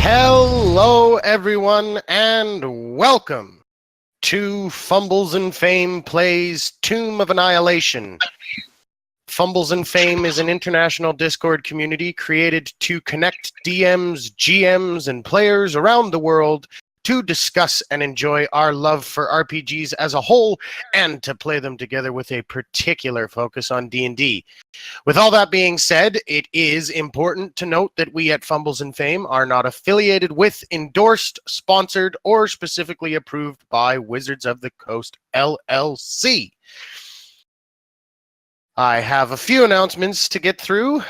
Hello, everyone, and welcome to Fumbles and Fame Plays Tomb of Annihilation. Fumbles and Fame is an international Discord community created to connect DMs, GMs, and players around the world to discuss and enjoy our love for RPGs as a whole and to play them together with a particular focus on D&D. With all that being said, it is important to note that we at Fumbles and Fame are not affiliated with, endorsed, sponsored, or specifically approved by Wizards of the Coast LLC. I have a few announcements to get through.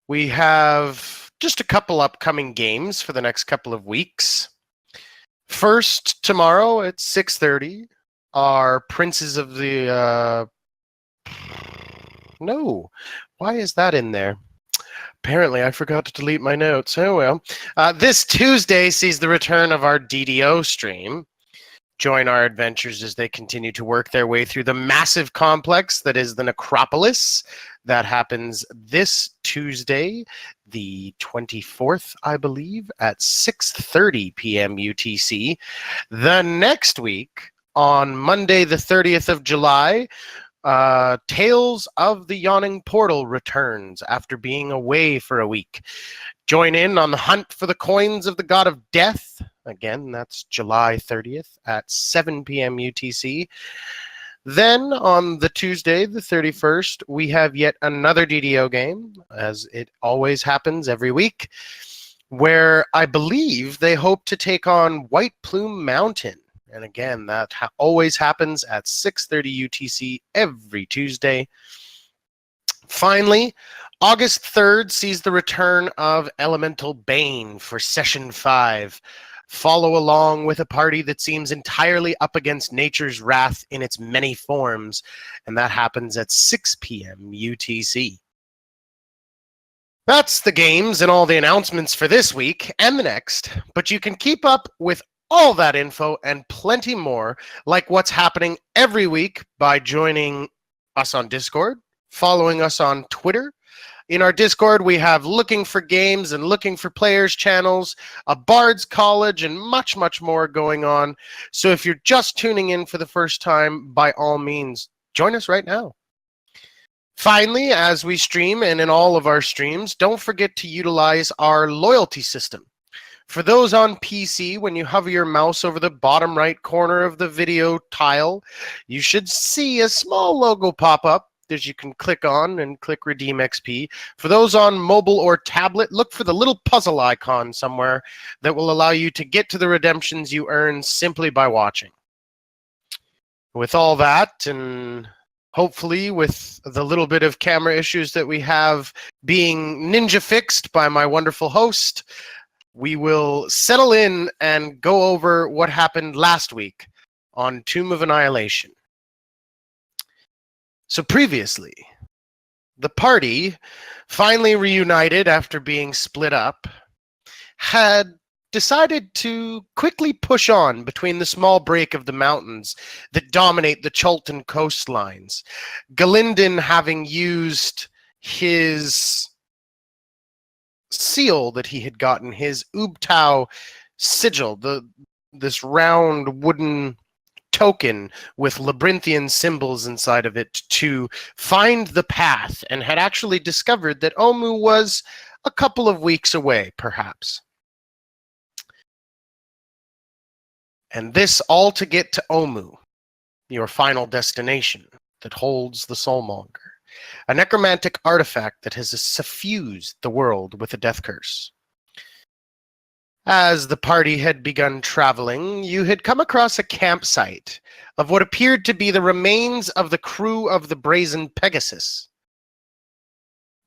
We have just a couple upcoming games for the next couple of weeks. First, tomorrow at 6:30, our Princes of the... No, why is that in there? Apparently, I forgot to delete my notes. Oh well. This Tuesday sees the return of our DDO stream. Join our adventures as they continue to work their way through the massive complex that is the Necropolis. That happens this Tuesday, the 24th, I believe, at 6:30 p.m. UTC. The next week, on Monday, the 30th of July, Tales of the Yawning Portal returns after being away for a week. Join in on the hunt for the coins of the God of Death. Again, that's July 30th at 7 p.m. UTC. Then on the Tuesday, the 31st, we have yet another DDO game, as it always happens every week, where I believe they hope to take on White Plume Mountain. And again, that always happens at 6:30 UTC every Tuesday. Finally, August 3rd sees the return of Elemental Bane for Session 5. Follow along with a party that seems entirely up against nature's wrath in its many forms, and that happens at 6 p.m. UTC. That's the games and all the announcements for this week and the next, but you can keep up with all that info and plenty more, like what's happening every week, by joining us on Discord, following us on Twitter. In our Discord, we have Looking for Games and Looking for Players channels, a Bard's College, and much, much more going on. So if you're just tuning in for the first time, by all means, join us right now. Finally, as we stream, and in all of our streams, don't forget to utilize our loyalty system. For those on PC, when you hover your mouse over the bottom right corner of the video tile, you should see a small logo pop up that you can click on and click Redeem XP. For those on mobile or tablet, look for the little puzzle icon somewhere that will allow you to get to the redemptions you earn simply by watching. With all that, and hopefully with the little bit of camera issues that we have being ninja fixed by my wonderful host, we will settle in and go over what happened last week on Tomb of Annihilation. So previously, the party, finally reunited after being split up, had decided to quickly push on between the small break of the mountains that dominate the Chultan coastlines. Galindin having used his seal that he had gotten, his Ubtao sigil, this round wooden token with labyrinthian symbols inside of it, to find the path, and had actually discovered that Omu was a couple of weeks away, perhaps. And this all to get to Omu, your final destination that holds the Soulmonger, a necromantic artifact that has suffused the world with a death curse. As the party had begun traveling, you had come across a campsite of what appeared to be the remains of the crew of the Brazen Pegasus.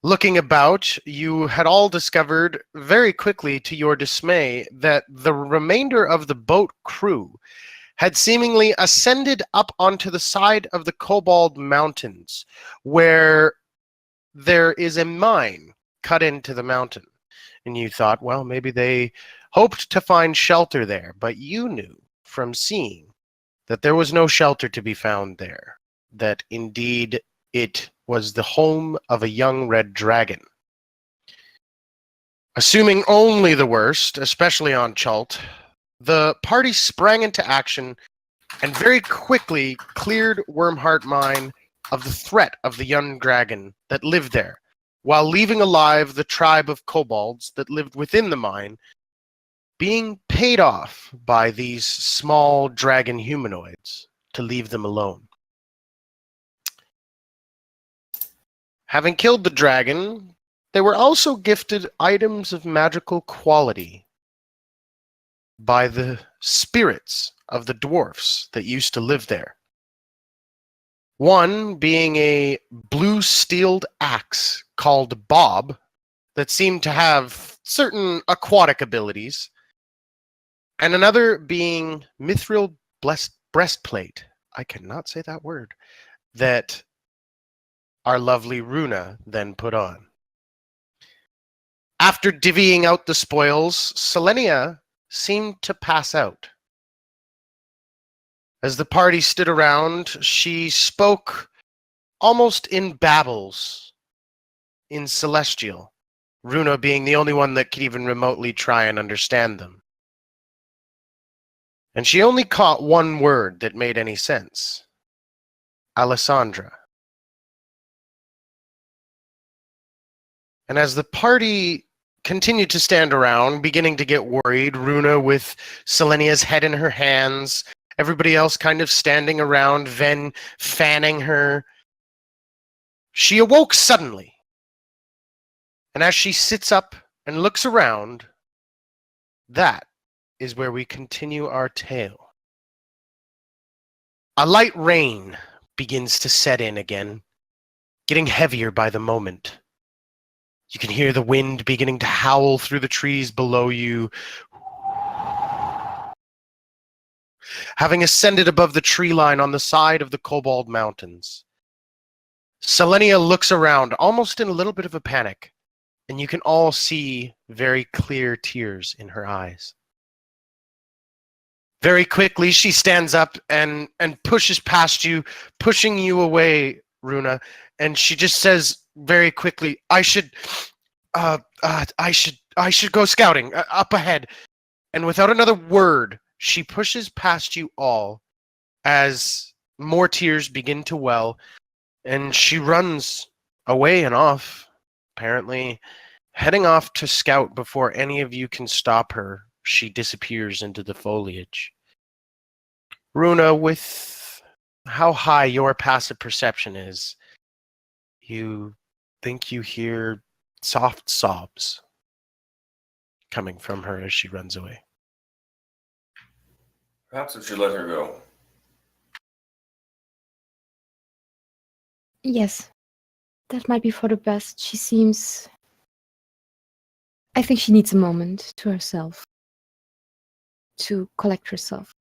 Looking about, you had all discovered very quickly, to your dismay, that the remainder of the boat crew had seemingly ascended up onto the side of the Cobalt Mountains, where there is a mine cut into the mountain. And you thought, well, maybe they hoped to find shelter there, but you knew from seeing that there was no shelter to be found there, that indeed it was the home of a young red dragon. Assuming only the worst, especially on Chult, the party sprang into action and very quickly cleared Wormheart Mine of the threat of the young dragon that lived there, while leaving alive the tribe of kobolds that lived within the mine, being paid off by these small dragon humanoids to leave them alone. Having killed the dragon, they were also gifted items of magical quality by the spirits of the dwarfs that used to live there. One being a blue steeled axe called Bob that seemed to have certain aquatic abilities, and another being mithril breastplate. I cannot say that word. That our lovely Runa then put on. After divvying out the spoils, Selenia seemed to pass out. As the party stood around, she spoke almost in babbles, in Celestial, Runa being the only one that could even remotely try and understand them. And she only caught one word that made any sense. Alessandra. And as the party continued to stand around, beginning to get worried, Runa with Selenia's head in her hands, everybody else kind of standing around, Ven fanning her, she awoke suddenly. And as she sits up and looks around, that is where we continue our tale. A light rain begins to set in again, getting heavier by the moment. You can hear the wind beginning to howl through the trees below you. Having ascended above the tree line on the side of the Kobold Mountains, Selenia looks around, almost in a little bit of a panic, and you can all see very clear tears in her eyes. Very quickly, she stands up and pushes past you, pushing you away, Runa, and she just says very quickly, I should go scouting up ahead. And without another word, she pushes past you all as more tears begin to well, and she runs away and off, apparently heading off to scout before any of you can stop her. She disappears into the foliage. Runa, with how high your passive perception is, you think you hear soft sobs coming from her as she runs away. Perhaps we should let her go. Yes, that might be for the best. She seems... I think she needs a moment to herself, to collect herself.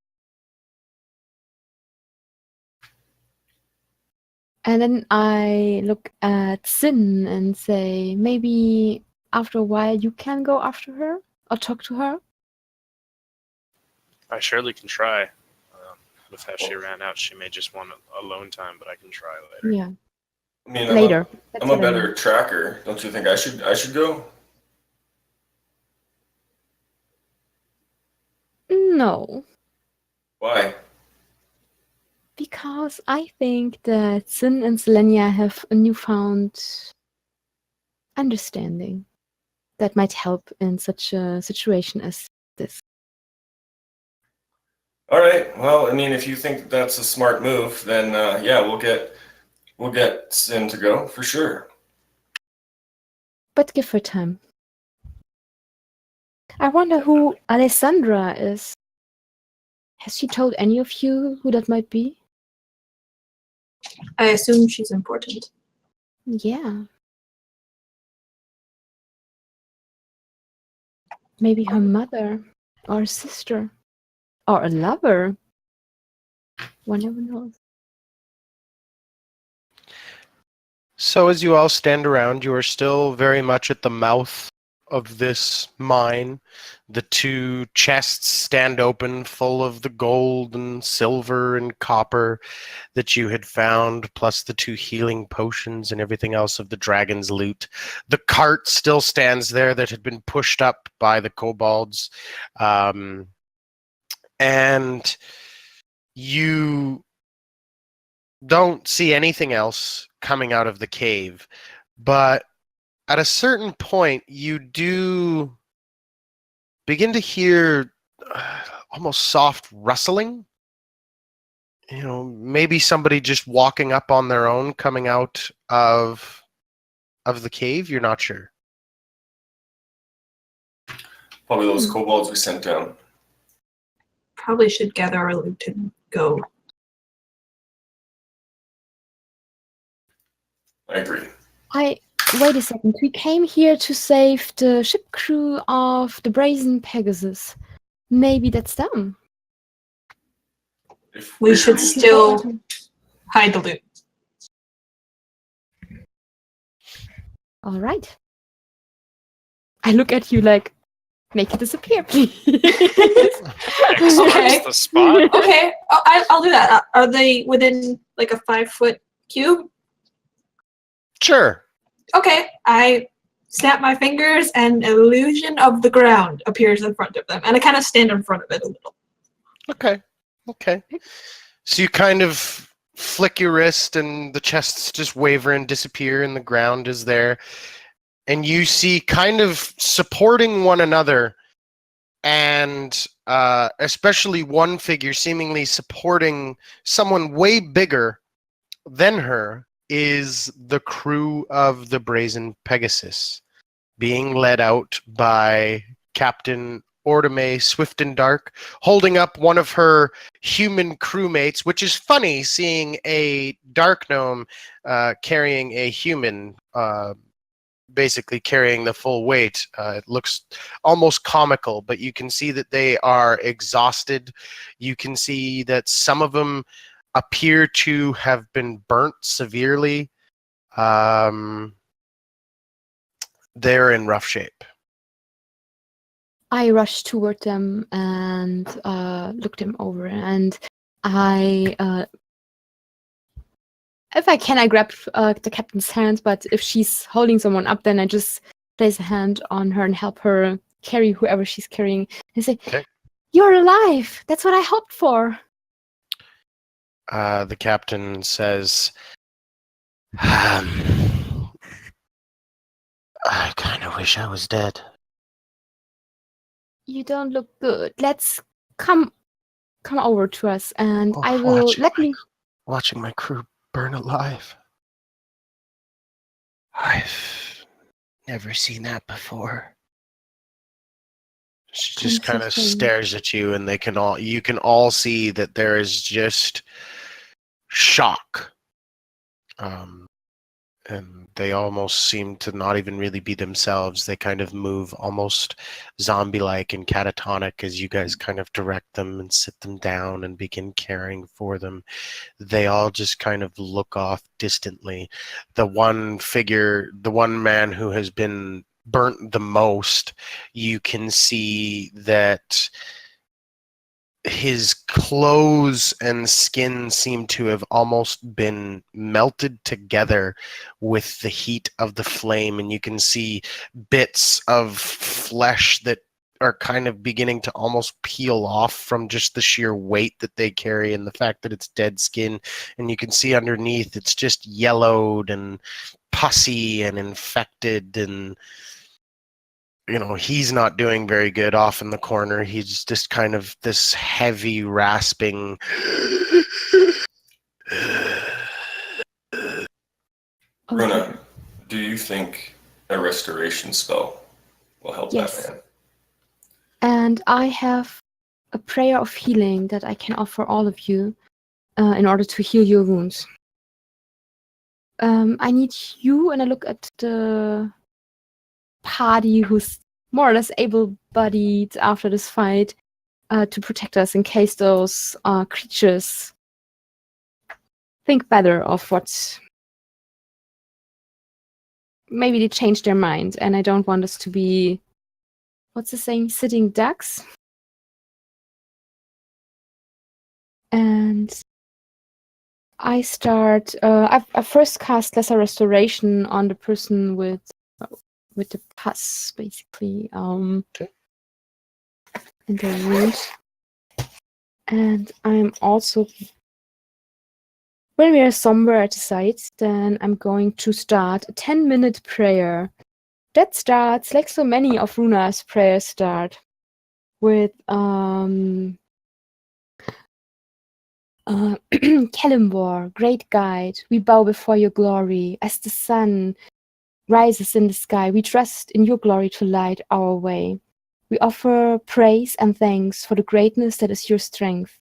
And then I look at Sin and say, maybe after a while you can go after her or talk to her? I surely can try. With how she ran out, she may just want alone time, but I can try later. Yeah. I mean, Later. I'm a better tracker. Don't you think I should go? No. Why? Because I think that Sin and Selenia have a newfound understanding that might help in such a situation as this. All right. Well, I mean, if you think that's a smart move, then yeah, we'll get Sin to go for sure. But give her time. I wonder who Alessandra is. Has she told any of you who that might be? I assume she's important. Yeah. Maybe her mother, or a sister, or a lover. One never knows. So as you all stand around, you are still very much at the mouth of this mine. The 2 chests stand open, full of the gold and silver and copper that you had found, plus the 2 healing potions and everything else of the dragon's loot. The cart still stands there that had been pushed up by the kobolds. And you don't see anything else coming out of the cave, but at a certain point, you do begin to hear almost soft rustling. You know, maybe somebody just walking up on their own, coming out of the cave. You're not sure. Probably those kobolds we sent down. Probably should gather our loot and go. I agree. Wait a second. We came here to save the ship crew of the Brazen Pegasus. Maybe that's them. We should still hide the loot. All right. I look at you like, make it disappear, please. Okay. The spot. Okay, I'll do that. Are they within like a 5-foot cube? Sure. Okay, I snap my fingers and illusion of the ground appears in front of them. And I kind of stand in front of it a little. Okay. So you kind of flick your wrist and the chests just waver and disappear and the ground is there. And you see kind of supporting one another and especially one figure seemingly supporting someone way bigger than her is the crew of the Brazen Pegasus, being led out by Captain Ordame Swift and Dark, holding up one of her human crewmates, which is funny seeing a dark gnome carrying a human, basically carrying the full weight. It looks almost comical, but you can see that they are exhausted. You can see that some of them appear to have been burnt severely. They're in rough shape. I rushed toward them and looked them over, and I, if I can, I grab the captain's hand, but if she's holding someone up, then I just place a hand on her and help her carry whoever she's carrying, and say, Okay. "You're alive! That's what I hoped for!" The captain says, I kind of wish I was dead. You don't look good. Let's come over to us, and Oh, I will watching my crew burn alive. I've never seen that before. She just I'm so kind of sorry. stares at you, and you can all see that there is just shock. And they almost seem to not even really be themselves. They kind of move almost zombie-like and catatonic as you guys kind of direct them and sit them down and begin caring for them. They all just kind of look off distantly. The one man who has been burnt the most, you can see that his clothes and skin seem to have almost been melted together with the heat of the flame, and you can see bits of flesh that are kind of beginning to almost peel off from just the sheer weight that they carry and the fact that it's dead skin. And you can see underneath it's just yellowed and pussy and infected, and he's not doing very good off in the corner. He's just kind of this heavy, rasping. Runa, do you think a restoration spell will help Yes. that man? And I have a prayer of healing that I can offer all of you in order to heal your wounds. I need you, and I look at the party who's more or less able-bodied after this fight to protect us in case those creatures think better of what maybe they change their mind, and I don't want us to be what's the saying? Sitting ducks. And I start. I first cast Lesser Restoration on the person with the pus, basically. Okay. In the wound. And I'm also. When we are somewhere at the site, then I'm going to start a 10-minute prayer. That starts like so many of Runa's prayers start with Kalimbor, great guide, we bow before your glory. As the sun rises in the sky, we trust in your glory to light our way. We offer praise and thanks for the greatness that is your strength.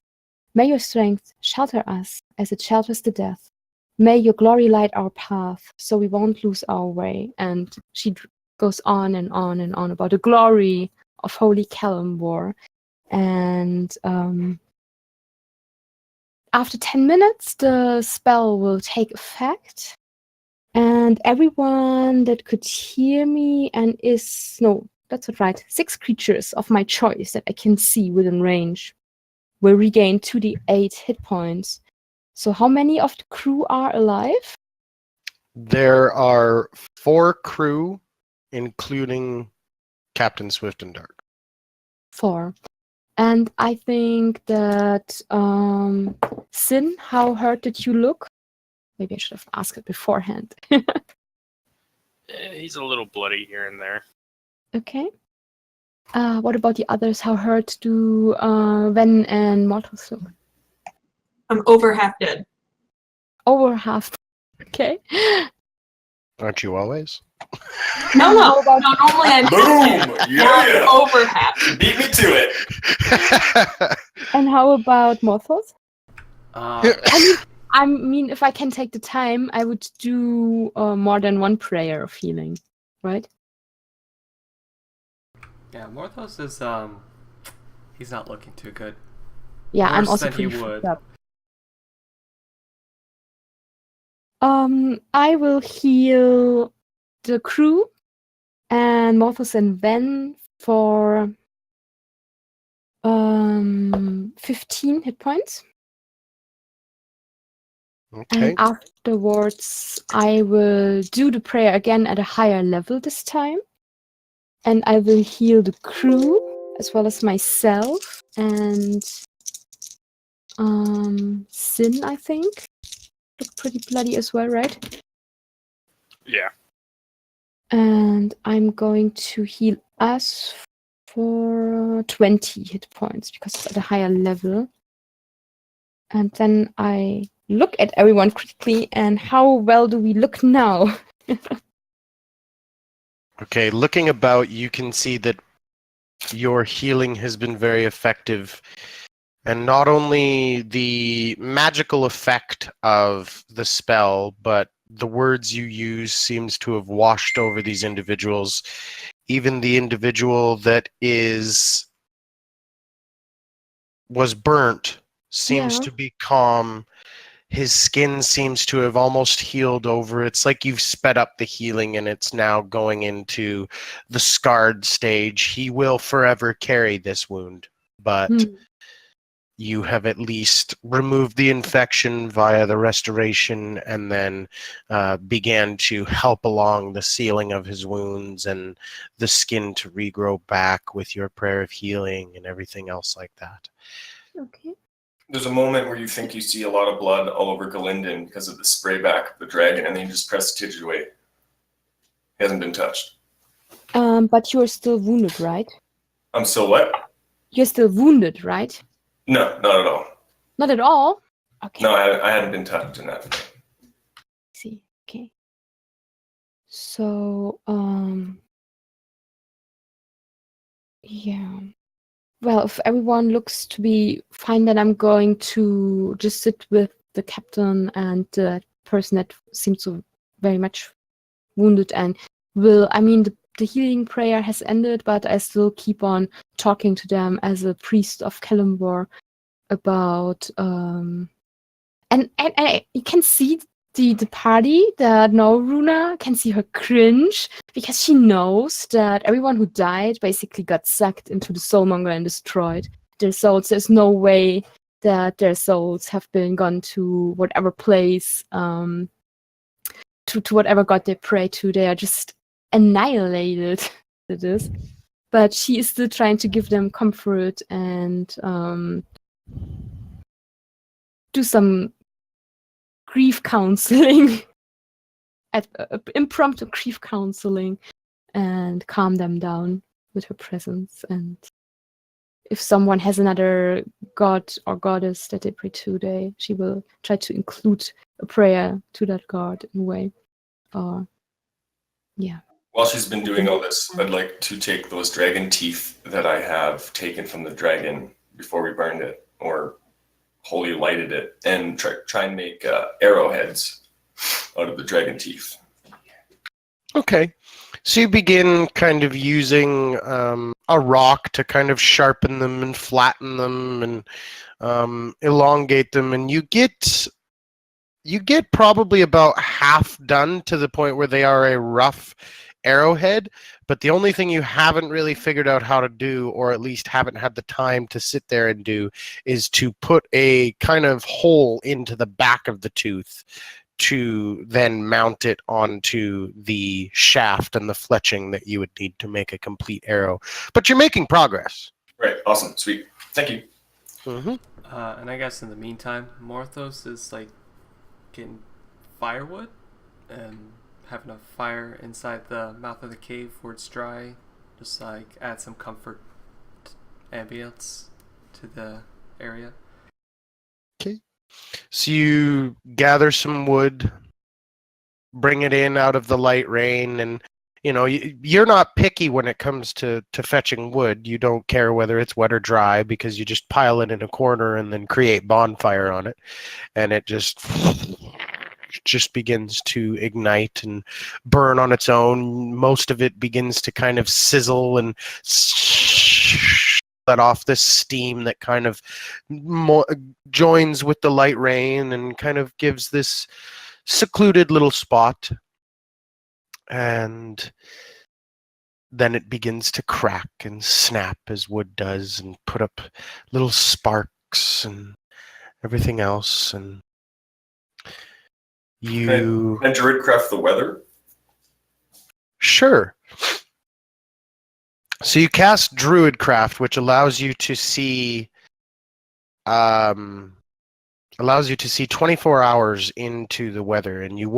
May your strength shelter us as it shelters the death. May your glory light our path so we won't lose our way. And she goes on and on and on about the glory of Holy Kalimbor. And after 10 minutes, the spell will take effect. And everyone that could hear me and is... No, that's not right. 6 creatures of my choice that I can see within range will regain 2d8 hit points. So how many of the crew are alive? There are 4 crew, including Captain Swift and Dark. 4. And I think that Sin, how hurt did you look? Maybe I should have asked it beforehand. He's a little bloody here and there. Okay. What about the others? How hurt do Ven and Mortos look? I'm over half dead. Over half. Okay. Aren't you always? No. about- No, normally I'm Boom! Yeah! over half. Beat me to it! And how about Morthos? Uh, I mean, if I can take the time, I would do more than one prayer of healing, right? yeah, Morthos is he's not looking too good. Yeah, I'm Worse also than he pretty would. fucked up. I will heal the crew and Morthos and Ven for 15 hit points. Okay. And afterwards, I will do the prayer again at a higher level this time. And I will heal the crew as well as myself and Sin, I think. Look pretty bloody as well, right? Yeah. And I'm going to heal us for 20 hit points because it's at a higher level. And then I look at everyone quickly and how well do we look now? Okay, looking about, you can see that your healing has been very effective. And not only the magical effect of the spell, but the words you use seems to have washed over these individuals. Even the individual that was burnt seems Yeah. to be calm. His skin seems to have almost healed over. It's like you've sped up the healing and it's now going into the scarred stage. He will forever carry this wound, but you have at least removed the infection via the restoration and then began to help along the sealing of his wounds and the skin to regrow back with your prayer of healing and everything else like that. Okay. There's a moment where you think you see a lot of blood all over Galinden because of the spray back of the dragon, and then you just press the tidget away. He hasn't been touched. But you're still wounded, right? I'm still what? You're still wounded, right? No, not at all. Not at all? Okay. No, I hadn't been touched in that. See. Okay. So, yeah. Well, if everyone looks to be fine, then I'm going to just sit with the captain and the person that seems so very much wounded and the healing prayer has ended, but I still keep on talking to them as a priest of Kalimbor about and you can see the party that know Runa can see her cringe because she knows that everyone who died basically got sucked into the soulmonger and destroyed their souls. There's no way that their souls have been gone to whatever place, to whatever god they pray to. They are just annihilated. It is. But she is still trying to give them comfort and do some grief counseling, impromptu grief counseling, and calm them down with her presence. And if someone has another god or goddess that they pray to, she will try to include a prayer to that god in a way. Or yeah. While she's been doing all this, I'd like to take those dragon teeth that I have taken from the dragon before we burned it, or holy lighted it, and try and make arrowheads out of the dragon teeth. Okay. So you begin kind of using a rock to kind of sharpen them and flatten them and elongate them, and you get probably about half done to the point where they are a rough arrowhead. But the only thing you haven't really figured out how to do, or at least haven't had the time to sit there and do, is to put a kind of hole into the back of the tooth to then mount it onto the shaft and the fletching that you would need to make a complete arrow. But you're making progress. Right. Awesome. Sweet. Thank you. Mm-hmm. And I guess in the meantime, Morthos is like getting firewood and having a fire inside the mouth of the cave where it's dry. Just like add some comfort ambience to the area. Okay. So you gather some wood, bring it in out of the light rain, and you're not picky when it comes to fetching wood. You don't care whether it's wet or dry because you just pile it in a corner and then create bonfire on it, and it just begins to ignite and burn on its own. Most of it begins to kind of sizzle and let off this steam that kind of joins with the light rain and kind of gives this secluded little spot. And then it begins to crack and snap as wood does and put up little sparks and everything else. And you... Can Druidcraft the weather? Sure. So you cast Druidcraft, which allows you to see 24 hours into the weather, and you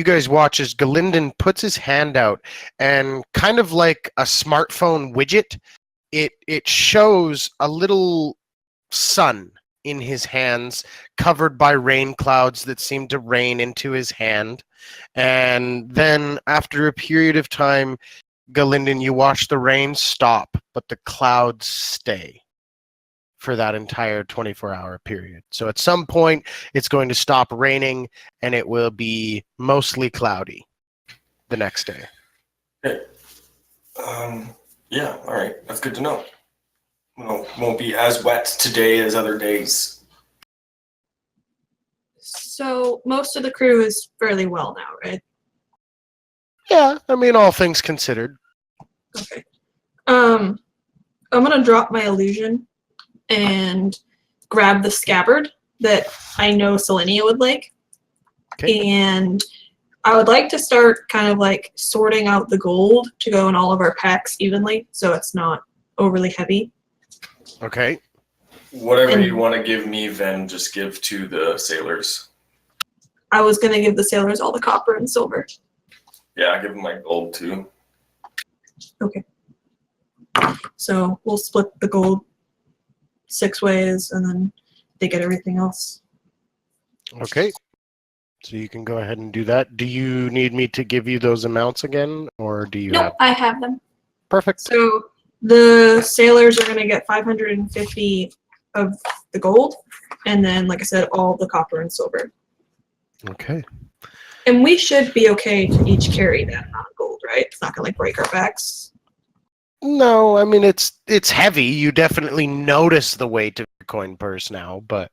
guys watch as Galinden puts his hand out, and kind of like a smartphone widget, it shows a little sun in his hands, covered by rain clouds that seem to rain into his hand. And then after a period of time, Galinden, you watch the rain stop, but the clouds stay for that entire 24-hour period. So at some point, it's going to stop raining, and it will be mostly cloudy the next day. Okay. Yeah, all right. That's good to know. Won't be as wet today as other days. So most of the crew is fairly well now, right? Yeah, I mean, all things considered. Okay. I'm gonna drop my illusion and grab the scabbard that I know Selenia would like. Okay. And I would like to start kind of like sorting out the gold to go in all of our packs evenly, so it's not overly heavy. Okay. Whatever you want to give me, then just give to the sailors. I was gonna give the sailors all the copper and silver. Yeah, I give them my gold too. Okay. So we'll split the gold 6 ways, and then they get everything else. Okay. So you can go ahead and do that. Do you need me to give you those amounts again, or do you Nope, have... I have them. Perfect. So the sailors are gonna get 550 of the gold, and then, like I said, all the copper and silver. Okay. And we should be okay to each carry that amount of gold, right? It's not gonna like break our backs. No, I mean, it's heavy. You definitely notice the weight of your coin purse now, but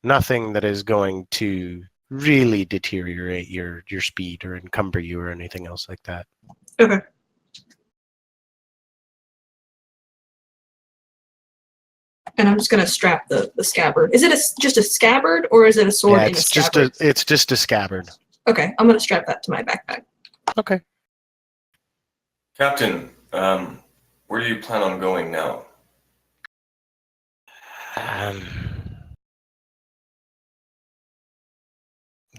nothing that is going to really deteriorate your speed or encumber you or anything else like that. Okay. And I'm just gonna strap the scabbard. Is it just a scabbard, or is it a sword Yeah, in a it's scabbard? just a scabbard. Okay, I'm gonna strap that to my backpack. Okay. Captain, where do you plan on going now?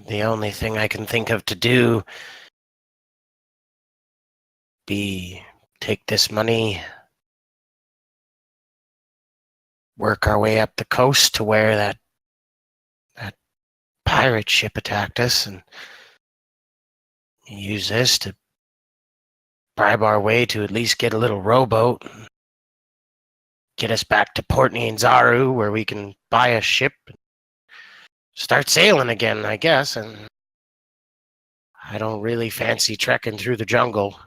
The only thing I can think of to do be take this money, work our way up the coast to where that pirate ship attacked us, and use this to bribe our way to at least get a little rowboat, get us back to Port Nianzaru, where we can buy a ship and start sailing again, I guess. And I don't really fancy trekking through the jungle.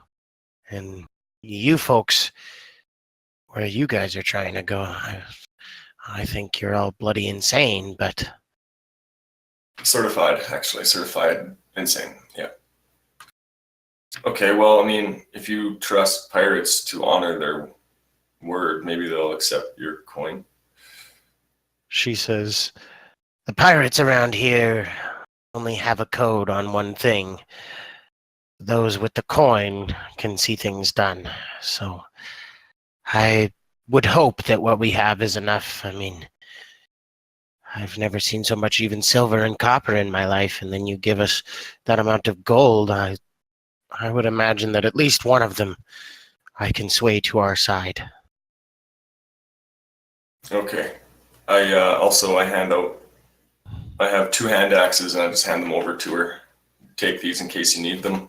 And you folks, where you guys are trying to go, I think you're all bloody insane, but... Certified, actually. Certified insane, yeah. Okay, well, I mean, if you trust pirates to honor their word, maybe they'll accept your coin. She says, the pirates around here only have a code on one thing. Those with the coin can see things done. So I would hope that what we have is enough. I mean, I've never seen so much even silver and copper in my life, and then you give us that amount of gold. I would imagine that at least one of them I can sway to our side. Okay. I have 2 hand axes, and I just hand them over to her. Take these in case you need them.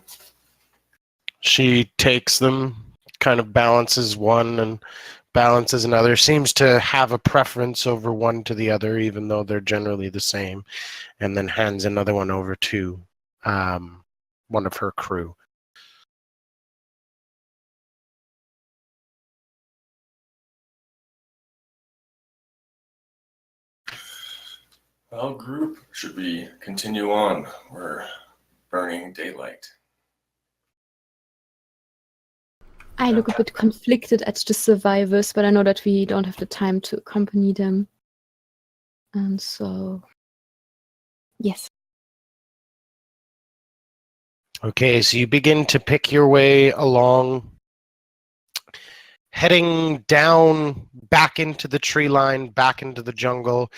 She takes them, kind of balances one and balances another, seems to have a preference over one to the other, even though they're generally the same, and then hands another one over to one of her crew. Well, group, should we continue on? We're burning daylight. I look a bit conflicted at the survivors, but I know that we don't have the time to accompany them. And so, yes. Okay, so you begin to pick your way along, heading down back into the tree line, back into the jungle.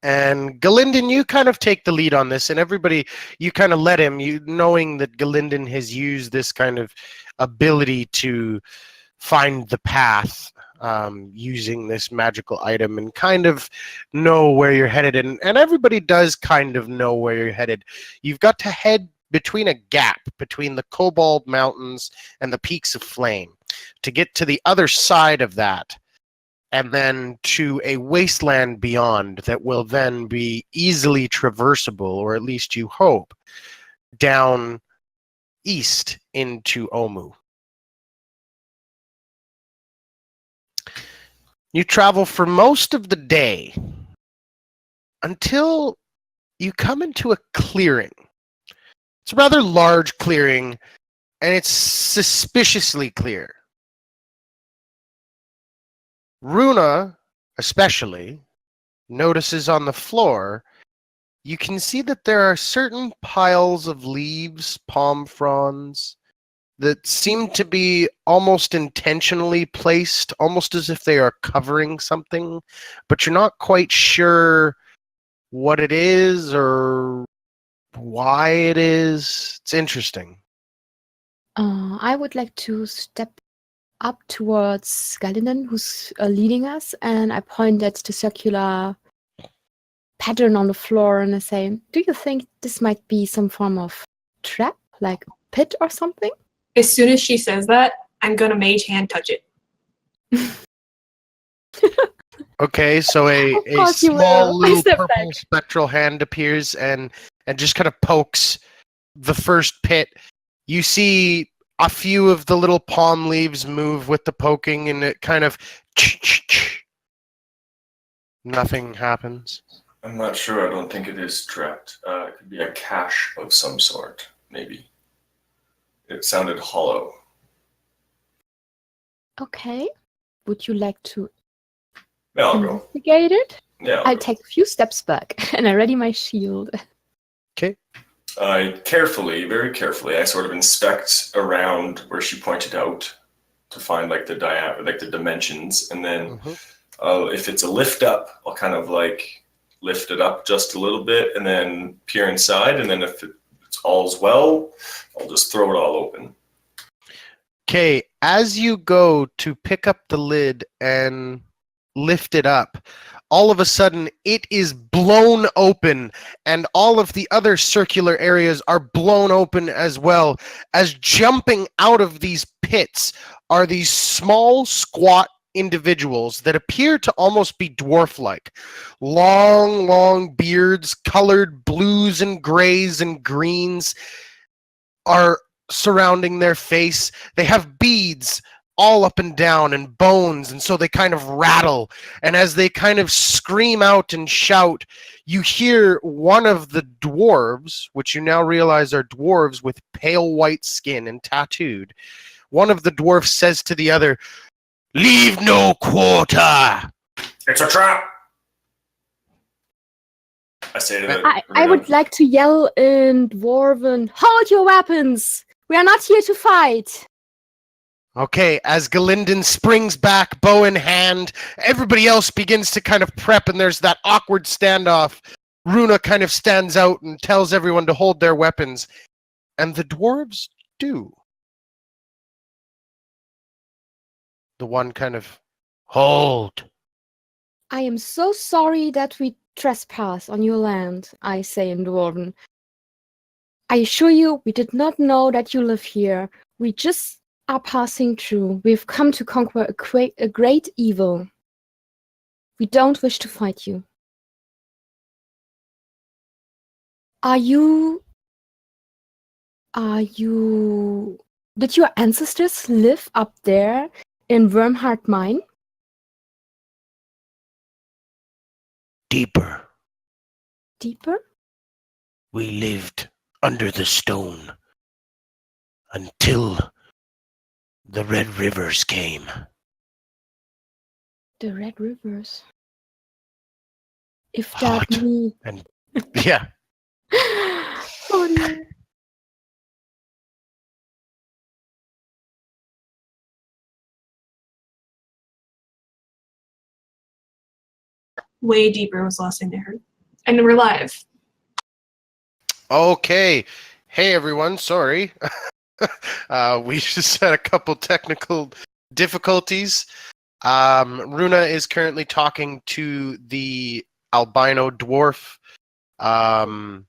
And Galinden, you kind of take the lead on this, and everybody, you kind of let him, you knowing that Galinden has used this kind of ability to find the path using this magical item and kind of know where you're headed. And everybody does kind of know where you're headed. You've got to head between a gap between the Cobalt Mountains and the Peaks of Flame to get to the other side of that, and then to a wasteland beyond that will then be easily traversable, or at least you hope, down east into Omu. You travel for most of the day until you come into a clearing. It's a rather large clearing, and it's suspiciously clear. Runa, especially, notices on the floor, you can see that there are certain piles of leaves, palm fronds, that seem to be almost intentionally placed, almost as if they are covering something, but you're not quite sure what it is or why it is. It's interesting. I would like to step up towards Galinden, who's leading us, and I point at the circular pattern on the floor and I say, do you think this might be some form of trap, like a pit or something? As soon as she says that, I'm gonna mage hand touch it. Okay, so a course you small will. I little step purple back. spectral hand appears and just kind of pokes the first pit. You see a few of the little palm leaves move with the poking, and it kind of nothing happens. I'm not sure. I don't think it is trapped. It could be a cache of some sort, maybe. It sounded hollow. Okay. Would you like to Yeah, I'll go. investigate it? Yeah, I'll take a few steps back and I ready my shield. I very carefully, I sort of inspect around where she pointed out to find like the dimensions, and then if it's a lift up, I'll kind of like lift it up just a little bit, and then peer inside, and then if it's all's well, I'll just throw it all open. Okay, as you go to pick up the lid and lift it up, all of a sudden it is blown open, and all of the other circular areas are blown open as well, as jumping out of these pits are these small, squat individuals that appear to almost be dwarf-like. Long beards, colored blues and grays and greens are surrounding their face. They have beads all up and down and bones, and so they kind of rattle. And as they kind of scream out and shout, you hear one of the dwarves, which you now realize are dwarves with pale white skin and tattooed. One of the dwarfs says to the other, "Leave no quarter." It's a trap! I say to the I would like to yell in Dwarven, hold your weapons! We are not here to fight! Okay, as Galinden springs back, bow in hand, everybody else begins to kind of prep, and there's that awkward standoff. Runa kind of stands out and tells everyone to hold their weapons, and the dwarves do. The one kind of, hold. I am so sorry that we trespass on your land, I say in Dwarven. I assure you, we did not know that you live here. We just are passing through. We've come to conquer a great evil. We don't wish to fight you. Did your ancestors live up there in Wormheart Mine? Deeper. Deeper? We lived under the stone until the Red Rivers came. The Red Rivers. If Hot. that means... And yeah. Oh no. Way deeper was the last thing they heard. And we're live. Okay. Hey everyone, sorry. We just had a couple technical difficulties. Runa is currently talking to the albino dwarf. The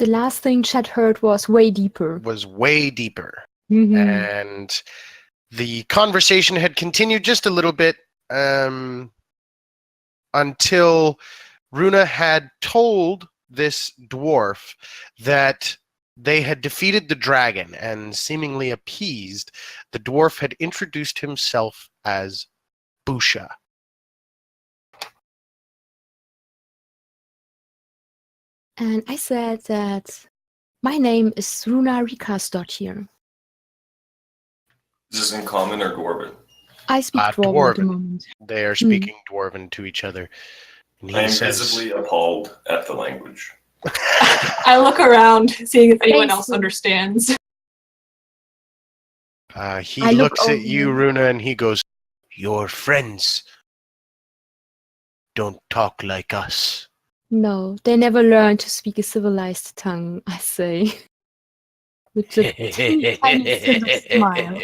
last thing Chad heard was way deeper. Was way deeper. Mhm. And the conversation had continued just a little bit until Runa had told this dwarf that they had defeated the dragon, and seemingly appeased, the dwarf had introduced himself as Busha. And I said that my name is Runa Rikasdottir. Is this in common or Dwarven? I speak Dwarven at the Dwarven. moment. They are speaking Dwarven to each other. And he I am says, visibly appalled at the language. I look around, seeing if anyone Thanks. else understands. he I look looks at over. you, Runa, and he goes, "Your friends don't talk like us." No, they never learned to speak a civilized tongue, I say. With a teeny tiny silver smile.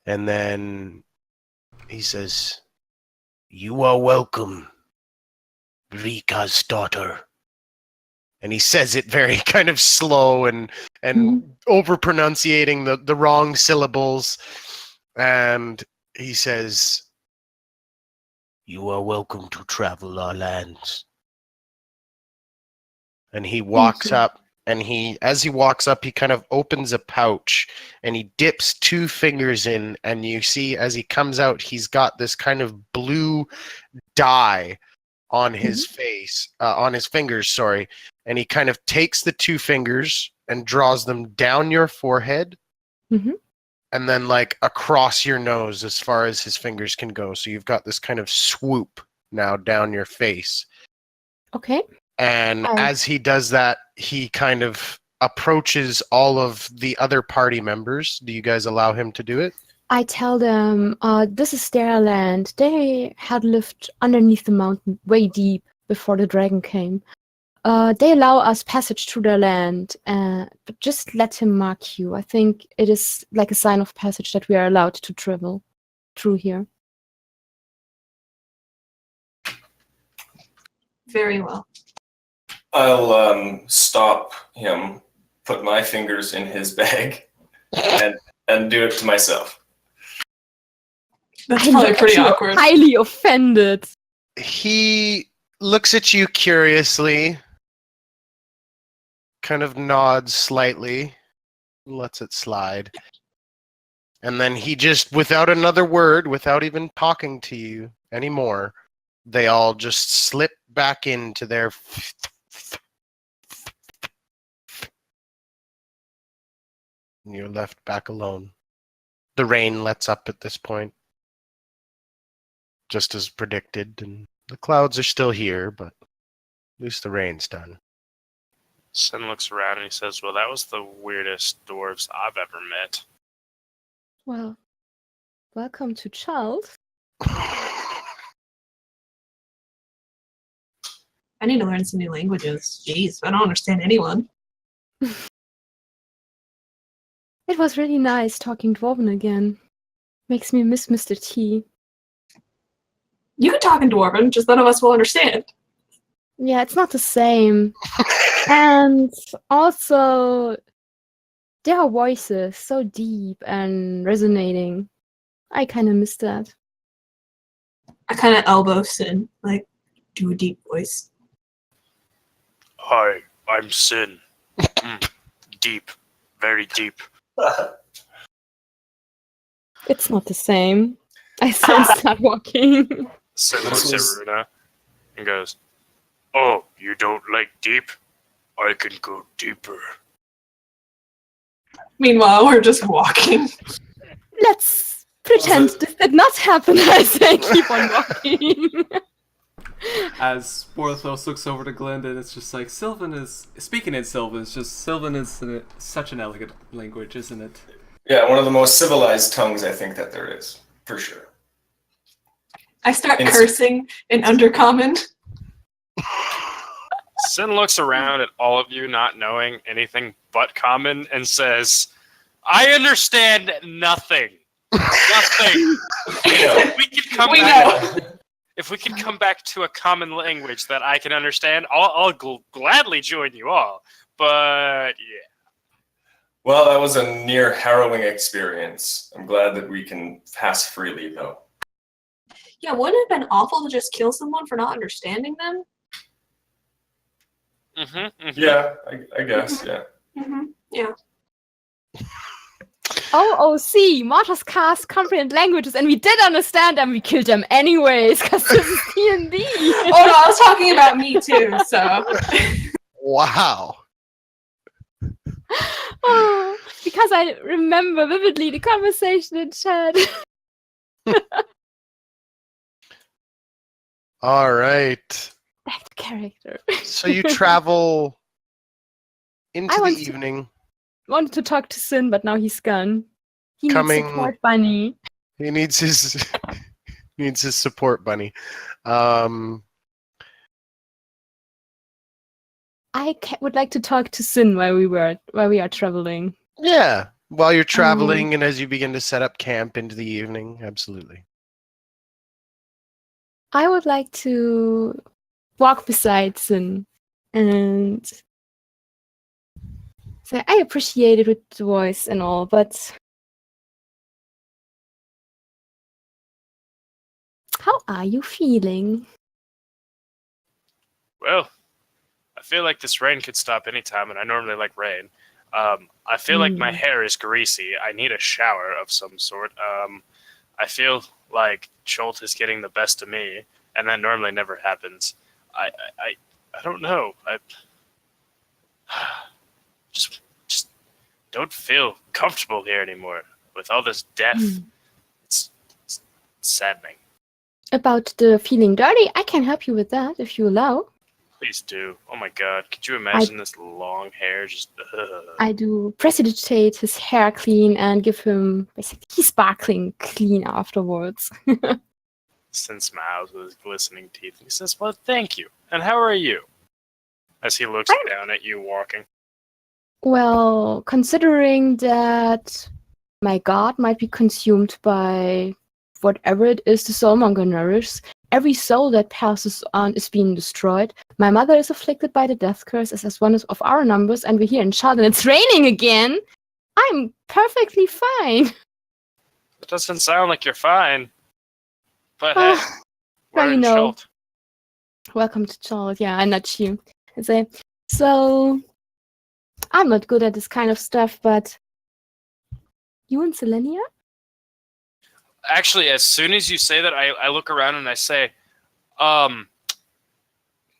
And then he says, "You are welcome, Rika's daughter." And he says it very kind of slow and over-pronunciating the wrong syllables. And he says, "You are welcome to travel our lands." And he walks you. up and as he walks up, he kind of opens a pouch and he dips 2 fingers in, and you see as he comes out, he's got this kind of blue dye on his face, on his fingers, sorry, and he kind of takes the 2 fingers and draws them down your forehead, and then like across your nose as far as his fingers can go. So you've got this kind of swoop now down your face. Okay. And as he does that, he kind of approaches all of the other party members. Do you guys allow him to do it? I tell them this is their land. They had lived underneath the mountain way deep before the dragon came. They allow us passage through their land, but just let him mark you. I think it is like a sign of passage that we are allowed to travel through here. Very well. I'll stop him, put my fingers in his bag, and do it to myself. That's probably pretty actually awkward. Highly offended. He looks at you curiously, kind of nods slightly, lets it slide. And then he just, without another word, without even talking to you anymore, they all just slip back into their... And you're left back alone. The rain lets up at this point, just as predicted, and the clouds are still here, but at least the rain's done. Sin looks around and he says, well, that was the weirdest dwarves I've ever met. Well, welcome to Charles. I need to learn some new languages. Jeez, I don't understand anyone. It was really nice talking Dwarven again. Makes me miss Mr. T. You can talk in Dwarven, just none of us will understand. Yeah, it's not the same. And also, their voices so deep and resonating. I kind of miss that. I kind of elbow Sin, like, do a deep voice. Hi, I'm Sin. Deep. Very deep. It's not the same. I still start walking. Sin looks at Runa and goes, oh, you don't like deep? I can go deeper. Meanwhile, we're just walking. Let's pretend this did not happen. I say, keep on walking. As Borthos looks over to Glenda, it's just like, Sylvan is... Speaking in Sylvan, it's just, Sylvan is such an elegant language, isn't it? Yeah, one of the most civilized tongues I think that there is, for sure. I start cursing in Undercommon. Sin looks around at all of you not knowing anything but common and says, I understand nothing. Nothing. If we could come back to a common language that I can understand, I'll gladly join you all. But yeah. Well, that was a near harrowing experience. I'm glad that we can pass freely, though. Yeah, wouldn't it have been awful to just kill someone for not understanding them? Yeah, I guess, yeah. Yeah. OOC, Mortars cast comprehend languages, and we did understand them. We killed them anyways, because this is D&D. Oh no, I was talking about me too, so. Wow. Oh, because I remember vividly the conversation in chat. All right. Back to character. So you travel into I the want to- evening. Wanted to talk to Sin, but now he's gone. He Coming- needs support bunny. He needs his needs his support bunny. Would like to talk to Sin while we are traveling. Yeah, while you're traveling and as you begin to set up camp into the evening, absolutely. I would like to walk beside Sin and say I appreciate it with the voice and all, but how are you feeling? Well, I feel like this rain could stop anytime, and I normally like rain. I feel like my hair is greasy. I need a shower of some sort. I feel like Jolt is getting the best of me, and that normally never happens. I don't know. I just don't feel comfortable here anymore with all this death. It's saddening. About the feeling dirty, I can help you with that if you allow. Please do. Oh my god, could you imagine this long hair just... I do prestidigitate his hair clean and give him basically sparkling clean afterwards. Sin smiles with his glistening teeth. He says, well, thank you. And how are you? As he looks down at you walking. Well, considering that my god might be consumed by whatever it is the soulmonger nourishes, every soul that passes on is being destroyed. My mother is afflicted by the death curse as one of our numbers, and we're here in Chad and it's raining again. I'm perfectly fine. It doesn't sound like you're fine. But hey, we're in Jolt. Welcome to Jolt. Yeah, I nudge you and say, so I'm not good at this kind of stuff, but you and Selenia? Actually, as soon as you say that, I look around and I say,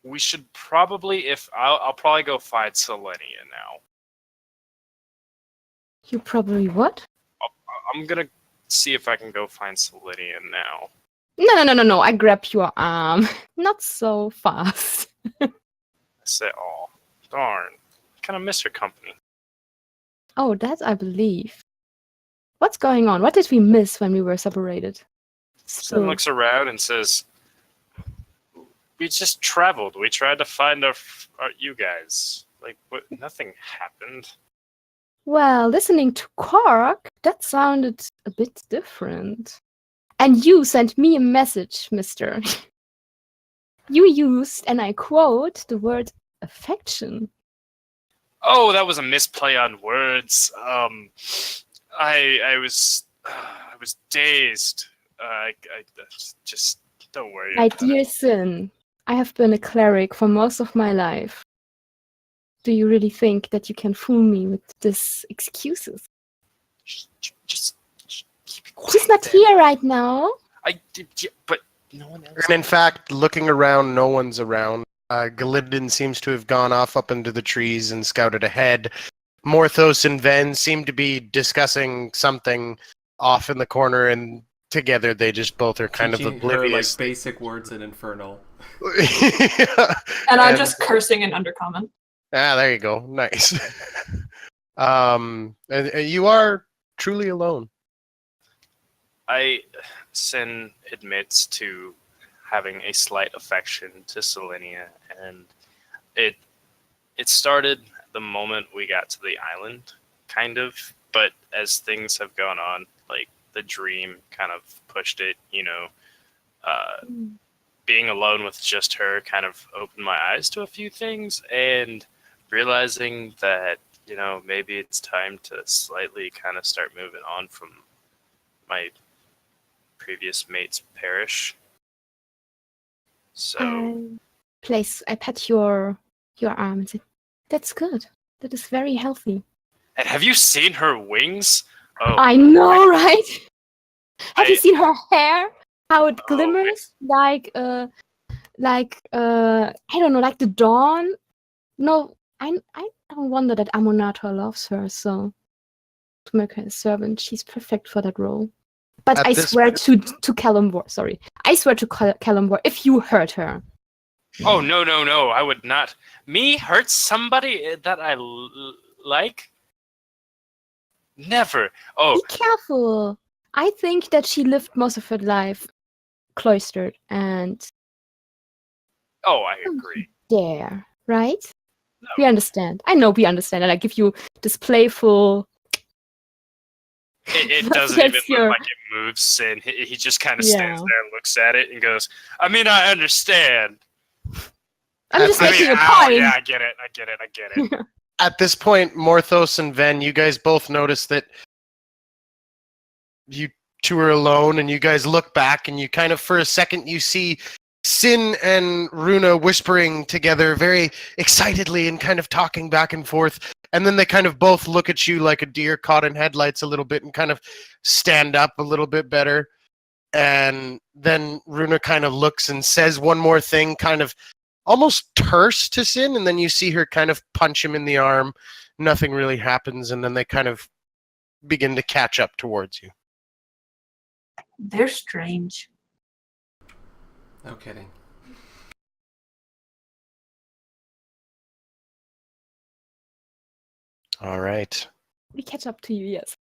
we should probably, I'll probably go find Selenia now. You probably what? I'm gonna see if I can go find Selenia now. No. I grab your arm. Not so fast. I say, oh, darn. I kind of miss her company. Oh, that I believe. What's going on? What did we miss when we were separated? Sin looks around and says, we just traveled. We tried to find you guys. Like, what? Nothing happened. Well, listening to Cork, that sounded a bit different. And you sent me a message, mister. You used, and I quote, the word affection. Oh, that was a misplay on words. I was dazed. I just don't worry. My dear Sin, I have been a cleric for most of my life. Do you really think that you can fool me with these excuses? Just keep it quiet. She's not here right now. But no one else. And in fact, looking around, no one's around. Galidin seems to have gone off up into the trees and scouted ahead. Morthos and Ven seem to be discussing something off in the corner, and together they just both are kind of oblivious. Her, like, basic words in Infernal. And I'm just cursing in Undercommon. Ah, there you go. Nice. And you are truly alone. Sin admits to having a slight affection to Selenia, and it started the moment we got to the island, kind of, but as things have gone on, like, the dream kind of pushed it, being alone with just her kind of opened my eyes to a few things, and realizing that, maybe it's time to slightly kind of start moving on from my previous mate's parish. So I pat your arm and say, that's good. That is very healthy. And have you seen her wings? Oh, I know, right? Have you seen her hair? How it glimmers like I don't know, like the dawn. No, I don't wonder that Amonata loves her so. To make her a servant, she's perfect for that role. But I swear to Calimbor, sorry. I swear to Calimbor, if you hurt her. Oh, no, I would not. Me hurt somebody that I like? Never. Oh. Be careful. I think that she lived most of her life cloistered and... Oh, I agree. There, right? No. We understand. I know we understand. And I give you this playful... It doesn't even look like it moves Sin. He just kind of stands there and looks at it and goes, I mean, I understand. I'm just making a point. Yeah, I get it. At this point, Morthos and Ven, you guys both notice that you two are alone, and you guys look back, and you kind of, for a second, you see Sin and Runa whispering together very excitedly and kind of talking back and forth. And then they kind of both look at you like a deer caught in headlights a little bit and kind of stand up a little bit better. And then Runa kind of looks and says one more thing, kind of almost terse to Sin. And then you see her kind of punch him in the arm. Nothing really happens. And then they kind of begin to catch up towards you. They're strange. No kidding. All right. We catch up to you, yes.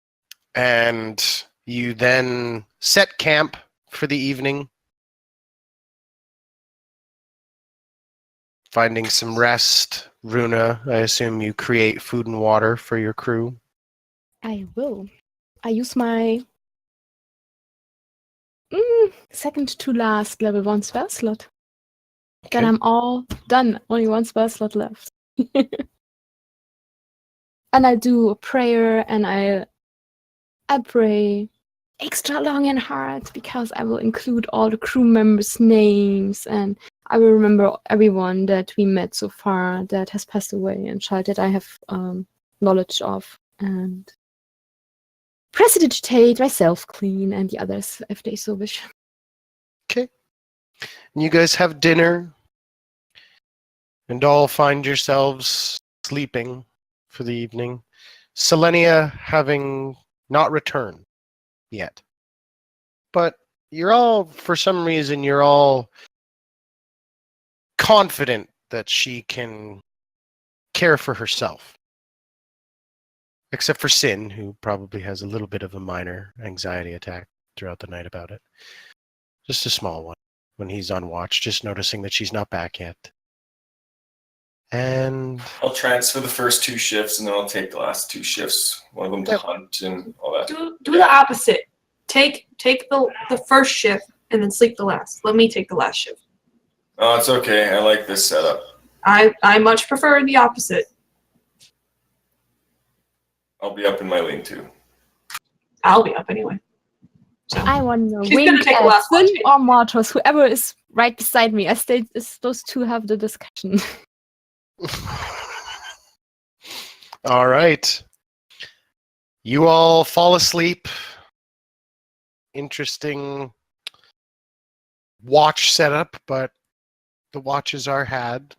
And you then set camp for the evening, finding some rest. Runa, I assume you create food and water for your crew. I will. I use my second to last level 1 spell slot. Then Okay. I'm all done. Only 1 spell slot left. And I do a prayer, and I pray extra long and hard because I will include all the crew members' names, and I will remember everyone that we met so far that has passed away and child that I have knowledge of, and prestidigitate myself clean and the others if they so wish. Okay. And you guys have dinner and all find yourselves sleeping for the evening. Selenia having not returned yet. But you're all, for some reason, you're all confident that she can care for herself. Except for Sin, who probably has a little bit of a minor anxiety attack throughout the night about it. Just a small one when he's on watch, just noticing that she's not back yet. And I'll transfer the first 2 shifts, and then I'll take the last 2 shifts. One of them to hunt and all that. Do the opposite. Take the first shift and then sleep the last. Let me take the last shift. Oh, it's okay. I like this setup. I much prefer the opposite. I'll be up in my lean-to. I'll be up anyway. So I want to She's gonna wink take the at last one. Sin or Martos, whoever is right beside me. I stay. Those two have the discussion. all right. You all fall asleep. Interesting watch setup, but the watches are had.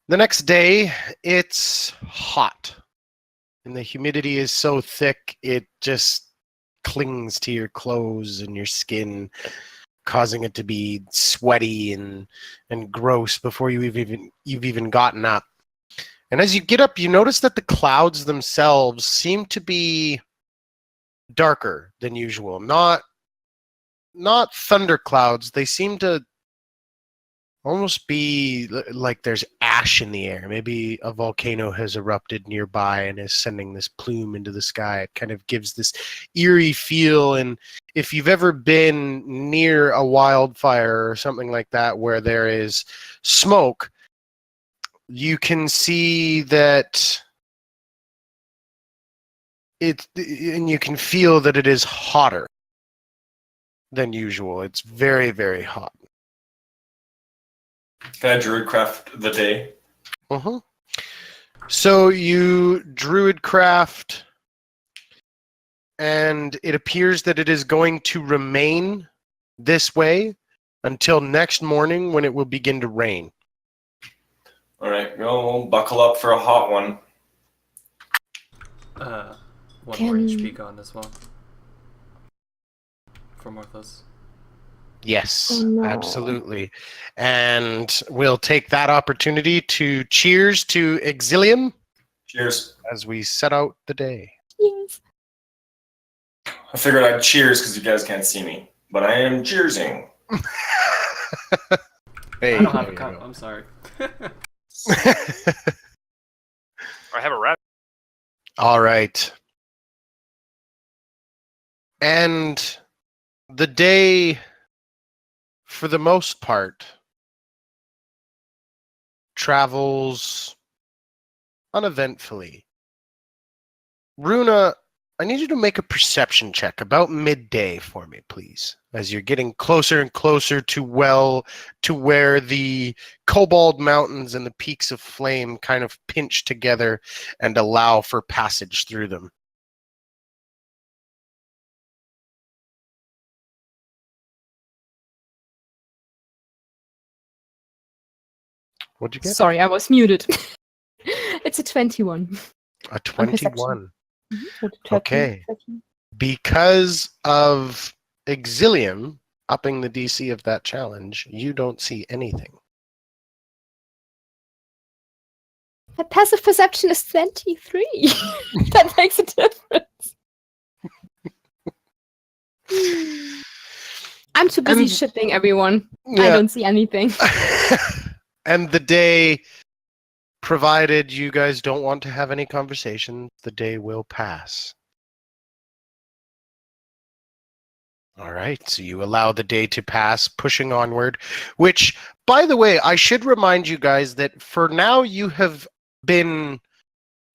The next day, it's hot. And the humidity is so thick, it just clings to your clothes and your skin, causing it to be sweaty and gross before you've even gotten up. And as you get up, you notice that the clouds themselves seem to be darker than usual. Not thunderclouds. They seem to almost be like there's ash in the air. Maybe a volcano has erupted nearby and is sending this plume into the sky. It kind of gives this eerie feel. And if you've ever been near a wildfire or something like that where there is smoke, you can see that and you can feel that it is hotter than usual. It's very, very hot. Can I druidcraft the day? Uh-huh. So you druidcraft, and it appears that it is going to remain this way until next morning when it will begin to rain. All right, we'll buckle up for a hot one. One more HP gone as well. For Morthos. Yes, Oh, no. absolutely. And we'll take that opportunity to cheers to Exilium Cheers. as we set out the day. Yes. I figured I'd cheers because you guys can't see me, but I am cheersing. Hey, I don't have there a cup. you I'm sorry. go. I have a rat. All right. And the day, for the most part, travels uneventfully. Runa, I need you to make a perception check about midday for me, please. As you're getting closer and closer to where the Cobalt Mountains and the peaks of flame kind of pinch together and allow for passage through them. What'd you get? Sorry, I was muted. It's a 21. A On perception. 21. Or 13, Okay. 13. Because of Exilium upping the DC of that challenge, you don't see anything. My passive perception is 23. That makes a difference. I'm too busy And- shipping everyone. I Yeah. don't see anything. And the day, provided you guys don't want to have any conversation, the day will pass. All right, so you allow the day to pass, pushing onward, which, by the way, I should remind you guys that for now you have been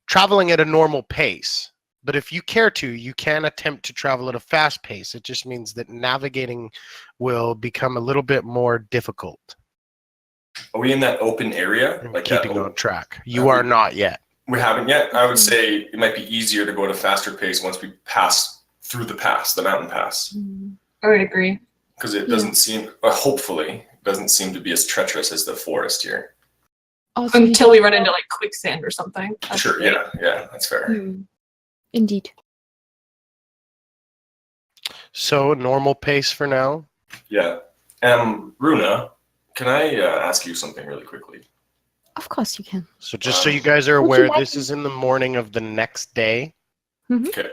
traveling at a normal pace. But if you care to, you can attempt to travel at a fast pace. It just means that navigating will become a little bit more difficult. Are we in that open area? And Like keeping that on track. You have are we- not yet. We haven't yet. I would say it might be easier to go at a faster pace once we pass through the pass, the mountain pass, I would agree. because it doesn't seem, hopefully, doesn't seem to be as treacherous as the forest here. Also, you Until we don't run know- into like quicksand or something. That's Sure, great. yeah, that's fair. Hmm. Indeed. So normal pace for now. Yeah. Runa, can I ask you something really quickly? Of course you can. So just so you guys are Would you aware, like this is in the morning of the next day. Okay.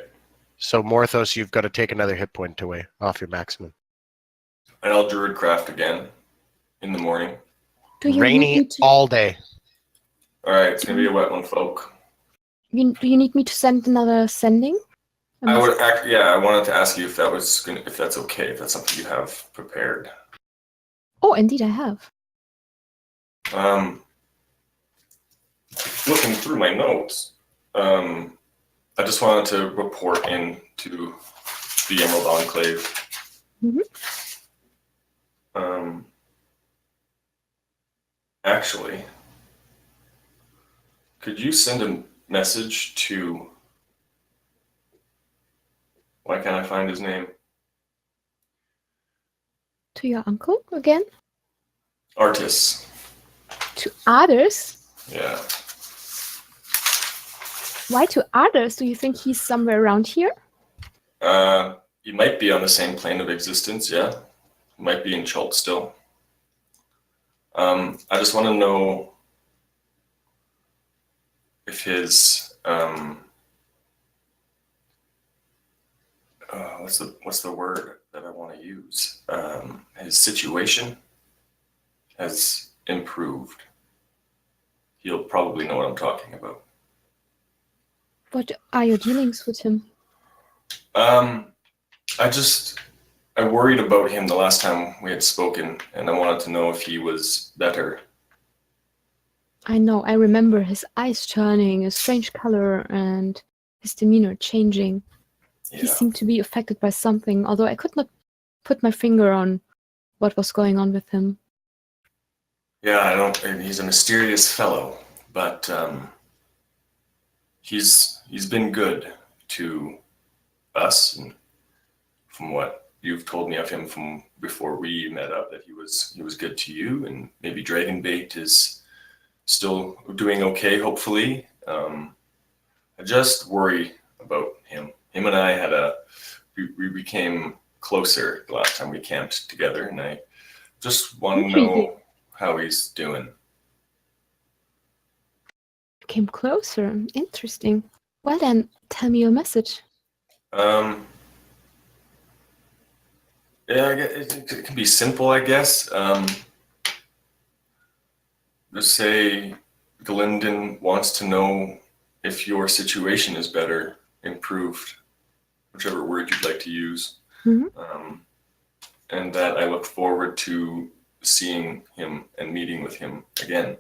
So Morthos, you've got to take another hit point away off your maximum. And I'll druidcraft again in the morning. Do you need Rainy me to, all day. All right, it's gonna be a wet one, folk. do you need me to send another sending? I would I wanted to ask you if that's okay, if that's something you have prepared. Oh, indeed I have. Looking through my notes, I just wanted to report in to the Emerald Enclave. Actually, could you send a message to, why can't I find his name? To your uncle again? Artis. To others? Yeah. Why to others? Do you think he's somewhere around here? He might be on the same plane of existence, yeah. He might be in Chult still. I just want to know if his what's the word that I want to use? His situation has improved. He'll probably know what I'm talking about. What are your dealings with him? I worried about him the last time we had spoken, and I wanted to know if he was better. I know, I remember his eyes turning a strange color and his demeanor changing. He Yeah. seemed to be affected by something, although I could not put my finger on what was going on with him. Yeah, he's a mysterious fellow, but he's been good to us, and from what you've told me of him from before we met up, that he was good to you, and maybe Dragonbait is still doing okay, hopefully. I just worry about him. Him and I we became closer the last time we camped together, and I just want to know how he's doing. Came closer. Interesting. Well then, tell me your message. Yeah, it can be simple, I guess. Just say Glendon wants to know if your situation is better, improved, whichever word you'd like to use. And that I look forward to seeing him and meeting with him again.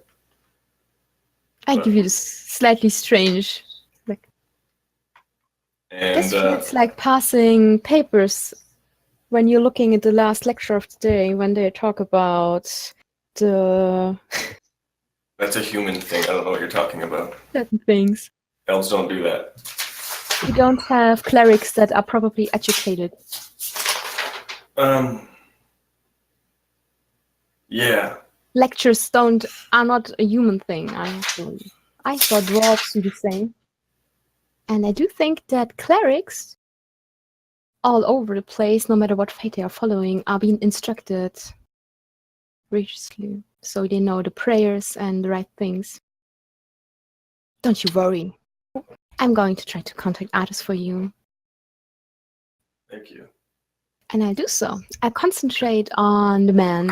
I give you this slightly strange, like, This And feels like passing papers when you're looking at the last lecture of the day when they talk about the that's a human thing. I don't know what you're talking about. certain things. Elves don't do that. We don't have clerics that are properly educated. Yeah. Lectures are not a human thing. I thought dwarves do the same. And I do think that clerics all over the place, no matter what fate they are following, are being instructed religiously, so they know the prayers and the right things. Don't you worry. I'm going to try to contact artists for you. Thank you. And I do so. I concentrate on the man.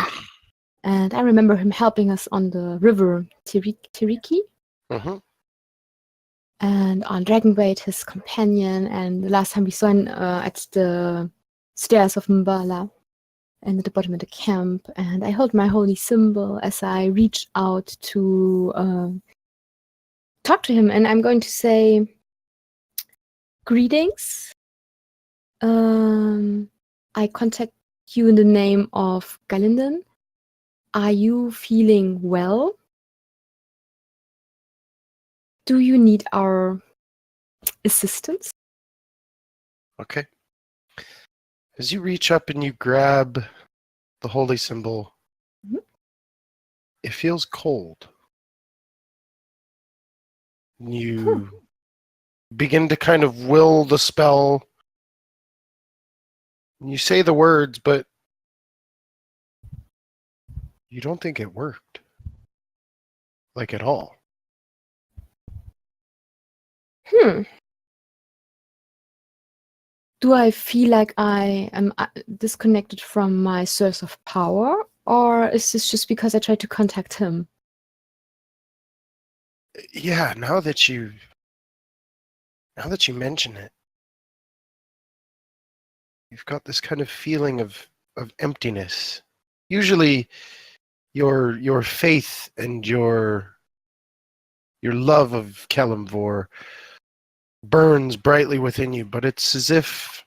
And I remember him helping us on the river Tiriki. Mm-hmm. And on Dragonbait, his companion. And the last time we saw him at the stairs of Mbala. And at the bottom of the camp. And I hold my holy symbol as I reach out to talk to him. And I'm going to say, greetings. I contact you in the name of Galinden. Are you feeling well? Do you need our assistance? Okay. As you reach up and you grab the holy symbol, it feels cold. You begin to kind of will the spell. You say the words, but you don't think it worked. Like at all. Do I feel like I am disconnected from my source of power? Or is this just because I tried to contact him? Yeah, now that you mention it, you've got this kind of feeling of emptiness. Usually your faith and your love of Kelemvor burns brightly within you, but it's as if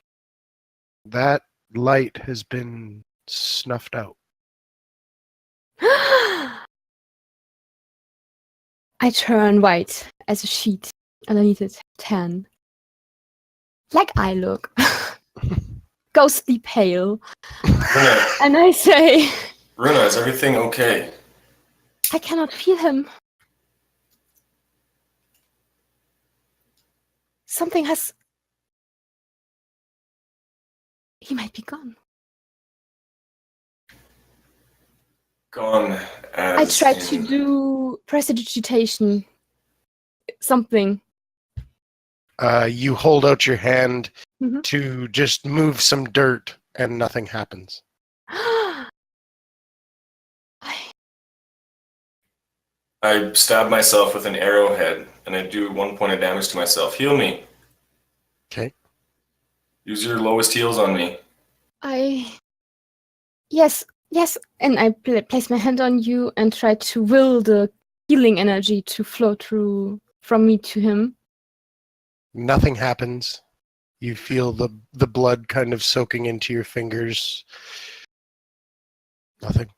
that light has been snuffed out. I turn white as a sheet underneath it, tan. Like I look. Ghostly pale. Runa, And I say, Runa, is everything okay? I cannot feel him. Something has... He might be gone. Gone as I tried in- to do prestidigitation. Something. You hold out your hand Mhm. to just move some dirt, and nothing happens. I stab myself with an arrowhead, and I do 1 point of damage to myself. Heal me. Okay. Use your lowest heals on me. Yes, and I place my hand on you and try to will the healing energy to flow through from me to him. Nothing happens. You feel the blood kind of soaking into your fingers. Nothing.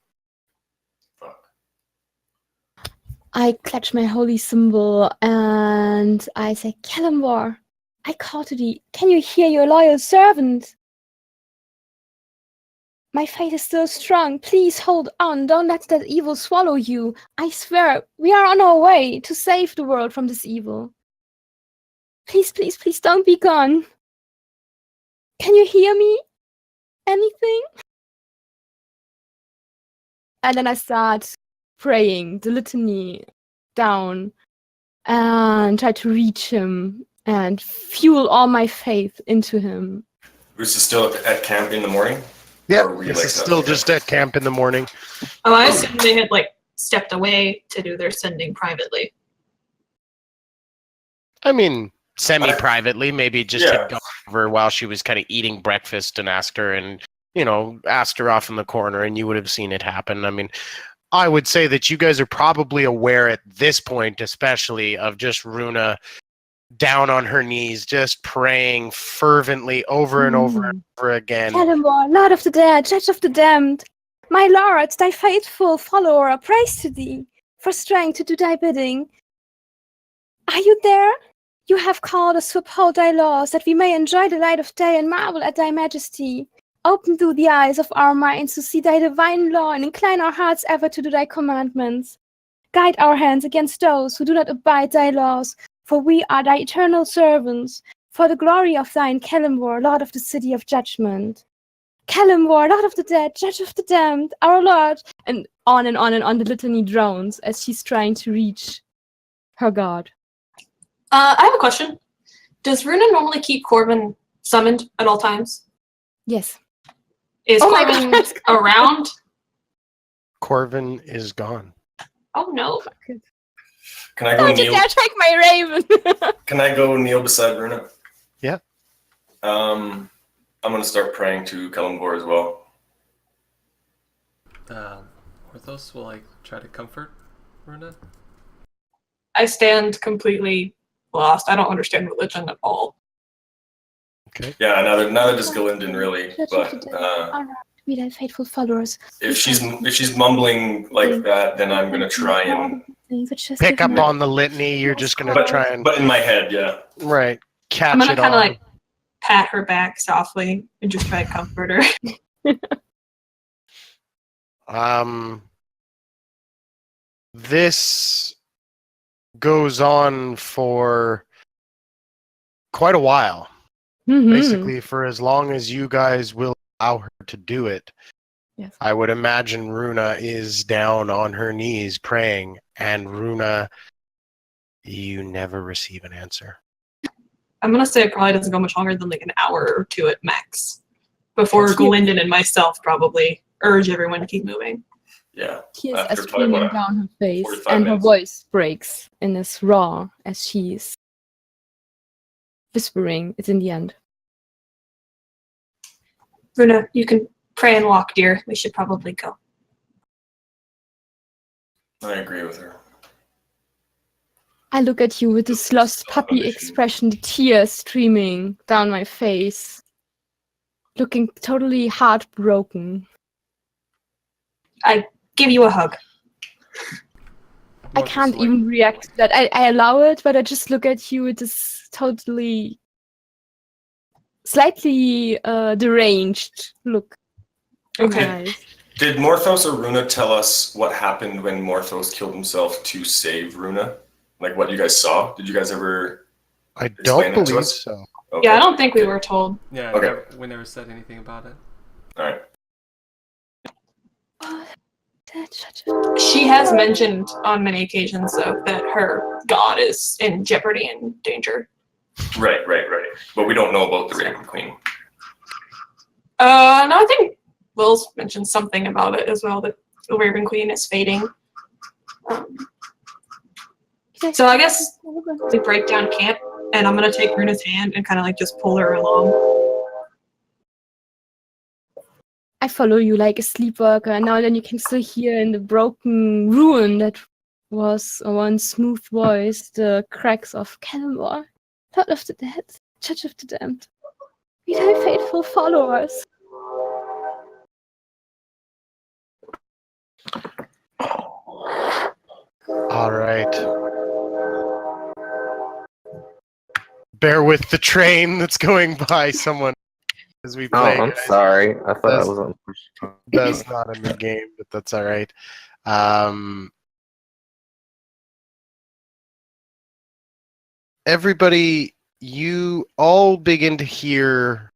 I clutch my holy symbol and I say, Kelemvor, I call to thee. Can you hear your loyal servant? My faith is still strong. Please hold on. Don't let that evil swallow you. I swear, we are on our way to save the world from this evil. Please, please, please don't be gone. Can you hear me? Anything? And then I start praying the litany down and try to reach him and fuel all my faith into him. Bruce is still at camp in the morning? Yeah, Or were you, this like, is still okay. just at camp in the morning. Oh, I assumed they had stepped away to do their sending privately. I mean, semi-privately, maybe just Yeah. to go over while she was kind of eating breakfast and asked her off in the corner, and you would have seen it happen. I mean, I would say that you guys are probably aware at this point, especially of just Runa down on her knees, just praying fervently over and over and over again. Celeborn, Lord of the dead, Judge of the damned, my lord, thy faithful follower, praise to thee for strength to do thy bidding. Are you there? You have called us to uphold thy laws, that we may enjoy the light of day and marvel at thy majesty. Open thou the eyes of our minds to see thy divine law, and incline our hearts ever to do thy commandments. Guide our hands against those who do not abide thy laws, for we are thy eternal servants, for the glory of thine Celeborn, Lord of the city of judgment. Celeborn, Lord of the dead, Judge of the damned, our Lord, and on and on and on the litany drones as she's trying to reach her god. I have a question. Does Runa normally keep Corbin summoned at all times? Yes. Is Oh my Corbin God. around? Corvin is gone. Oh no. Can I go Don't you kneel? dare take my raven! Can I go kneel beside Runa? Yeah. I'm gonna start praying to Kellenbor as well. Orthos will like try to comfort Runa. I stand completely lost. I don't understand religion at all. Okay. Yeah, neither does Galindon really. Judge But of the dead, our Lord, be thy faithful followers. if she's mumbling like that, then I'm gonna try and. Pick up on the litany. You're just going to try and, But in my head, yeah. right, catch I'm gonna it kind of on. like pat her back softly and just try to comfort her. This goes on for quite a while. Mhm. Basically, for as long as you guys will allow her to do it. Yes. I would imagine Runa is down on her knees praying, and Runa, you never receive an answer. I'm gonna say it probably doesn't go much longer than like an hour or two at max before Yes. Galindon and myself probably urge everyone to keep moving. Yeah. Tears are After probably streaming what, down her face, 45 and her minutes. voice breaks and is raw as she's whispering. It's in the end. Runa, you can pray and walk, dear. We should probably go. I agree with her. I look at you with this lost puppy expression, the tears streaming down my face, looking totally heartbroken. I give you a hug. I can't even react to that. I allow it, but I just look at you with this totally, slightly deranged look. in my Okay. eyes. Did Morthos or Runa tell us what happened when Morthos killed himself to save Runa? Like what you guys saw? Did you guys ever I explain don't that to believe us? so. Okay. Yeah, I don't think we were told. Yeah, Okay. we never said anything about it. Alright. She has mentioned on many occasions, though, that her god is in jeopardy and danger. Right. But we don't know about the Raven Queen. No, I think Will's mentioned something about it as well, that the Raven Queen is fading. So I guess we break down camp, and I'm gonna take Runa's hand and kind of like just pull her along. I follow you like a sleepwalker, and now and then you can still hear in the broken ruin that was a once smooth voice the cracks of Celeborn, Lord of the dead, Judge of the damned. Be thy faithful followers. All right. Bear with the train that's going by someone as we Oh, play. I'm guys. sorry. I thought I That's- was on. That's not in the game, but that's all right. Everybody, you all begin to hear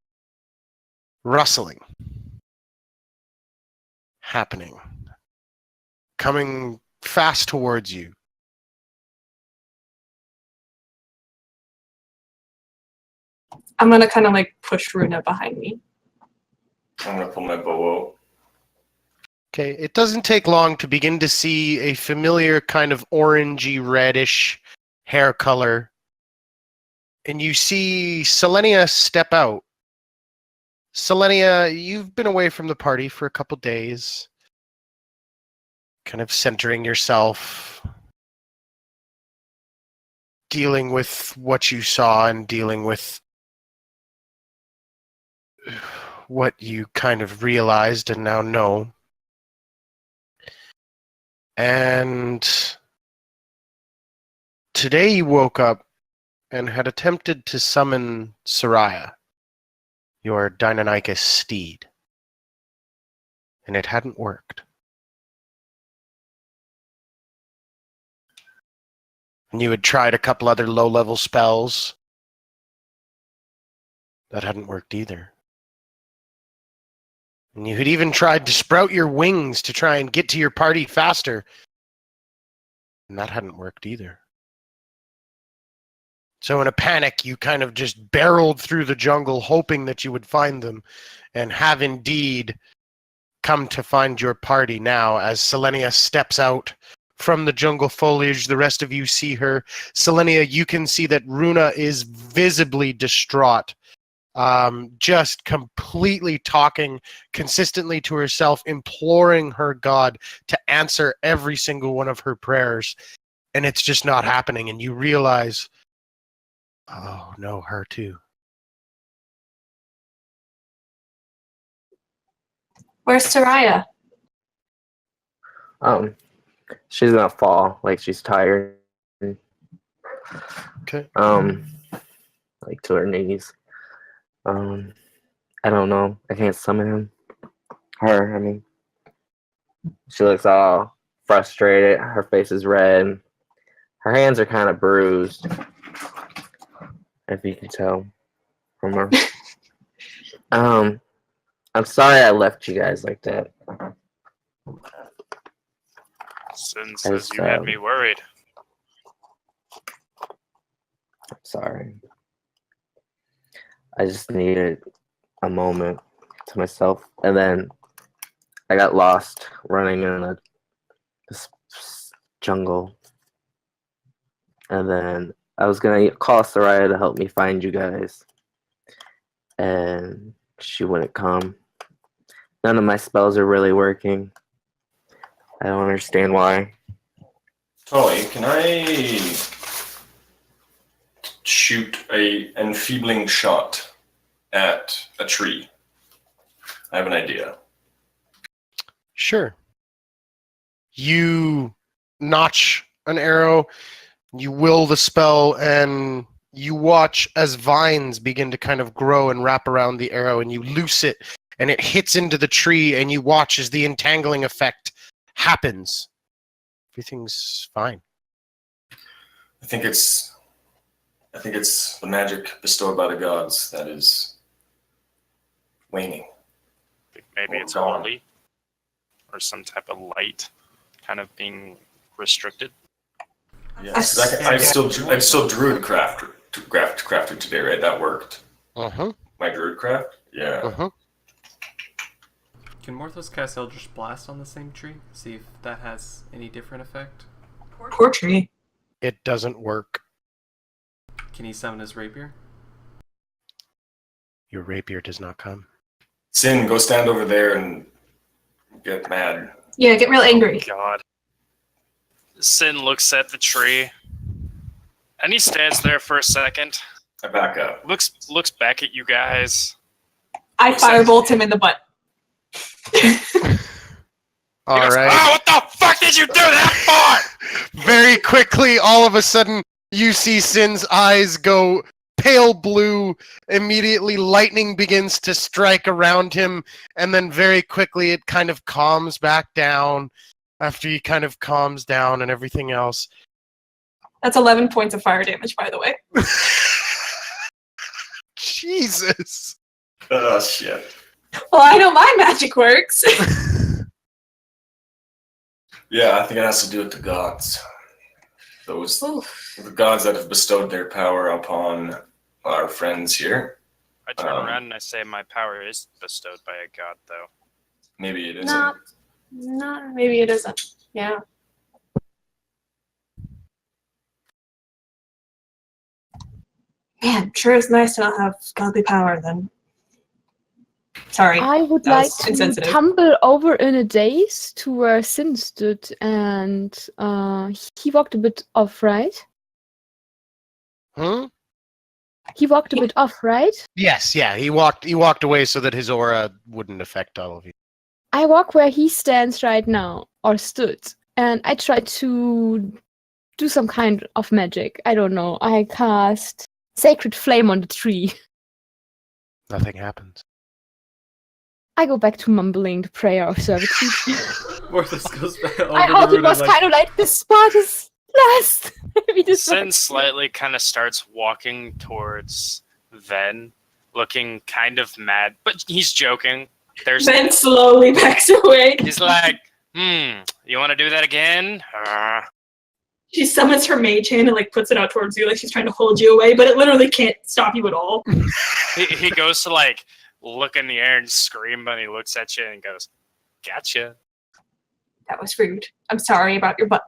rustling happening, coming fast towards you. I'm gonna kind of like push Runa behind me. I'm gonna pull my bow out. Okay, it doesn't take long to begin to see a familiar kind of orangey reddish hair color. And you see Selenia step out. Selenia, you've been away from the party for a couple days, kind of centering yourself, dealing with what you saw and dealing with what you kind of realized and now know. And today you woke up and had attempted to summon Soraya, your Deinonychus steed. And it hadn't worked. And you had tried a couple other low-level spells. That hadn't worked either. And you had even tried to sprout your wings to try and get to your party faster. And that hadn't worked either. So in a panic, you kind of just barreled through the jungle hoping that you would find them, and have indeed come to find your party now as Selenia steps out from the jungle foliage. The rest of you see her. Selenia, you can see that Runa is visibly distraught. Just completely talking consistently to herself, imploring her God to answer every single one of her prayers. And it's just not happening. And you realize, oh no, her too. Where's Soraya? She's gonna fall, like she's tired. Okay. Like to her knees. I don't know. I can't summon him. Her, I mean. She looks all frustrated. Her face is red. Her hands are kind of bruised. If you can tell from her. I'm sorry I left you guys like that. Sin says you had me worried. I'm sorry. I just needed a moment to myself. And then I got lost running in this jungle. And then I was going to call Soraya to help me find you guys. And she wouldn't come. None of my spells are really working. I don't understand why. Tolley, can I shoot a enfeebling shot at a tree? I have an idea. Sure. You notch an arrow, you will the spell, and you watch as vines begin to kind of grow and wrap around the arrow, and you loose it, and it hits into the tree, and you watch as the entangling effect happens. Everything's fine. I think it's the magic bestowed by the gods that is waning. Maybe it's gone. holy, or some type of light kind of being restricted. Yes, I've still druid crafted today, right? That worked. My druid craft? Yeah. Can Morthos cast Eldritch Blast on the same tree? See if that has any different effect? Poor tree. It doesn't work. Can he summon his rapier? Your rapier does not come. Sin, go stand over there and get mad. Yeah, get real angry. Oh, God. Sin looks at the tree, and he stands there for a second. I back up. Looks back at you guys. I firebolt him in the butt. All He goes, right. "Oh, what the fuck did you do that for?" Very quickly, all of a sudden, you see Sin's eyes go pale blue. Immediately, lightning begins to strike around him, and then very quickly, it kind of calms back down after he kind of calms down and everything else. That's 11 points of fire damage, by the way. Jesus. Oh, shit. Well, I know my magic works. Yeah, I think it has to do with the gods. The gods that have bestowed their power upon our friends here. I turn around and I say, "My power is bestowed by a god, though." Maybe it isn't. No, maybe it isn't. Yeah. Man, sure is nice to not have godly power then. Sorry. I would that like was to insensitive. tumble over in a daze to where Sin stood, and he walked a bit off, right? Hmm? He walked a bit off, right? Yes, yeah. He walked away so that his aura wouldn't affect all of you. I walk where he stands right now, or stood, and I try to do some kind of magic. I don't know. I cast Sacred Flame on the tree. Nothing happens. I go back to mumbling the prayer of servitude. Morthos goes back over I the hope it room was and kind of like, this spot is blessed. Maybe this Sin works. slightly kind of starts walking towards Ven, looking kind of mad, but he's joking. There's Then slowly backs away. He's like, you want to do that again? She summons her mage hand and like puts it out towards you, like she's trying to hold you away, but it literally can't stop you at all. He goes to like look in the air and scream, but he looks at you and goes, "Gotcha." That was rude. I'm sorry about your butt.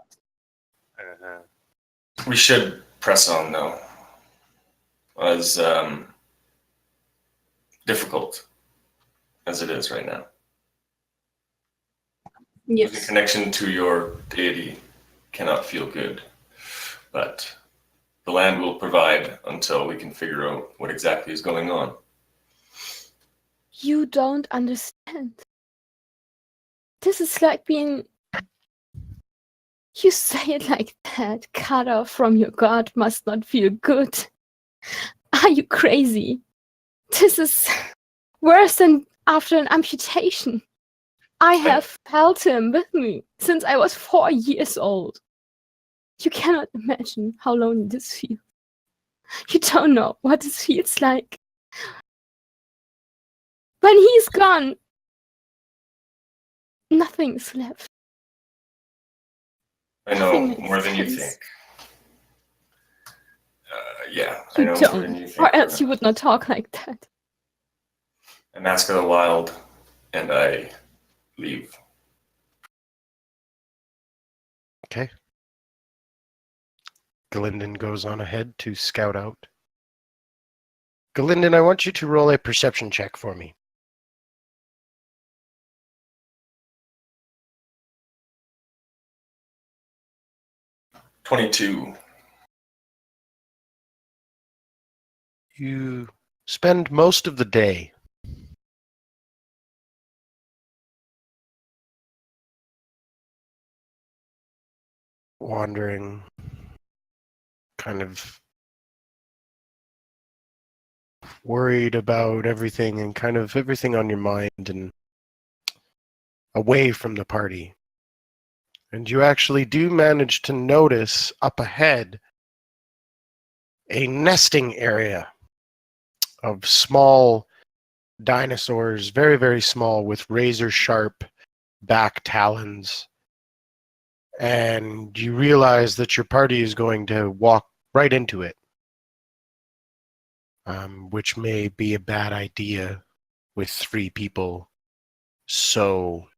Uh-huh. We should press on though. As difficult as it is right now. The Yes. connection to your deity cannot feel good, but the land will provide until we can figure out what exactly is going on. You don't understand. This is like being... You say it like that. Cut off from your god must not feel good. Are you crazy? This is worse than after an amputation. I have held him with me since I was 4 years old. You cannot imagine how lonely this feels. You don't know what this feels like. When he's gone, nothing's left. I know Nothing makes more than you sense. think. Yeah, I You know more don't, than you think. or else you would not talk like that. I mask of the wild, and I leave. Okay. Galinden goes on ahead to scout out. Galinden, I want you to roll a perception check for me. $22. You spend most of the day wandering, kind of worried about everything and kind of everything on your mind and away from the party. And you actually do manage to notice up ahead a nesting area of small dinosaurs, very, very small, with razor sharp back talons. And you realize that your party is going to walk right into it, which may be a bad idea with 3 people so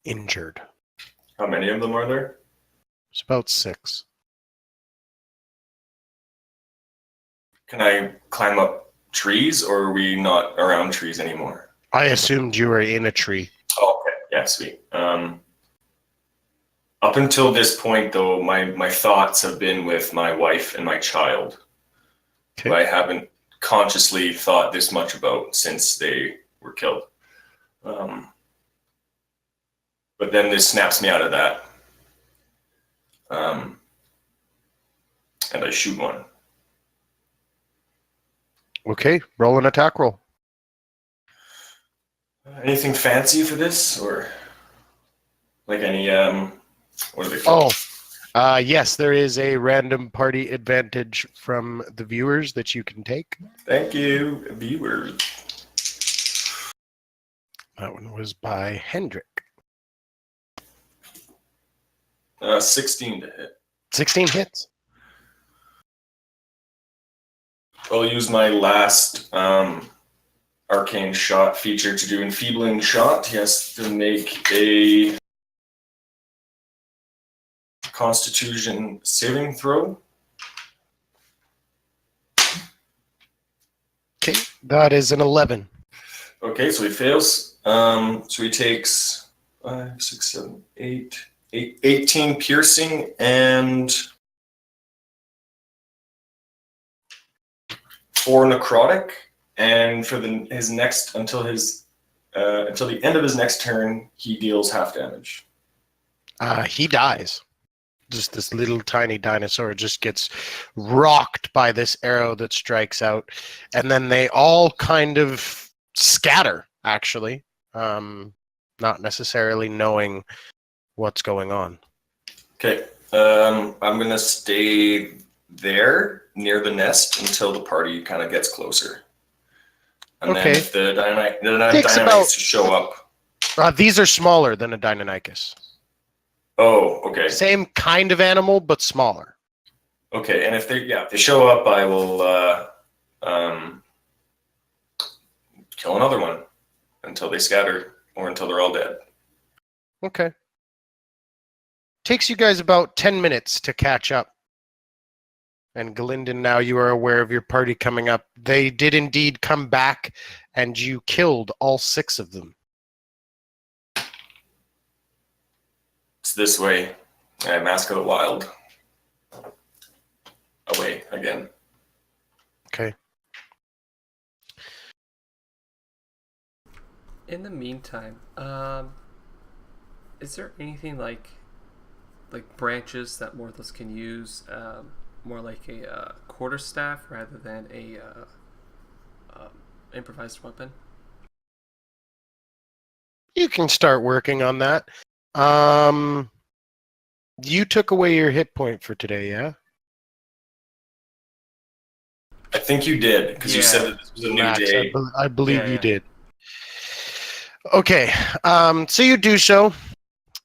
injured. How many of them are there? It's about 6. Can I climb up trees, or are we not around trees anymore? I assumed you were in a tree. Oh, okay. Yeah, sweet. Up until this point, though, my thoughts have been with my wife and my child, Okay. who I haven't consciously thought this much about since they were killed. But then this snaps me out of that. And I shoot one. Okay, roll an attack roll. Anything fancy for this, or like any what are they called? Yes, there is a random party advantage from the viewers that you can take. Thank you, viewers. That one was by Hendrik. 16 to hit. 16 hits. I'll use my last arcane shot feature to do enfeebling shot. He has to make a Constitution saving throw. Okay, that is an 11. Okay, so he fails. So he takes 5, 6, 7, 8, 18 piercing and 4 necrotic, and for his next until the end of his next turn, he deals half damage. He dies. Just this little tiny dinosaur just gets rocked by this arrow that strikes out, and then they all kind of scatter, actually, not necessarily knowing what's going on. Okay, I'm gonna stay there near the nest until the party kind of gets closer, and then if the Deinonychus show up, these are smaller than a Deinonychus. Oh, okay. Same kind of animal, but smaller. Okay, and if they show up, I will kill another one until they scatter or until they're all dead. Okay. Takes you guys about 10 minutes to catch up. And Galinden, now you are aware of your party coming up. They did indeed come back, and you killed all 6 of them. It's this way. I Mask of the Wild. Away again. Okay. In the meantime, is there anything like branches that Morthos can use, more like a quarterstaff rather than a improvised weapon? You can start working on that. You took away your hit point for today, yeah? I think you did, because you said that this was a new Max, day. I believe you did. Okay, so you do so,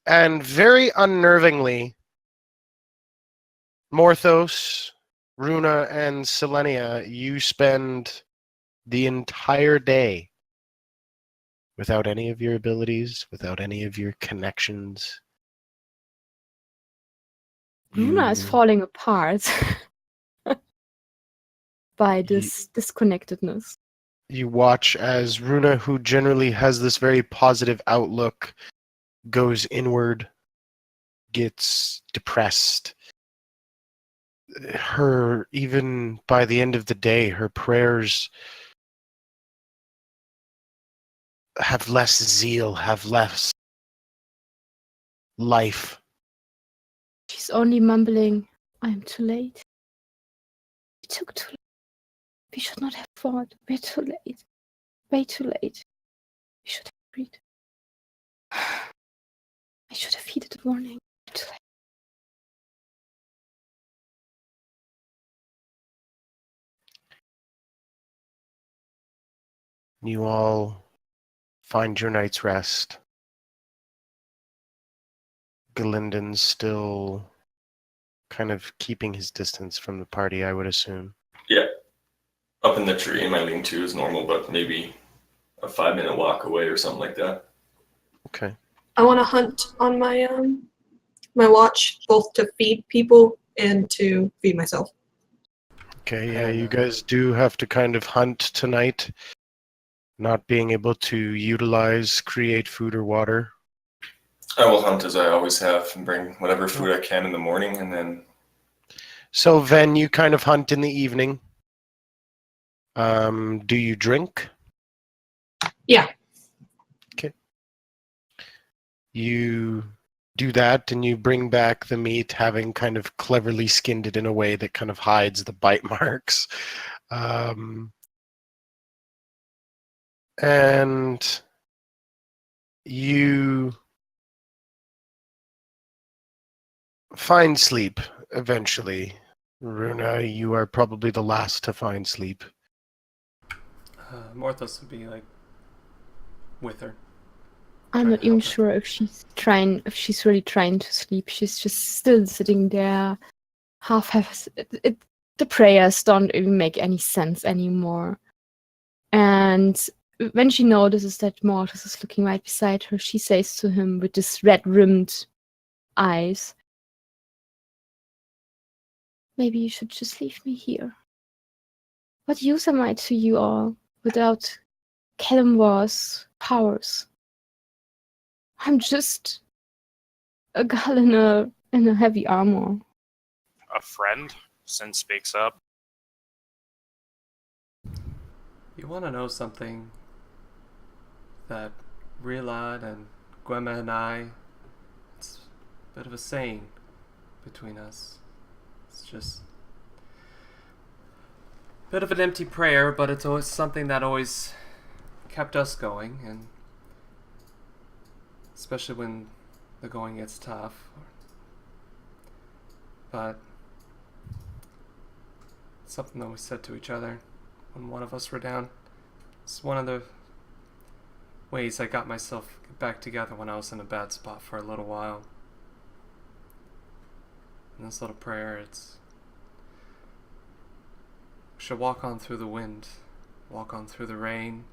and very unnervingly, Morthos, Runa, and Selenia, you spend the entire day without any of your abilities, without any of your connections. Luna is falling apart by this disconnectedness. You watch as Runa, who generally has this very positive outlook, goes inward, gets depressed. Even by the end of the day, her prayers have less zeal, have less life. She's only mumbling, "I'm too late. We took too long. We should not have fought. We're too late. Way too late. We should have agreed. I should have heeded the warning. We're too late." You all find your night's rest. Galinden's still kind of keeping his distance from the party, I would assume. Yeah. Up in the tree, my lean-to is normal, but maybe a 5-minute walk away or something like that. Okay. I want to hunt on my my watch, both to feed people and to feed myself. Okay, yeah, you guys do have to kind of hunt tonight, not being able to create food or water. I will hunt as I always have and bring whatever food I can in the morning, and then... So, Ven, you kind of hunt in the evening. Do you drink? Yeah. Okay. You do that, and you bring back the meat, having kind of cleverly skinned it in a way that kind of hides the bite marks. And you find sleep eventually. Runa, you are probably the last to find sleep. Morthos would be like with her. I'm Trying not to even help her. sure if she's really trying to sleep. She's just still sitting there, the prayers don't even make any sense anymore. And when she notices that Mortis is looking right beside her, she says to him with his red-rimmed eyes, "Maybe you should just leave me here. What use am I to you all without Kellenwar's powers? I'm just a girl in a heavy armor." A friend? Sin speaks up. You want to know something that Rilad and Gwema and I, it's a bit of a saying between us. It's just a bit of an empty prayer, but it's always something that always kept us going, and especially when the going gets tough. But it's something that we said to each other when one of us were down. It's one of the ways I got myself back together when I was in a bad spot for a little while. And this little prayer, it's we should walk on through the wind, walk on through the rain,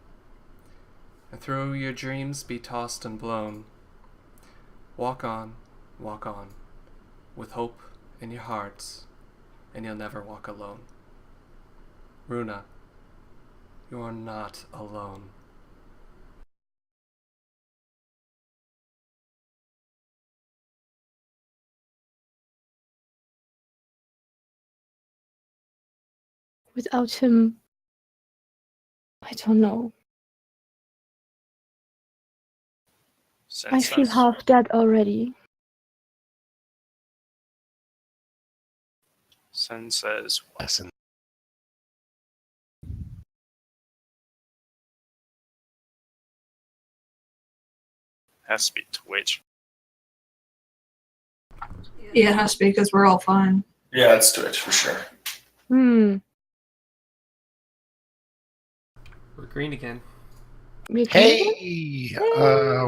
and through your dreams be tossed and blown. Walk on, with hope in your hearts, and you'll never walk alone. Runa, you are not alone. Without him, I don't know. I feel Sense. half dead already. Sen says, Lesson. has to be Twitch. Yeah, it has to be because we're all fine. Yeah, it's Twitch for sure. Hmm. We're green again. We can- Hey,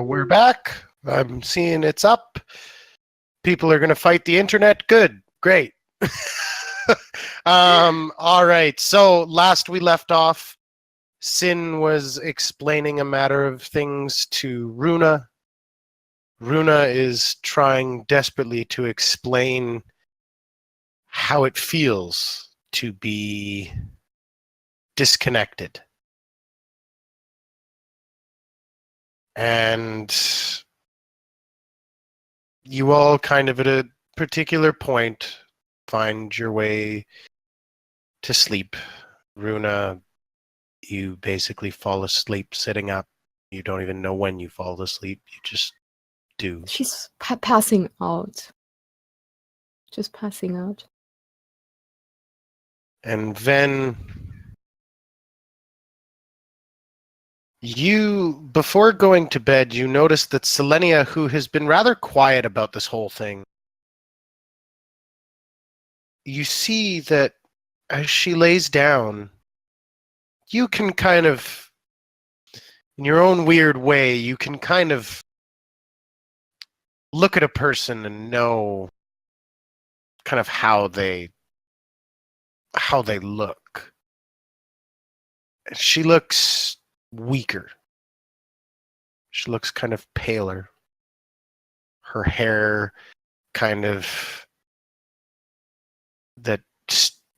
we're back. I'm seeing it's up. People are going to fight the internet. Good. Great. All right. So last we left off, Sin was explaining a matter of things to Runa. Runa is trying desperately to explain how it feels to be disconnected. And you all kind of at a particular point find your way to sleep. Runa, you basically fall asleep sitting up. You don't even know when you fall asleep. You just do. She's passing out. Just passing out. And then you, before going to bed, you notice that Selenia, who has been rather quiet about this whole thing, you see that as she lays down, you can kind of, in your own weird way, you can kind of look at a person and know kind of how they look. She looks weaker. She looks kind of paler. Her hair kind of that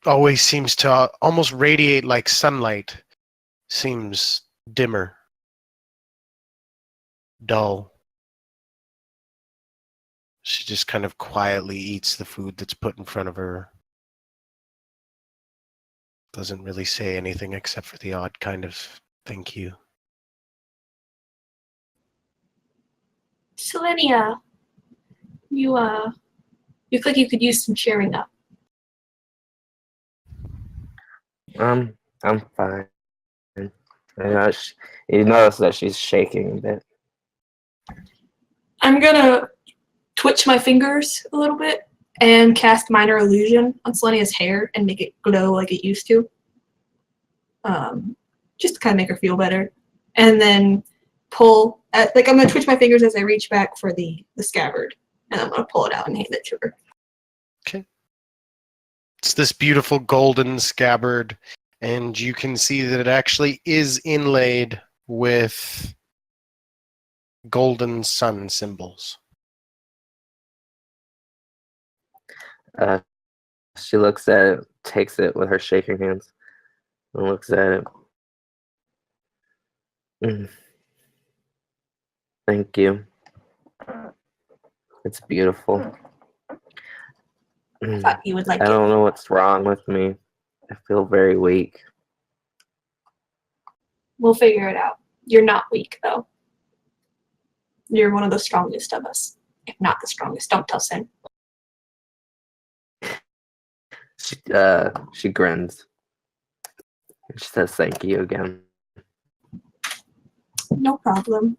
always seems to almost radiate like sunlight seems dimmer, dull. She just kind of quietly eats the food that's put in front of her. Doesn't really say anything except for the odd kind of thank you. Selenia, you look like you could use some cheering up. I'm fine. You notice that she's shaking a bit. I'm gonna twitch my fingers a little bit and cast Minor Illusion on Selenia's hair and make it glow like it used to. Just to kind of make her feel better. And then pull, I'm gonna twitch my fingers as I reach back for the scabbard. And I'm gonna pull it out and hand it to her. Okay. It's this beautiful golden scabbard, and you can see that it actually is inlaid with golden sun symbols. She looks at it, takes it with her shaking hands, and looks at it. Thank you. It's beautiful. I thought you would like I it. don't know what's wrong with me. I feel very weak. We'll figure it out. You're not weak, though. You're one of the strongest of us. If not the strongest. Don't tell Sin. She grins. She says thank you again. No problem.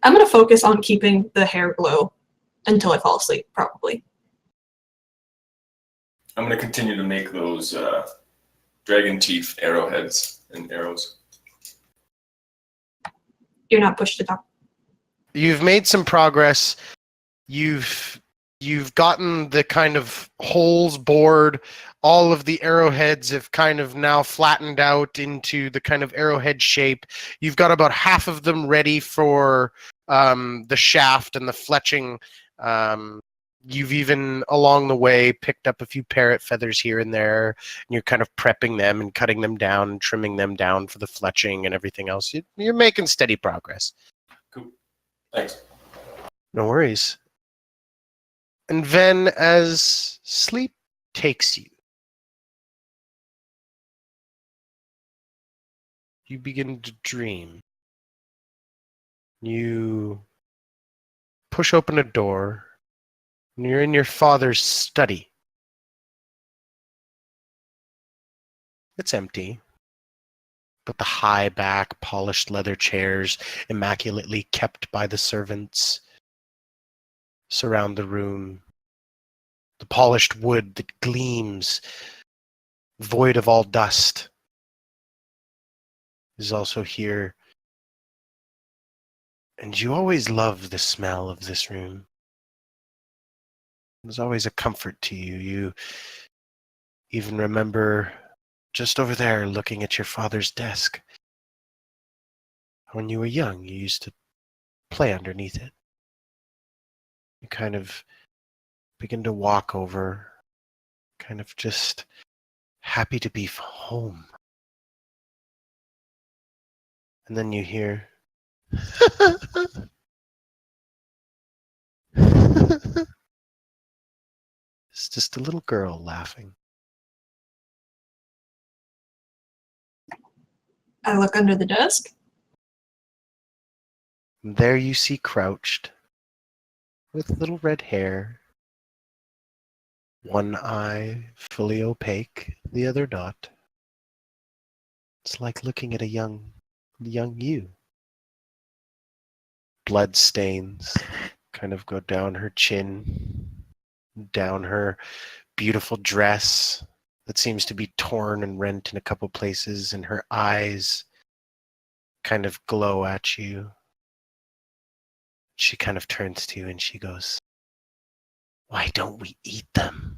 I'm going to focus on keeping the hair glow until I fall asleep, probably. I'm going to continue to make those dragon teeth arrowheads and arrows. You're not pushed to talk. You've made some progress. You've gotten the kind of holes bored. All of the arrowheads have kind of now flattened out into the kind of arrowhead shape. You've got about half of them ready for the shaft and the fletching. You've even, along the way, picked up a few parrot feathers here and there, and you're kind of prepping them and cutting them down and trimming them down for the fletching and everything else. You're making steady progress. Cool. Thanks. No worries. And then, as sleep takes you, you begin to dream. You push open a door, and you're in your father's study. It's empty, but the high-back, polished leather chairs, immaculately kept by the servants, surround the room. The polished wood that gleams, void of all dust, is also here. And you always love the smell of this room. It was always a comfort to you. You even remember just over there looking at your father's desk. When you were young, you used to play underneath it. You kind of begin to walk over, kind of just happy to be home. And then you hear it's just a little girl laughing. I look under the desk. And there you see crouched, with little red hair, one eye fully opaque, the other not. It's like looking at a young you. Blood stains kind of go down her chin, down her beautiful dress that seems to be torn and rent in a couple places, and her eyes kind of glow at you. She kind of turns to you and she goes, "Why don't we eat them?"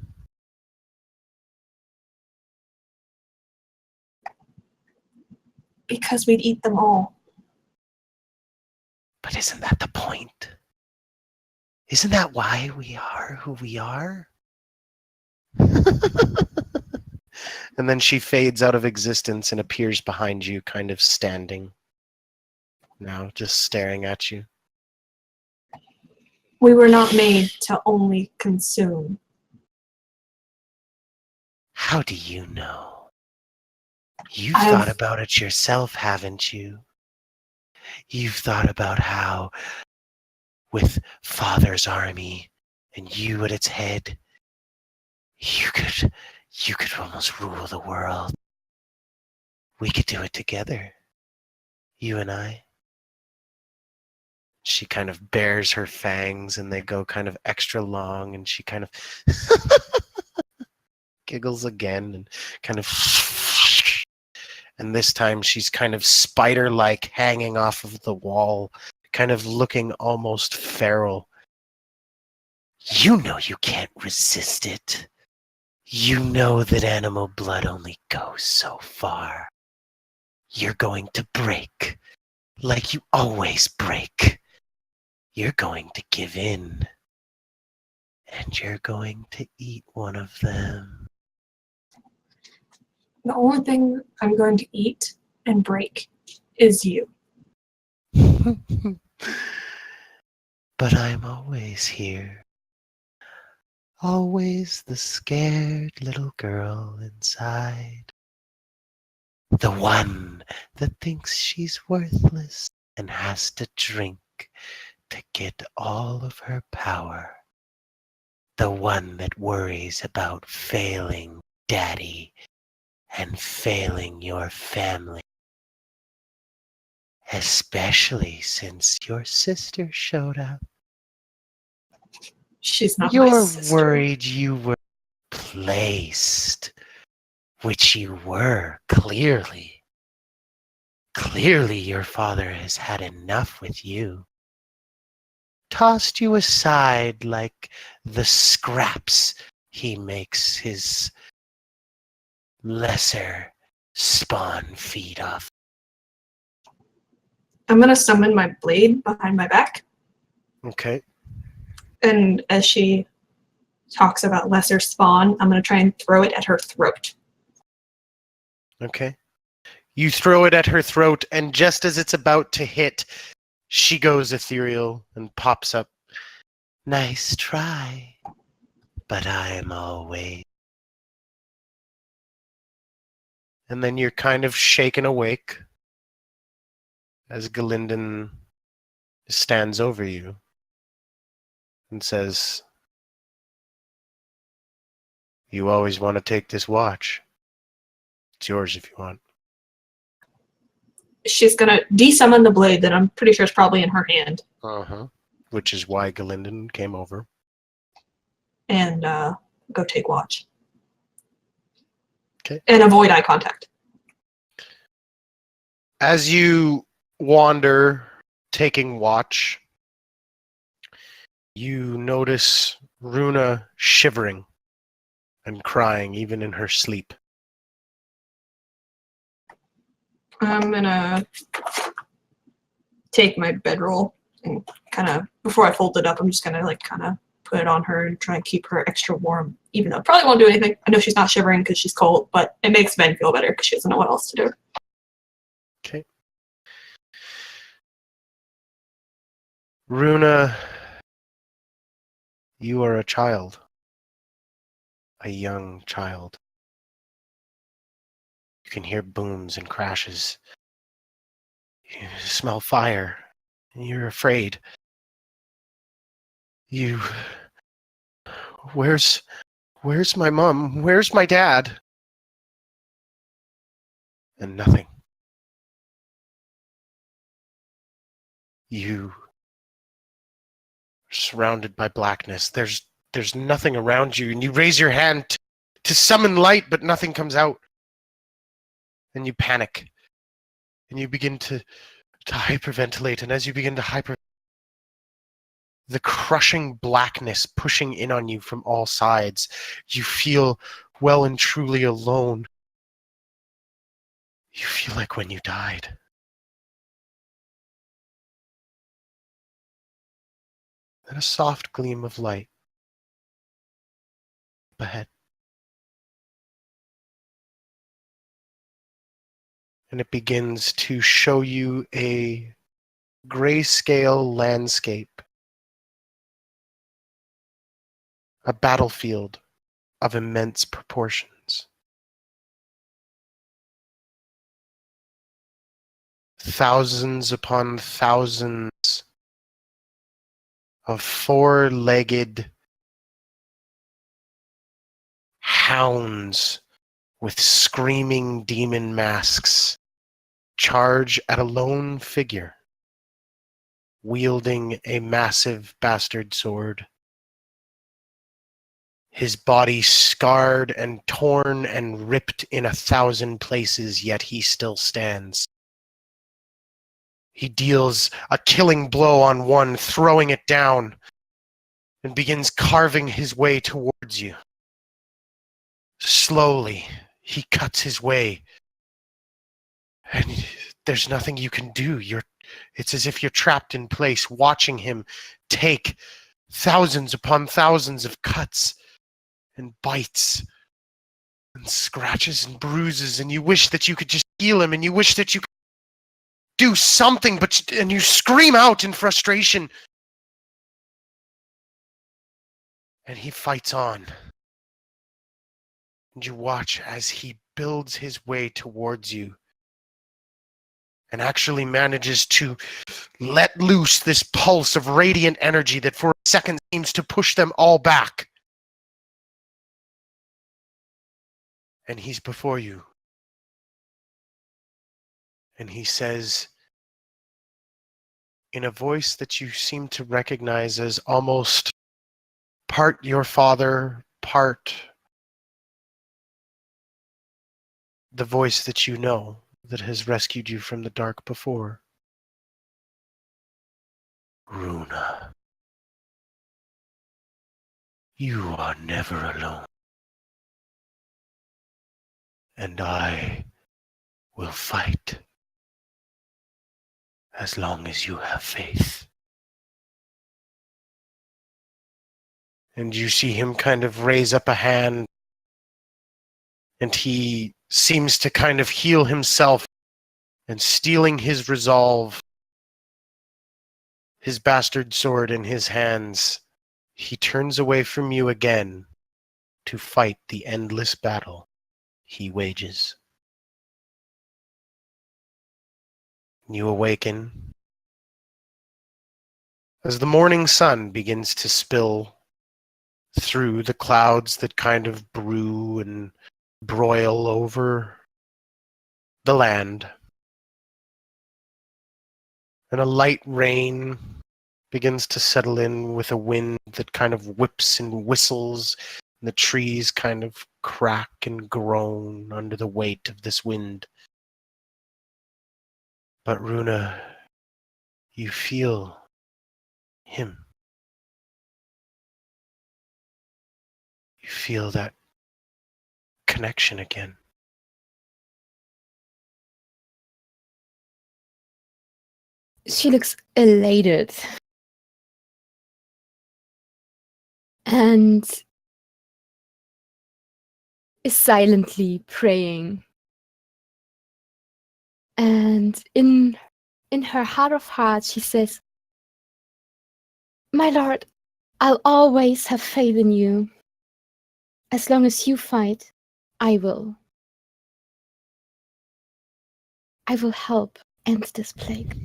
Because we'd eat them all. But isn't that the point? Isn't that why we are who we are? And then she fades out of existence and appears behind you, kind of standing. Now, just staring at you. We were not made to only consume. How do you know? You've I've- thought about it yourself, haven't you? You've thought about how, with Father's army and you at its head, you could almost rule the world. We could do it together, you and I. She kind of bares her fangs and they go kind of extra long, and she kind of giggles again and kind of, and this time she's kind of spider-like hanging off of the wall, kind of looking almost feral. You know you can't resist it. You know that animal blood only goes so far. You're going to break, like you always break. You're going to give in, and you're going to eat one of them. The only thing I'm going to eat and break is you. But I'm always here. Always the scared little girl inside. The one that thinks she's worthless and has to drink to get all of her power. The one that worries about failing Daddy and failing your family. Especially since your sister showed up. She's not my You're sister. worried you were placed, which you were, clearly. Clearly your father has had enough with you. Tossed you aside like the scraps he makes his lesser spawn feed off. I'm gonna summon my blade behind my back, Okay. and as she talks about lesser spawn, I'm gonna try and throw it at her throat. Okay. You throw it at her throat, and just as it's about to hit, she goes ethereal and pops up. Nice try, but I'm always. And then you're kind of shaken awake as Galinden stands over you and says, "You always want to take this watch. It's yours if you want." She's gonna desummon the blade that I'm pretty sure is probably in her hand, Uh-huh. Which is why Galinden came over. and go take watch. Okay. And avoid eye contact. As you wander, taking watch, you notice Runa shivering and crying even in her sleep. I'm gonna take my bedroll and kind of, before I fold it up, I'm just gonna like kind of put it on her and try and keep her extra warm, even though it probably won't do anything. I know she's not shivering because she's cold, but it makes Ben feel better because she doesn't know what else to do. Okay. Runa, you are a child. A young child. You can hear booms and crashes. You smell fire. You're afraid. You... Where's my mom? Where's my dad? And nothing. You are surrounded by blackness. There's nothing around you, and you raise your hand to summon light, but nothing comes out. And you panic. And you begin to hyperventilate, and as you begin to the crushing blackness pushing in on you from all sides, you feel well and truly alone. You feel like when you died. Then a soft gleam of light up ahead. And it begins to show you a grayscale landscape. A battlefield of immense proportions. Thousands upon thousands of four-legged hounds with screaming demon masks charge at a lone figure, wielding a massive bastard sword. His body scarred and torn and ripped in 1,000 places, yet he still stands. He deals a killing blow on one, throwing it down, and begins carving his way towards you. Slowly, he cuts his way, and there's nothing you can do. It's as if you're trapped in place, watching him take thousands upon thousands of cuts and bites and scratches and bruises, and you wish that you could just heal him, and you wish that you could do something, and you scream out in frustration. And he fights on. And you watch as he builds his way towards you and actually manages to let loose this pulse of radiant energy that for a second seems to push them all back. And he's before you. And he says, in a voice that you seem to recognize as almost part your father, part the voice that you know that has rescued you from the dark before. Runa, you are never alone. And I will fight as long as you have faith. And you see him kind of raise up a hand, and he seems to kind of heal himself, and stealing his resolve, his bastard sword in his hands, he turns away from you again to fight the endless battle he wages. You awaken as the morning sun begins to spill through the clouds that kind of brew and broil over the land. And a light rain begins to settle in with a wind that kind of whips and whistles, and the trees kind of crack and groan under the weight of this wind. But Runa, you feel him. You feel that connection again. She looks elated. And is silently praying. And in her heart of hearts, she says, "My lord, I'll always have faith in you. As long as you fight, I will. I will help end this plague."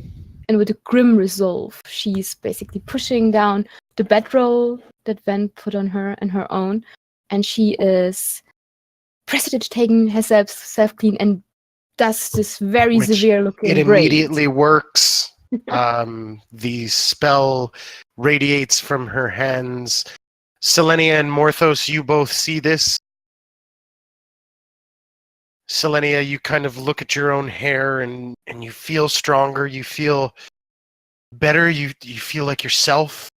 And with a grim resolve, she's basically pushing down the bedroll that Ven put on her and her own, and she is precipitating herself clean and does this very Which severe looking it braid. immediately works. The spell radiates from her hands. Selenia and Morthos, you both see this. Selenia, you kind of look at your own hair and you feel stronger. You feel better. You feel like yourself.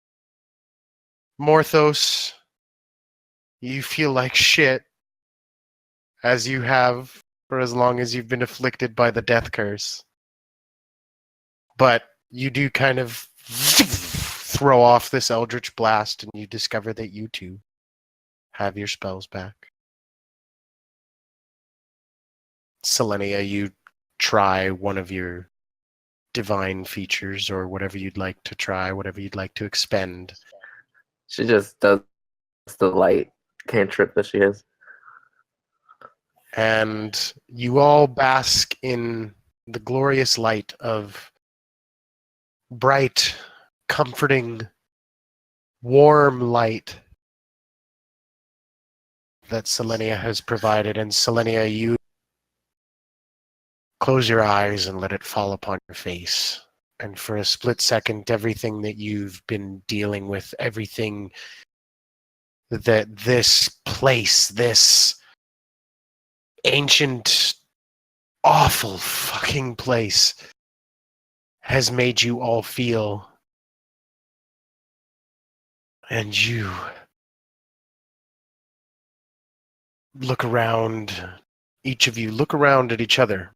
Morthos, you feel like shit, as you have for as long as you've been afflicted by the death curse. But you do kind of throw off this eldritch blast, and you discover that you too have your spells back. Selenia, you try one of your divine features or whatever you'd like to try, whatever you'd like to expend. She just does the light cantrip that she has. And you all bask in the glorious light of bright, comforting, warm light that Selenia has provided. And Selenia, you close your eyes and let it fall upon your face. And for a split second, everything that you've been dealing with, everything that this place, this ancient, awful fucking place has made you all feel. And you look around, each of you look around at each other.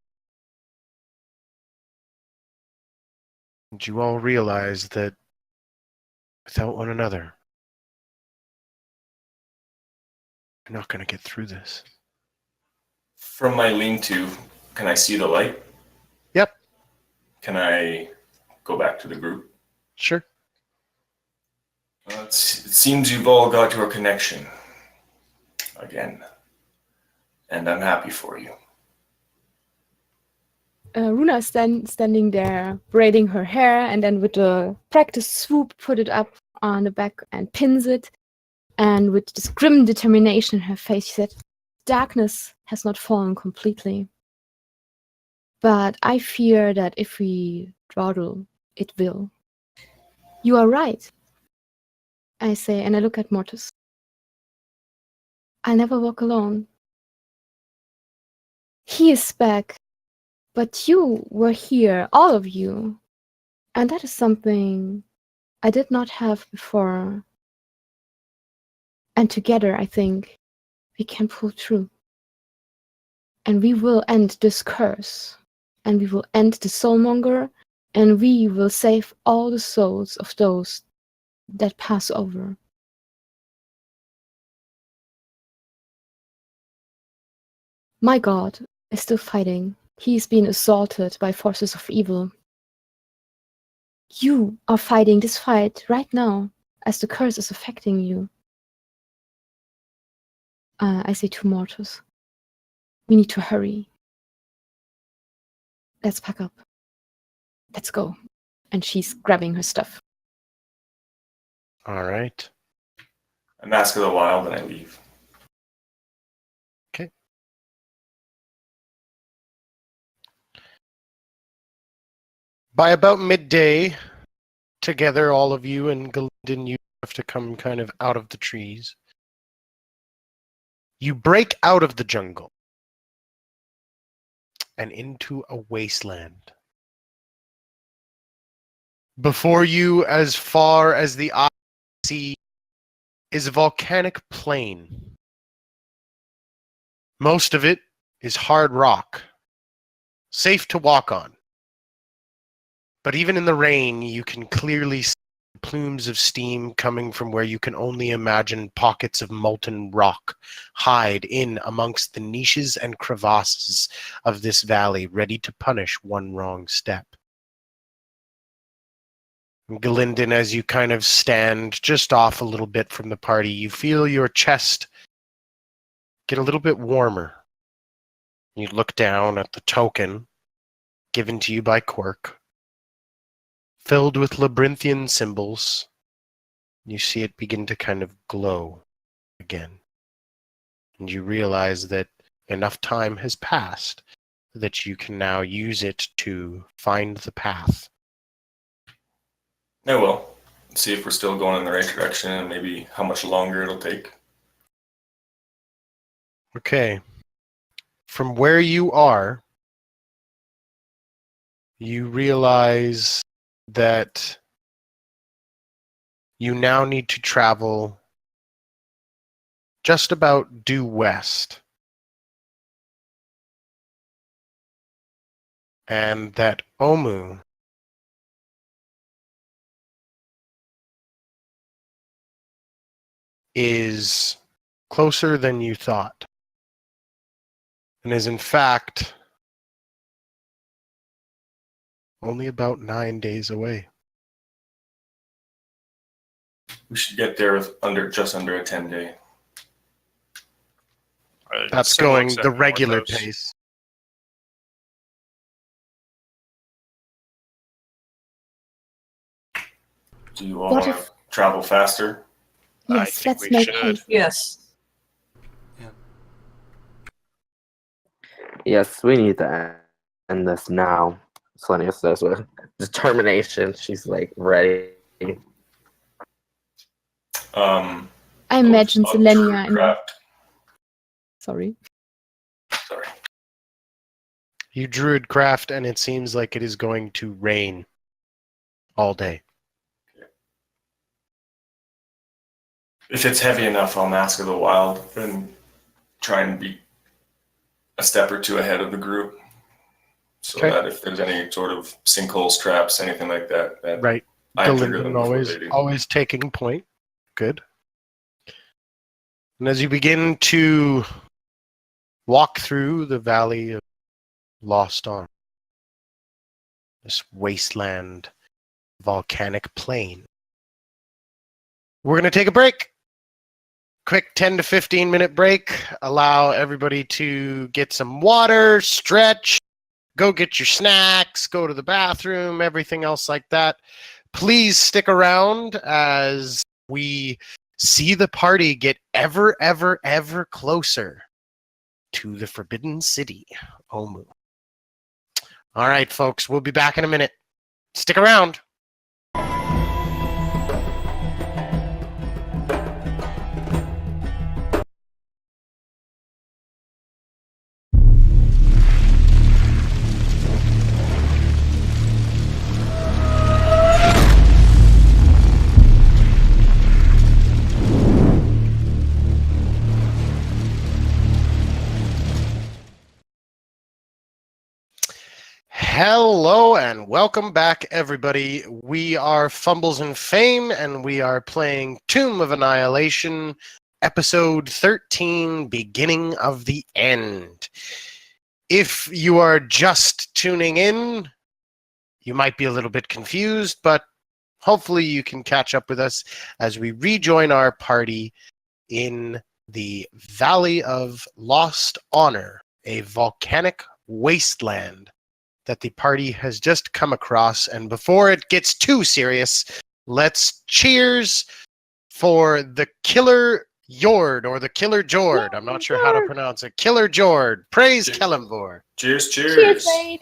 And you all realize that without one another, you're not going to get through this. From my lean-to, can I see the light? Yep. Can I go back to the group? Sure. It seems you've all got your connection again, and I'm happy for you. Runa is standing there, braiding her hair, and then with the practice swoop, put it up on the back and pins it. And with this grim determination in her face, she said, "Darkness has not fallen completely. But I fear that if we dawdle, it will." "You are right," I say, and I look at Mortis. "I'll never walk alone. He is back, but you were here, all of you. And that is something I did not have before. And together, I think, we can pull through. And we will end this curse. And we will end the soulmonger. And we will save all the souls of those that pass over." My God is still fighting. He is being assaulted by forces of evil. You are fighting this fight right now as the curse is affecting you. I say to Mortis, "We need to hurry. Let's pack up. Let's go." And she's grabbing her stuff. All right. I Mask of the Wild, and I leave. Okay. By about midday, together, all of you and Galindin, you have to come kind of out of the trees. You break out of the jungle and into a wasteland. Before you, as far as the eye can see, is a volcanic plain. Most of it is hard rock, safe to walk on. But even in the rain, you can clearly see plumes of steam coming from where you can only imagine pockets of molten rock hide in amongst the niches and crevasses of this valley, ready to punish one wrong step. Galindin, as you kind of stand just off a little bit from the party, you feel your chest get a little bit warmer. You look down at the token given to you by Quirk, filled with labyrinthian symbols. You see it begin to kind of glow again. And you realize that enough time has passed that you can now use it to find the path. I will. See if we're still going in the right direction and maybe how much longer it'll take. Okay. From where you are, you realize that you now need to travel just about due west. And that Omu is closer than you thought, and is in fact only about 9 days away. We should get there with just under a 10-day. That's Sim going looks at the regular Morthos. pace. Do you all What want to if- travel faster? I Yes, think let's we make should. haste. Yes. Yes, we need to end this now. Selenia says with determination. She's like ready. Um, I imagine I'll Selenia in... craft. Sorry. Sorry. You druid craft, and it seems like it is going to rain all day. If it's heavy enough, I'll Mask of the Wild and try and be a step or two ahead of the group, so Okay. that if there's any sort of sinkholes, traps, anything like that, Right. I trigger them Galindin before they do. always taking point. Good. And as you begin to walk through the valley of Lost Arm, this wasteland, volcanic plain, We're going to take a break. Quick 10 to 15 minute break. Allow everybody to get some water, stretch, go get your snacks, go to the bathroom, everything else like that. Please stick around as we see the party get ever closer to the Forbidden City, Omu. All right, folks, we'll be back in a minute. Stick around. Hello and welcome back, everybody. We are Fumbles and Fame, and we are playing Tomb of Annihilation, Episode 13, Beginning of the End. If you are just tuning in, you might be a little bit confused, but hopefully you can catch up with us as we rejoin our party in the Valley of Lost Honor, a volcanic wasteland that the party has just come across. And before it gets too serious, let's cheers for the Killer Jord, or the Killer Jord. I'm not sure how to pronounce it. Killer Jord. Praise Kellenvor. Cheers, cheers. Cheers, mate.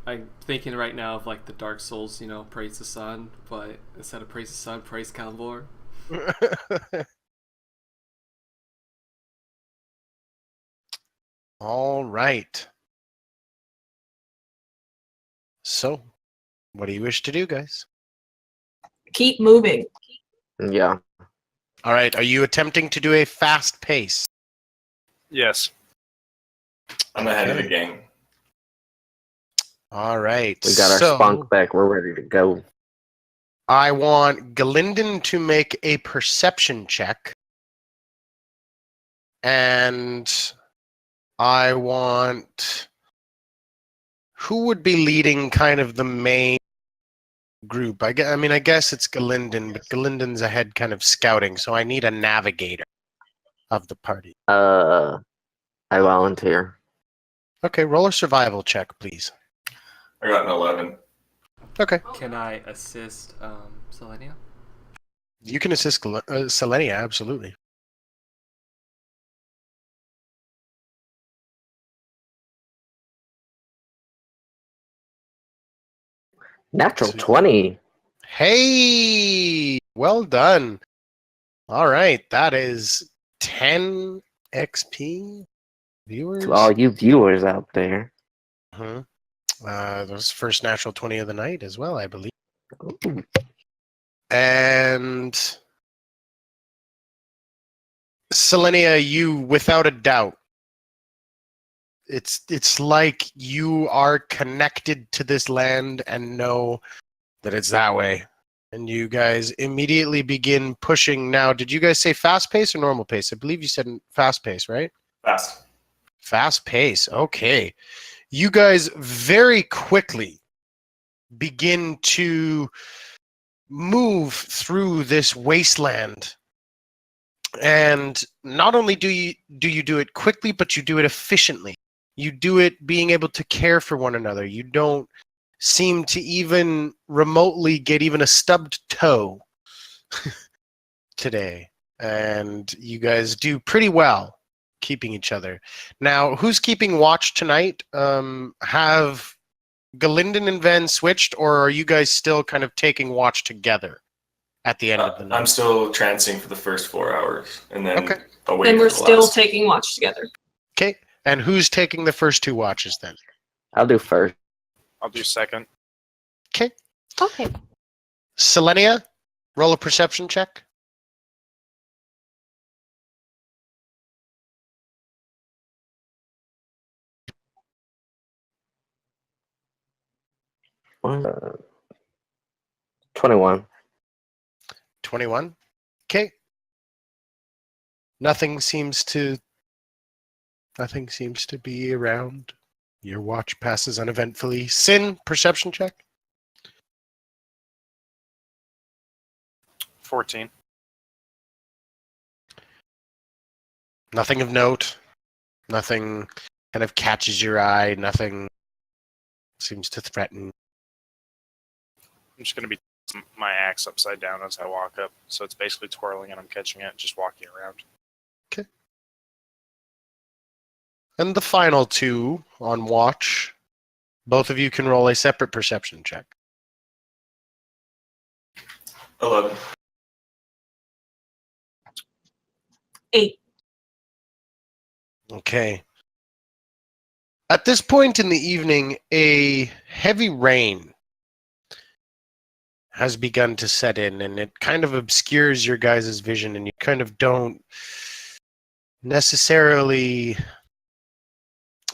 I'm thinking right now of like the Dark Souls, praise the sun, but instead of praise the sun, praise Kalvor. All right. So, what do you wish to do, guys? Keep moving. Yeah. All right. Are you attempting to do a fast pace? Yes. I'm ahead of the Okay. gang. All right. We got our spunk back. We're ready to go. I want Galinden to make a perception check. And I want... Who would be leading kind of the main group? I guess it's Galinden, but Galinden's ahead kind of scouting, so I need a navigator of the party. I volunteer. Okay, roll a survival check, please. I got an 11. Okay. Can I assist Selenia? You can assist Selenia, absolutely. Natural 20. Hey! Well done. All right, that is 10 XP viewers. To all you viewers out there. Mhm. That was first natural 20 of the night as well, I believe. Ooh. And Selenia, you, without a doubt, it's like you are connected to this land and know that it's that way. And you guys immediately begin pushing. Now, did you guys say fast pace or normal pace? I believe you said fast pace, right? Fast. Fast pace. Okay. You guys very quickly begin to move through this wasteland. And not only do you do it quickly, but you do it efficiently. You do it being able to care for one another. You don't seem to even remotely get even a stubbed toe today. And you guys do pretty well keeping each other. Now, who's keeping watch tonight? Have Galinden and Ven switched, or are you guys still kind of taking watch together at the end of the night? I'm still trancing for the first 4 hours, and then Okay. away Then for we're the still last. taking watch together. Okay. And who's taking the first 2 watches then? I'll do first. I'll do second. Okay. Okay. Selenia, roll a perception check. Uh, 21. 21. Okay. Nothing seems to be around. Your watch passes uneventfully. Sin, perception check. 14. Nothing of note. Nothing kind of catches your eye. Nothing seems to threaten. I'm just going to be my axe upside down as I walk up. So it's basically twirling and I'm catching it, just walking around. And the final two on watch, both of you can roll a separate perception check. 11. 8. Okay. At this point in the evening, a heavy rain has begun to set in, and it kind of obscures your guys' vision, and you kind of don't necessarily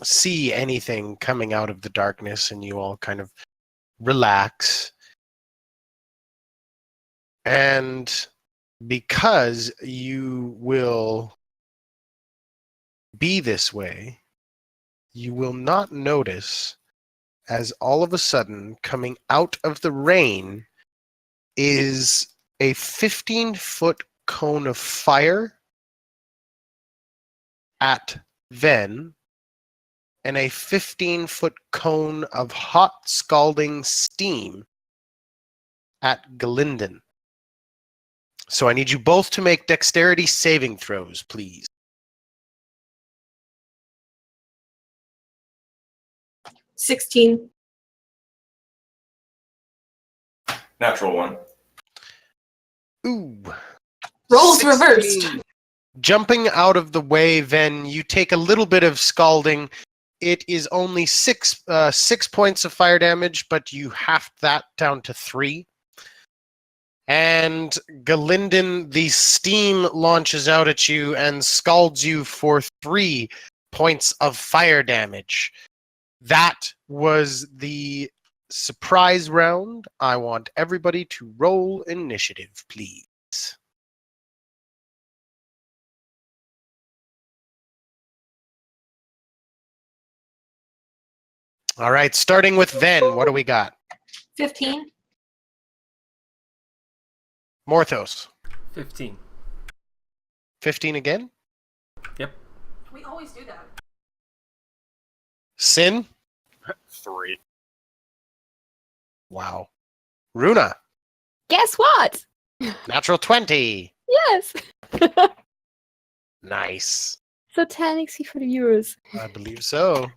see anything coming out of the darkness, and you all kind of relax. And because you will be this way, you will not notice as all of a sudden coming out of the rain is a 15-foot cone of fire at Ven and a 15-foot cone of hot scalding steam at Galinden. So I need you both to make dexterity saving throws, please. 16. Natural 1. Ooh. Rolls 16. reversed. Jumping out of the way, then you take a little bit of scalding. It is only 6 points of fire damage, but you halved that down to 3. And Galinden, the steam launches out at you and scalds you for 3 points of fire damage. That was the surprise round. I want everybody to roll initiative, please. All right, starting with Ven, what do we got? 15. Morthos, 15. 15 again? Yep. We always do that. Sin? 3. Wow. Runa, Guess what? natural 20. Yes. Nice. So 10 XP for the viewers. I believe so.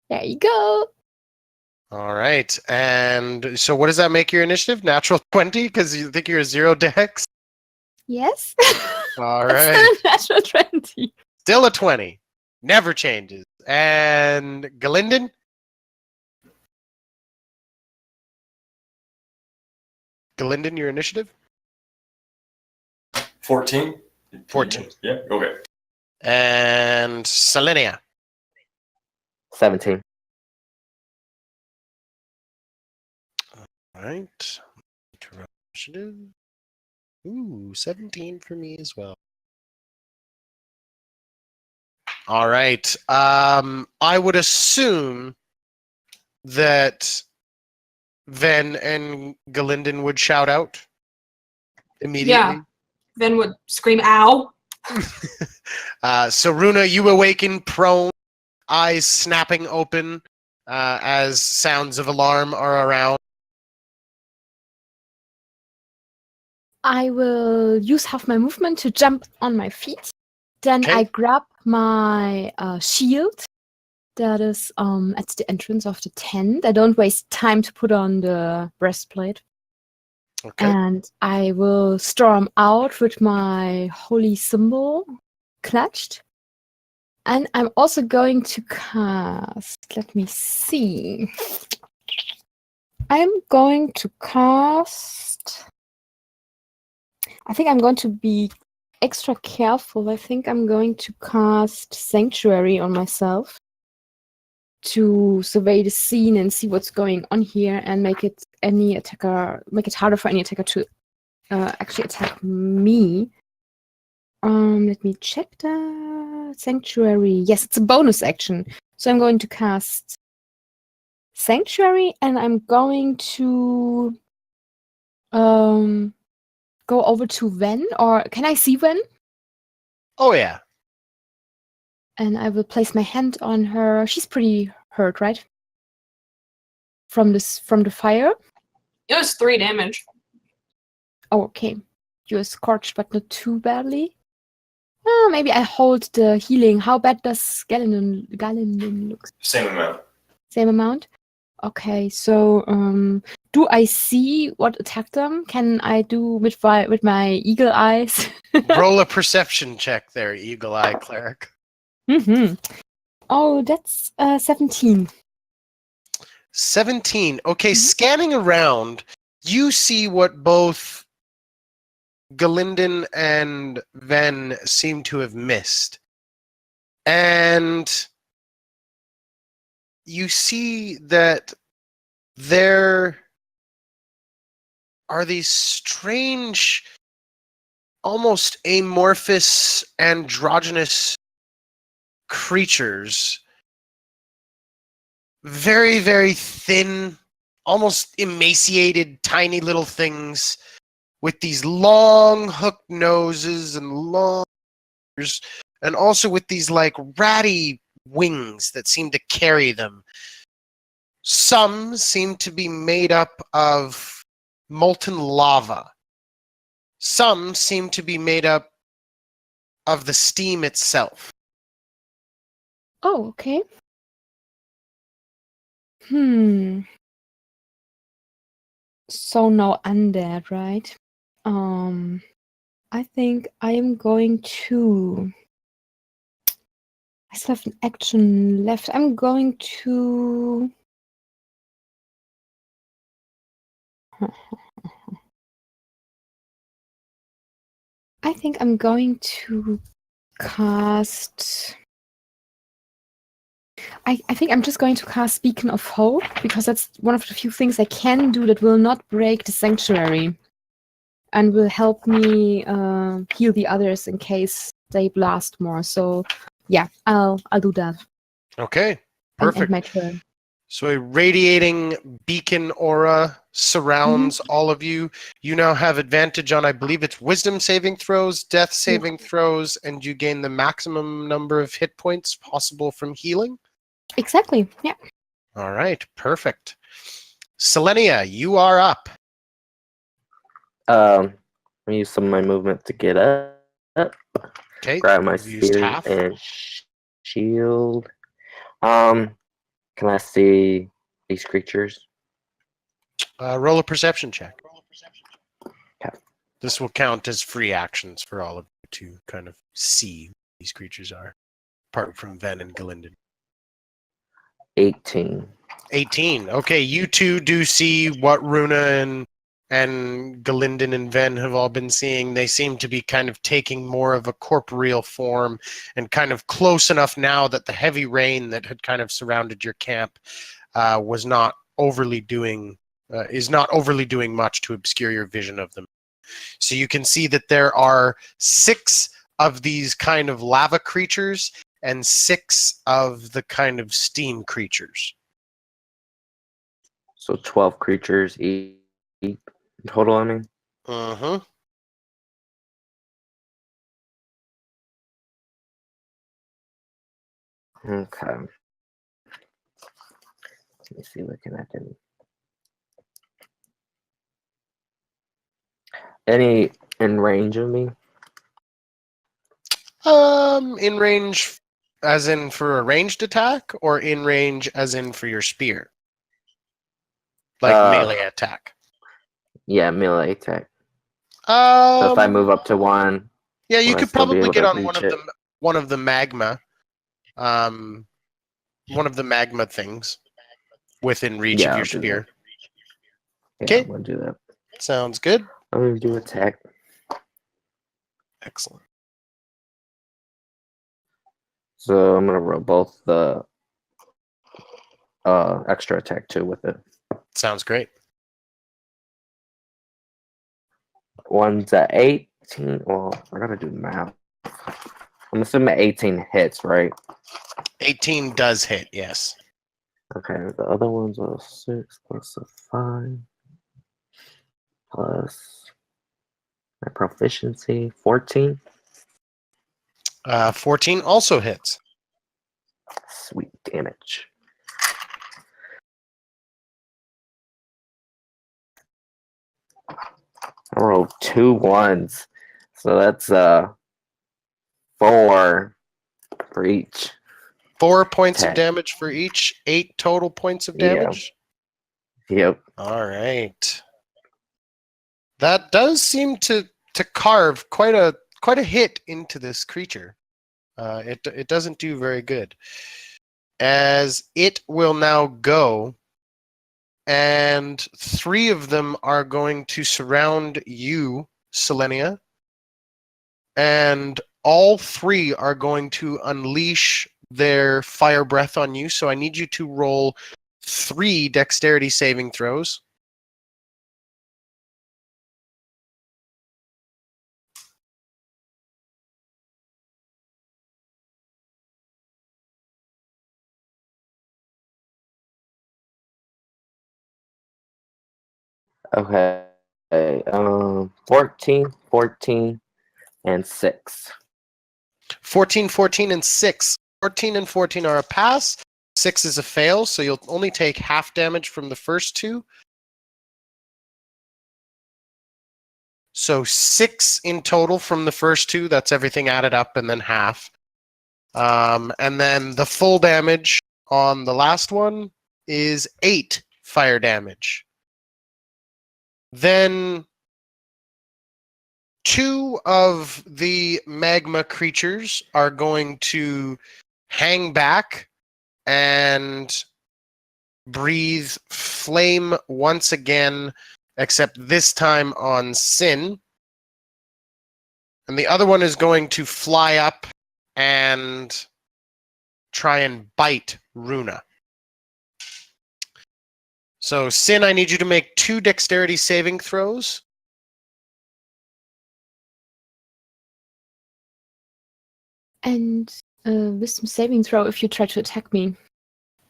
There you go. All right. And so what does that make your initiative? Natural 20? Because you think you're a 0 dex? Yes. All That's right. still a natural 20. Still a 20. Never changes. And Galinden? Galinden, your initiative? 14. 14. Yeah, okay. And Selenia? 17. All right. Initiative. Ooh, 17 for me as well. All right. I would assume that Ven and Galinden would shout out immediately. Yeah. Then would scream, ow. So Runa, you awaken prone, eyes snapping open as sounds of alarm are around. I will use half my movement to jump on my feet. Then Okay. I grab my shield that is at the entrance of the tent. I don't waste time to put on the breastplate. Okay. And I will storm out with my holy symbol clutched. And I'm also going to cast, let me see. I'm going to cast, I think I'm going to be extra careful. I think I'm going to cast Sanctuary on myself to survey the scene and see what's going on here and make it harder for any attacker to actually attack me. Let me check that. Sanctuary. Yes, it's a bonus action. So I'm going to cast Sanctuary and I'm going to go over to Ven, or can I see Ven? Oh yeah. And I will place my hand on her. She's pretty hurt, right? From the fire. It was 3 damage. Oh, okay. You're scorched, but not too badly. Maybe I hold the healing. How bad does Galinden look? Same amount. Same amount? Okay, so do I see what attacked them? Can I do with my eagle eyes? Roll a perception check there, Eagle Eye Cleric. Mm-hmm. Oh, that's 17. 17. Okay, scanning around, you see what both Galinden and Ven seem to have missed. And you see that there are these strange, almost amorphous, androgynous creatures. Very, very thin, almost emaciated, tiny little things with these long hooked noses and long ears, and also with these like ratty wings that seem to carry them. Some seem to be made up of molten lava. Some seem to be made up of the steam itself. Oh, okay. So no undead, right? I think I am going to. I still have an action left. I'm going to. I think I'm going to cast. I think I'm just going to cast Beacon of Hope because that's one of the few things I can do that will not break the sanctuary and will help me heal the others in case they blast more. So yeah, I'll do that. Okay, And perfect. end my turn. So a radiating beacon aura surrounds all of you. You now have advantage on, I believe it's wisdom saving throws, death saving throws, and you gain the maximum number of hit points possible from healing. Exactly. Yeah. All right, perfect. Selenia, you are up. I use some of my movement to get up. Okay, Grab my you've used spear half. and shield. Can I see these creatures? Roll a perception check. Okay. This will count as free actions for all of you to kind of see who these creatures are, apart from Ven and Galinden. 18. 18. Okay, you two do see what Runa and Galinden and Ven have all been seeing. They seem to be kind of taking more of a corporeal form and kind of close enough now that the heavy rain that had kind of surrounded your camp is not overly doing much to obscure your vision of them. So you can see that there are 6 of these kind of lava creatures and 6 of the kind of steam creatures. So 12 creatures each total, I mean? Mm-hmm. Okay. Let me see what can I do. Any in range of me? In range as in for a ranged attack, or in range as in for your spear? Like melee attack. Yeah, melee attack. So if I Um, move up to 1, yeah, you will I could still be probably able get to on reach it? one of the magma. One of the magma things within reach of Yeah, your I'll do spear. that. Yeah, Okay. I'm gonna do that. Sounds good. I'm gonna do attack. Excellent. So I'm gonna roll both the extra attack too with it. Sounds great. One's at 18. Well, I gotta do math. I'm assuming 18 hits, right? 18 does hit, yes. Okay, the other one's a 6 plus a 5 plus My proficiency 14. 14 also hits. Sweet damage. I rolled 2 1s, so that's 4 for each. 4 points of Okay. damage for each. 8 total points of Yeah. damage. Yep. All right. That does seem to carve quite a hit into this creature. It doesn't do very good. As it will now go, and 3 of them are going to surround you, Selenia, and all 3 are going to unleash their fire breath on you. So I need you to roll 3 dexterity saving throws. Okay. 14, 14, and 6. 14, 14, and 6. 14 and 14 are a pass. 6 is a fail, so you'll only take half damage from the first 2. So 6 in total from the first 2. That's everything added up, and then half. And then the full damage on the last one is 8 fire damage. Then 2 of the magma creatures are going to hang back and breathe flame once again, except this time on Sin. And the other one is going to fly up and try and bite Runa. So, Sin, I need you to make 2 dexterity saving throws. And wisdom saving throw if you try to attack me.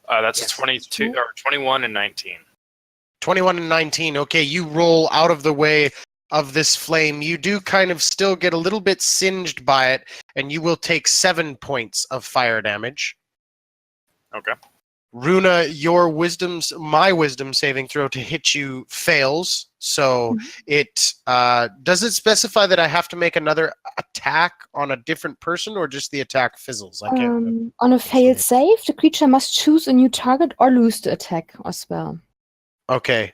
That's Yes. 22 or 21 and 19. 21 and 19. Okay, you roll out of the way of this flame. You do kind of still get a little bit singed by it, and you will take 7 points of fire damage. Okay. Runa, my wisdom saving throw to hit you fails. So it does it specify that I have to make another attack on a different person, or just the attack fizzles? I can't. On a failed save, the creature must choose a new target or lose the attack or spell. Okay.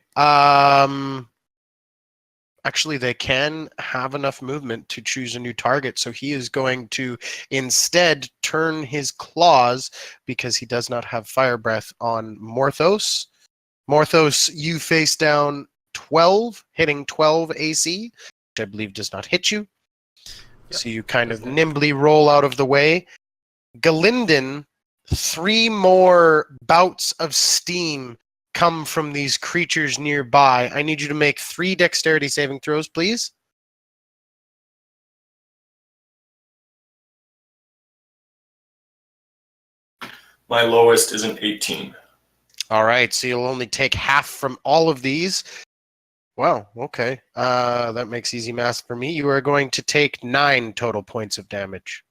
Actually, they can have enough movement to choose a new target, so he is going to instead turn his claws, because he does not have fire breath, on Morthos. Morthos, you face down 12, hitting 12 AC, which I believe does not hit you. Yep, So you kind of doesn't hit. nimbly roll out of the way. Galinden, 3 more bouts of steam come from these creatures nearby. I need you to make 3 dexterity saving throws, please. My lowest is an 18. All right, so you'll only take half from all of these. Wow, okay. That makes easy math for me. You are going to take 9 total points of damage.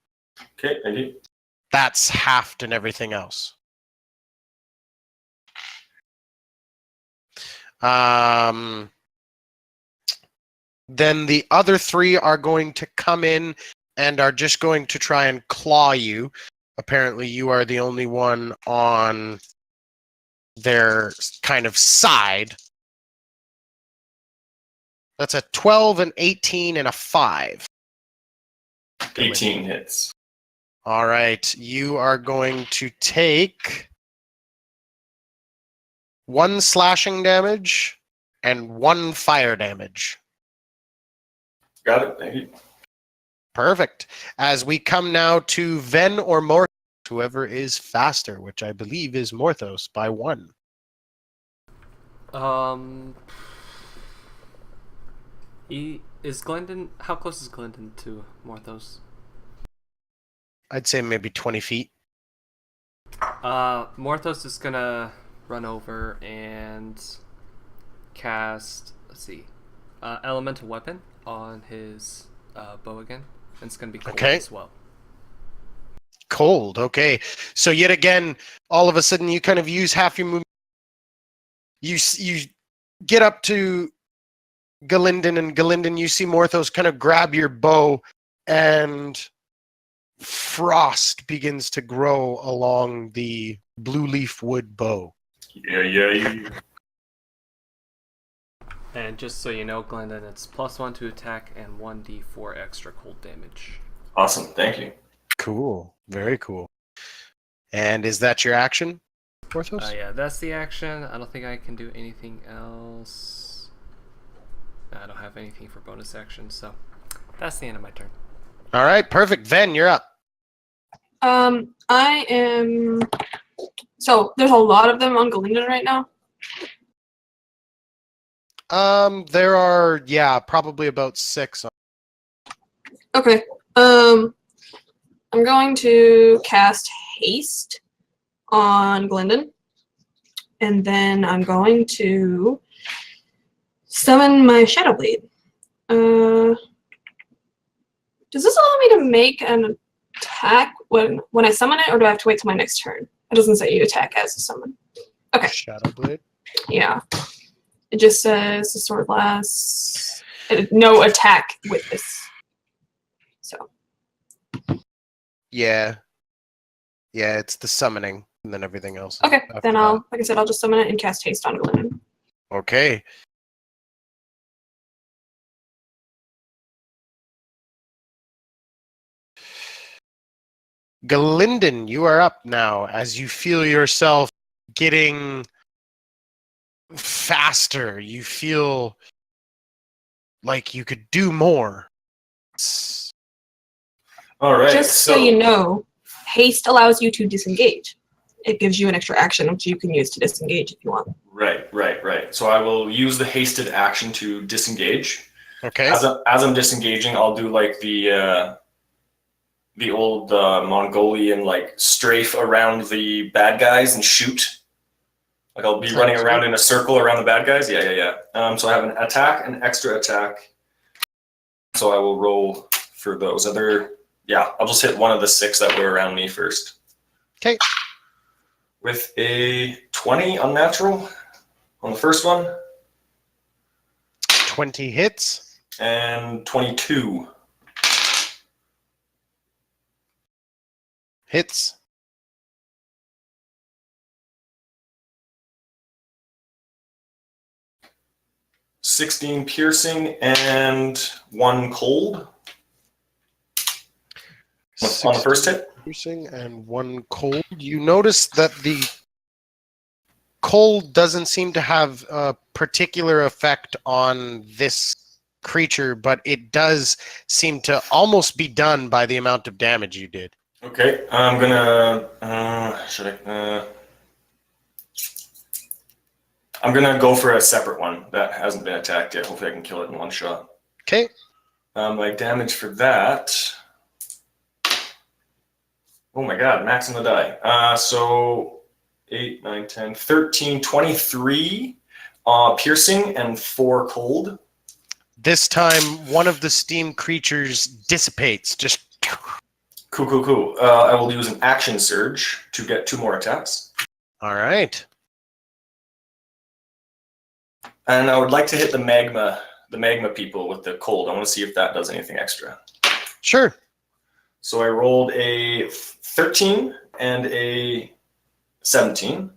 Okay, thank you. That's halved and everything else. Then the other 3 are going to come in and are just going to try and claw you. Apparently, you are the only one on their kind of side. That's a 12, an 18, and a 5. 18 hits. All right, you are going to take 1 slashing damage and 1 fire damage. Got it, thank you. Perfect. As we come now to Ven or Morthos, whoever is faster, which I believe is Morthos by 1. Is Glendon? How close is Glendon to Morthos? I'd say maybe 20 feet. Morthos is gonna run over and cast. Let's see, elemental weapon on his bow again. And it's going to be cold Okay. as well. Cold. Okay. So yet again, all of a sudden, you kind of use half your movement. You get up to Galinden, and Galinden, you see Morthos kind of grab your bow, and frost begins to grow along the blue leaf wood bow. Yeah. And just so you know, Glendon, it's +1 to attack and 1d4 extra cold damage. Awesome. Thank you. Cool. Very cool. And is that your action, Morthos? Yeah, that's the action. I don't think I can do anything else. I don't have anything for bonus action, so that's the end of my turn. All right. Perfect. Ven, you're up. I am. So there's a lot of them on Galinden right now. There are, probably about 6. Okay. I'm going to cast Haste on Glendon, and then I'm going to summon my Shadow Blade. Does this allow me to make an attack when I summon it, or do I have to wait till my next turn? It doesn't say you attack as a summon. Okay. Shadow Blade. Yeah. It just says the sword lasts. No attack with this. So. Yeah. Yeah, it's the summoning, and then everything else. Okay, after then that. like I said, I'll just summon it and cast Haste on Glennon. Okay. Galinden, you are up now as you feel yourself getting faster. You feel like you could do more. All right. Just so you know, Haste allows you to disengage. It gives you an extra action which you can use to disengage if you want. Right. So I will use the hasted action to disengage. Okay. As I'm disengaging, I'll do like the old Mongolian like strafe around the bad guys and shoot. Like I'll be running around in a circle around the bad guys. Yeah. So I have an attack, an extra attack. So I will roll for those other. Yeah, I'll just hit one of the 6 that were around me first. Okay. With a 20 unnatural on the first one. 20 hits. And 22. Hits. $16 piercing and 1 cold. On the first hit. Piercing and 1 cold. You notice that the cold doesn't seem to have a particular effect on this creature, but it does seem to almost be done by the amount of damage you did. Okay, I'm gonna. I'm gonna go for a separate one that hasn't been attacked yet. Hopefully, I can kill it in one shot. Okay. My damage for that. Oh my god, max on the die. So 8, 9, 10, 13, 23 piercing and 4 cold. This time, one of the steam creatures dissipates. Just Cool. I will use an action surge to get 2 more attacks. all right. And I would like to hit the magma people with the cold. I want to see if that does anything extra. Sure. So I rolled a 13 and a 17.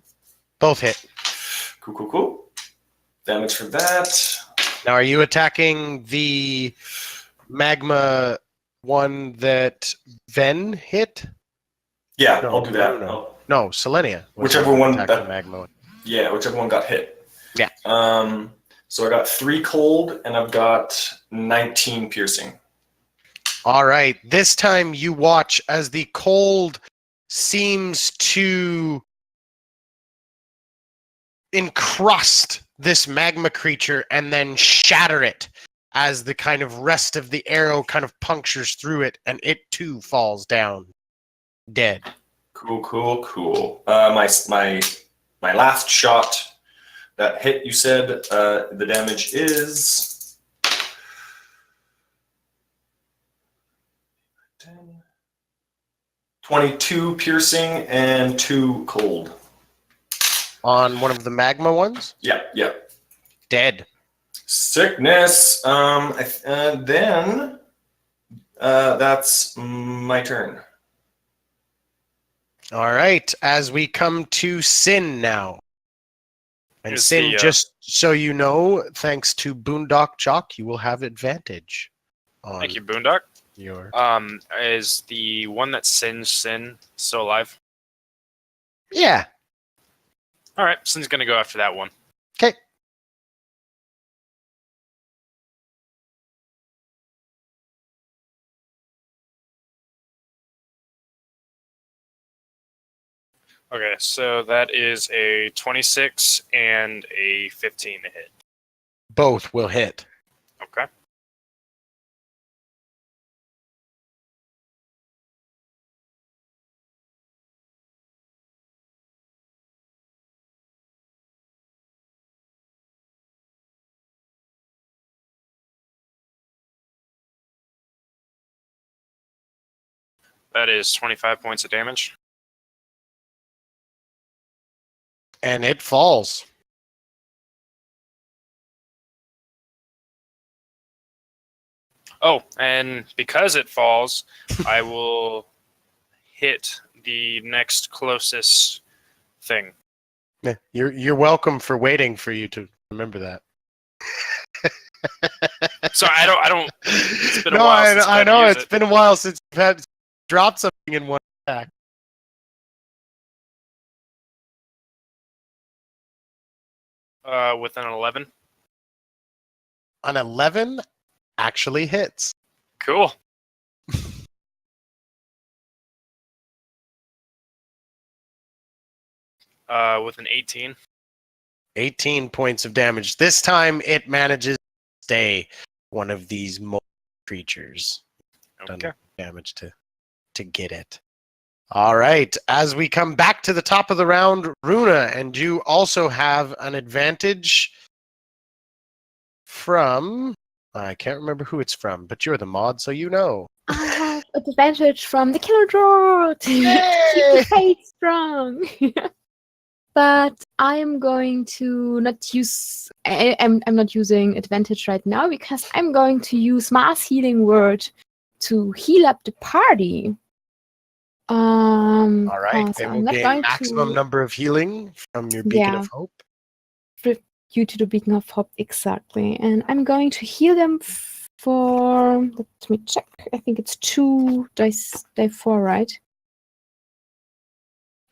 Both hit. Cool. Damage for that. Now, are you attacking the magma one that Ven hit? Yeah, No, I'll do that. No, Selenia. Whichever one attacking magma one. Yeah, whichever one got hit. Yeah. So I got 3 cold and I've got 19 piercing. All right. This time you watch as the cold seems to encrust this magma creature and then shatter it as the kind of rest of the arrow kind of punctures through it, and it too falls down dead. Cool. My last shot that hit, you said the damage is 10, 22 piercing and 2 cold. On one of the magma ones? Yeah. Dead. Sickness. Then that's my turn. All right. As we come to Sin now. And Is Sin, the, just so you know, thanks to Boondock Jock, you will have advantage. On Thank you, Boondock. Your... Is the one that sins Sin still alive? Yeah. All right, Sin's gonna go after that one. Okay. Okay, so that is a 26 and a 15 to hit. Both will hit. Okay. That is 25 points of damage. And it falls. Oh, and because it falls, I will hit the next closest thing. Yeah, you're welcome for waiting for you to remember that. So I don't. It's been a no, while since I I've know used it's it. been a while since you've had dropped something in one attack. With an 11. An 11 actually hits. Cool. With an 18. 18 points of damage. This time it manages to stay one of these creatures. Okay. Done damage to get it. All right. As we come back to the top of the round, Runa, and you also have an advantage from... I can't remember who it's from, but you're the mod, so you know. I have advantage from the killer draw to keep Yay! the fate strong. But I am going to not use. I'm not using advantage right now because I'm going to use mass healing word to heal up the party. All right. 'cause They I'm will not gain going maximum to number of healing from your Beacon Yeah. of Hope. due to the beacon of hope exactly, and I'm going to heal them for. Let me check. I think it's 2 dice, die 4, right?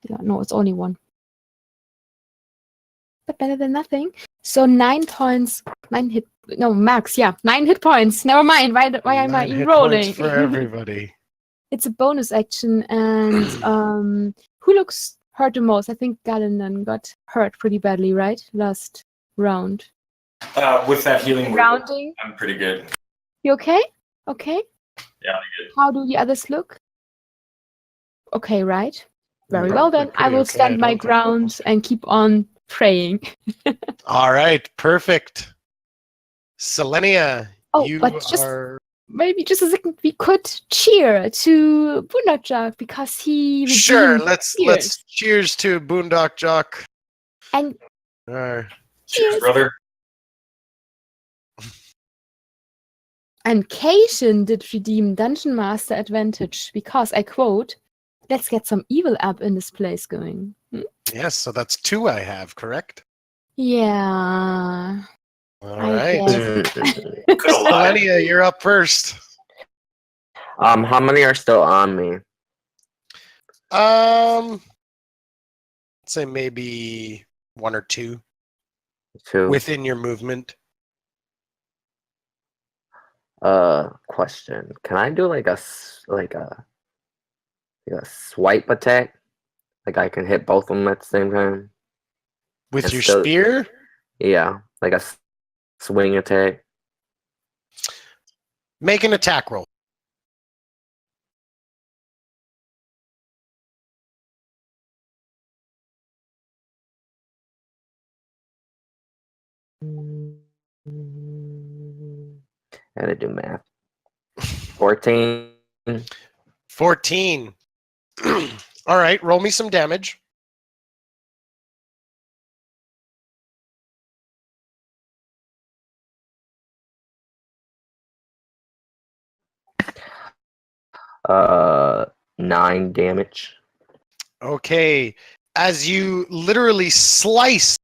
Yeah, no, it's only 1. But better than nothing. So 9 points, 9 hit. No, max. Yeah, 9 hit points. Never mind. Why am I 9 even hit rolling? points for everybody. It's a bonus action, and who looks hurt the most? I think Galinan got hurt pretty badly, right? Last round. With that healing word, Rounding. I'm pretty good. You okay? Okay. Yeah, I'm good. How do the others look? Okay, right. Very They're well then. I pretty will okay, stand my don't think. ground and keep on praying. All right, perfect. Selenia, Oh, you but just are... maybe just a second, we could cheer to Bunajak because he Sure, redeemed let's tears. cheers to Boondock Jock. And Cheers. Cheers, brother. And Cation did redeem Dungeon Master advantage because I quote, "Let's get some evil up in this place going." Yes, so that's 2 I have, correct? Yeah. All I right. guess. Selenia, you're up first. How many are still on me? Let's say maybe 1 or 2 2. within your movement. Question. Can I do like a swipe attack? Like I can hit both of them at the same time? With And your still- spear? Yeah, like a swing attack. Make an attack roll. Gotta do math. 14. 14. All right, roll me some damage. Uh, 9 damage. Okay, as you literally slice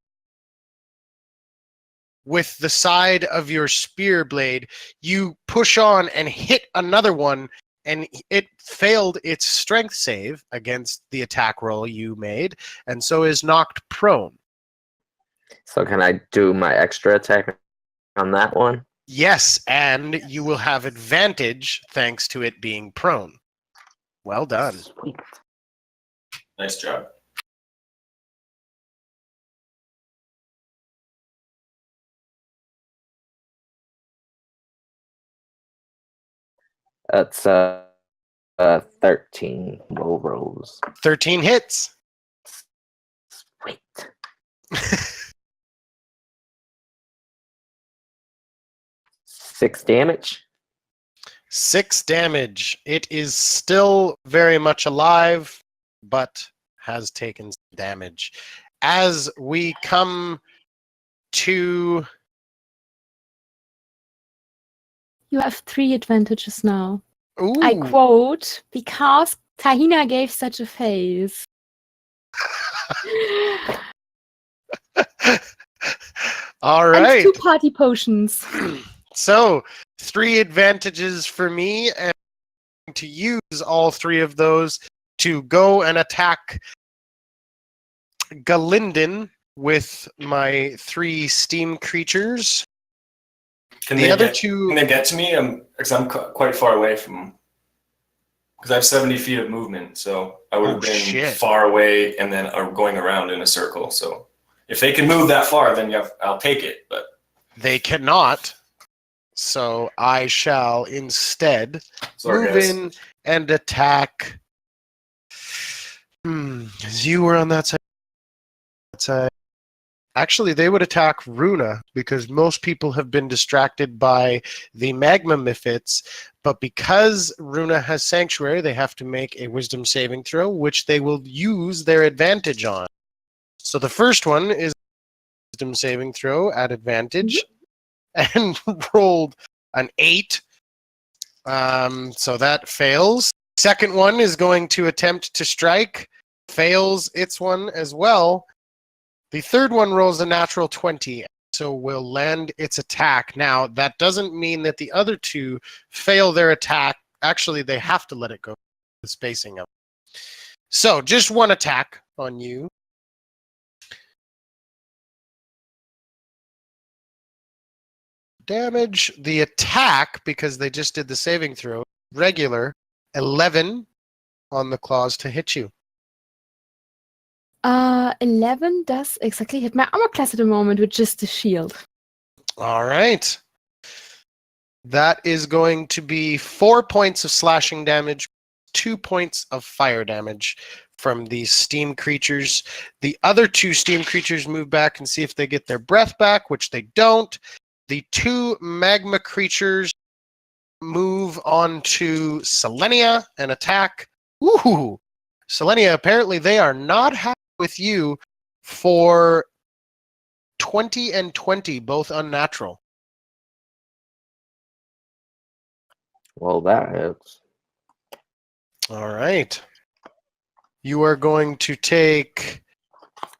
with the side of your spear blade, you push on and hit another one, and it failed its strength save against the attack roll you made, and so is knocked prone. So can I do my extra attack on that one? Yes, and you will have advantage thanks to it being prone. Well done. Sweet. Nice job. That's 13 low rolls. 13 hits. Sweet. 6 damage. 6 damage. It is still very much alive, but has taken some damage. As we come to... You have 3 advantages now. Ooh. I quote, because Tahina gave such a face. All And right. 2 party potions. So, 3 advantages for me, and to use all 3 of those to go and attack Galindin with my 3 steam creatures. Can The they other get, 2... Can they get to me? Because I'm quite far away from. Because I have 70 feet of movement, so I would have been shit. far away and then going around in a circle. So if they can move that far, then I'll take it. But They cannot. So I shall instead sorry, move guys. in and attack. As you were on that side. Actually, they would attack Runa because most people have been distracted by the magma Mifits. But because Runa has Sanctuary, they have to make a Wisdom saving throw, which they will use their advantage on. So the first one is Wisdom saving throw at advantage, and rolled an 8. So that fails. Second one is going to attempt to strike. Fails its one as well. The third one rolls a natural 20, so will land its attack. Now, that doesn't mean that the other 2 fail their attack. Actually, they have to let it go, the spacing of it. So, just 1 attack on you. Damage. The attack, because they just did the saving throw, regular, 11 on the claws to hit you. 11 does exactly hit my armor class at the moment with just the shield. All right. That is going to be 4 points of slashing damage, 2 points of fire damage from these steam creatures. The other 2 steam creatures move back and see if they get their breath back, which they don't. The 2 magma creatures move on to Selenia and attack. Ooh! Selenia, apparently they are not happy with you for 20 and 20, both unnatural. Well, that hits. All right. You are going to take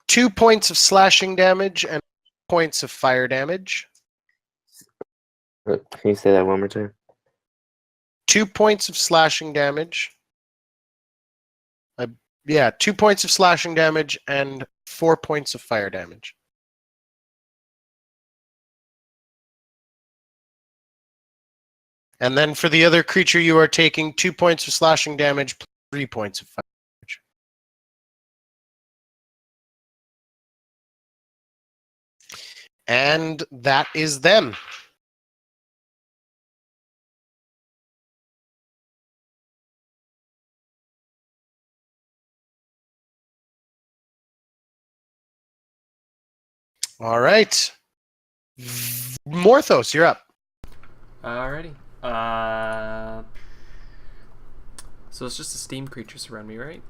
2 points of slashing damage and points of fire damage. Can you say that one more time? 2 points of slashing damage. 2 points of slashing damage and 4 points of fire damage. And then for the other creature, you are taking 2 points of slashing damage, 3 points of fire damage. And that is them. All right. Morthos, you're up. Alrighty. So it's just the steam creatures around me, right?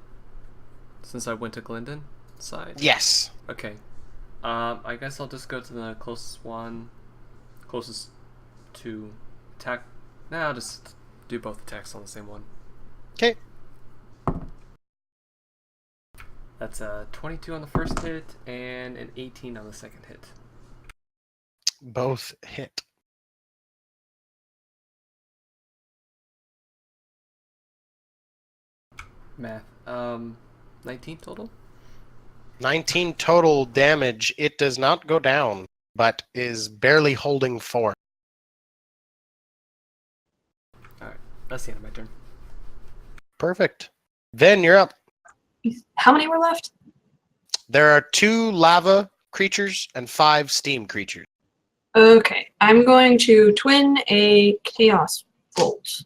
Since I went to Glendon side? Yes. Okay. I guess I'll just go to the closest one. Closest to attack. Nah, I'll just do both attacks on the same one. Okay. That's a 22 on the first hit and an 18 on the second hit. Both hit. Math. 19 total? 19 total damage. It does not go down, but is barely holding fort. Alright, that's the end of my turn. Perfect. Then you're up. How many were left? There are 2 lava creatures and 5 steam creatures. Okay, I'm going to twin a chaos bolt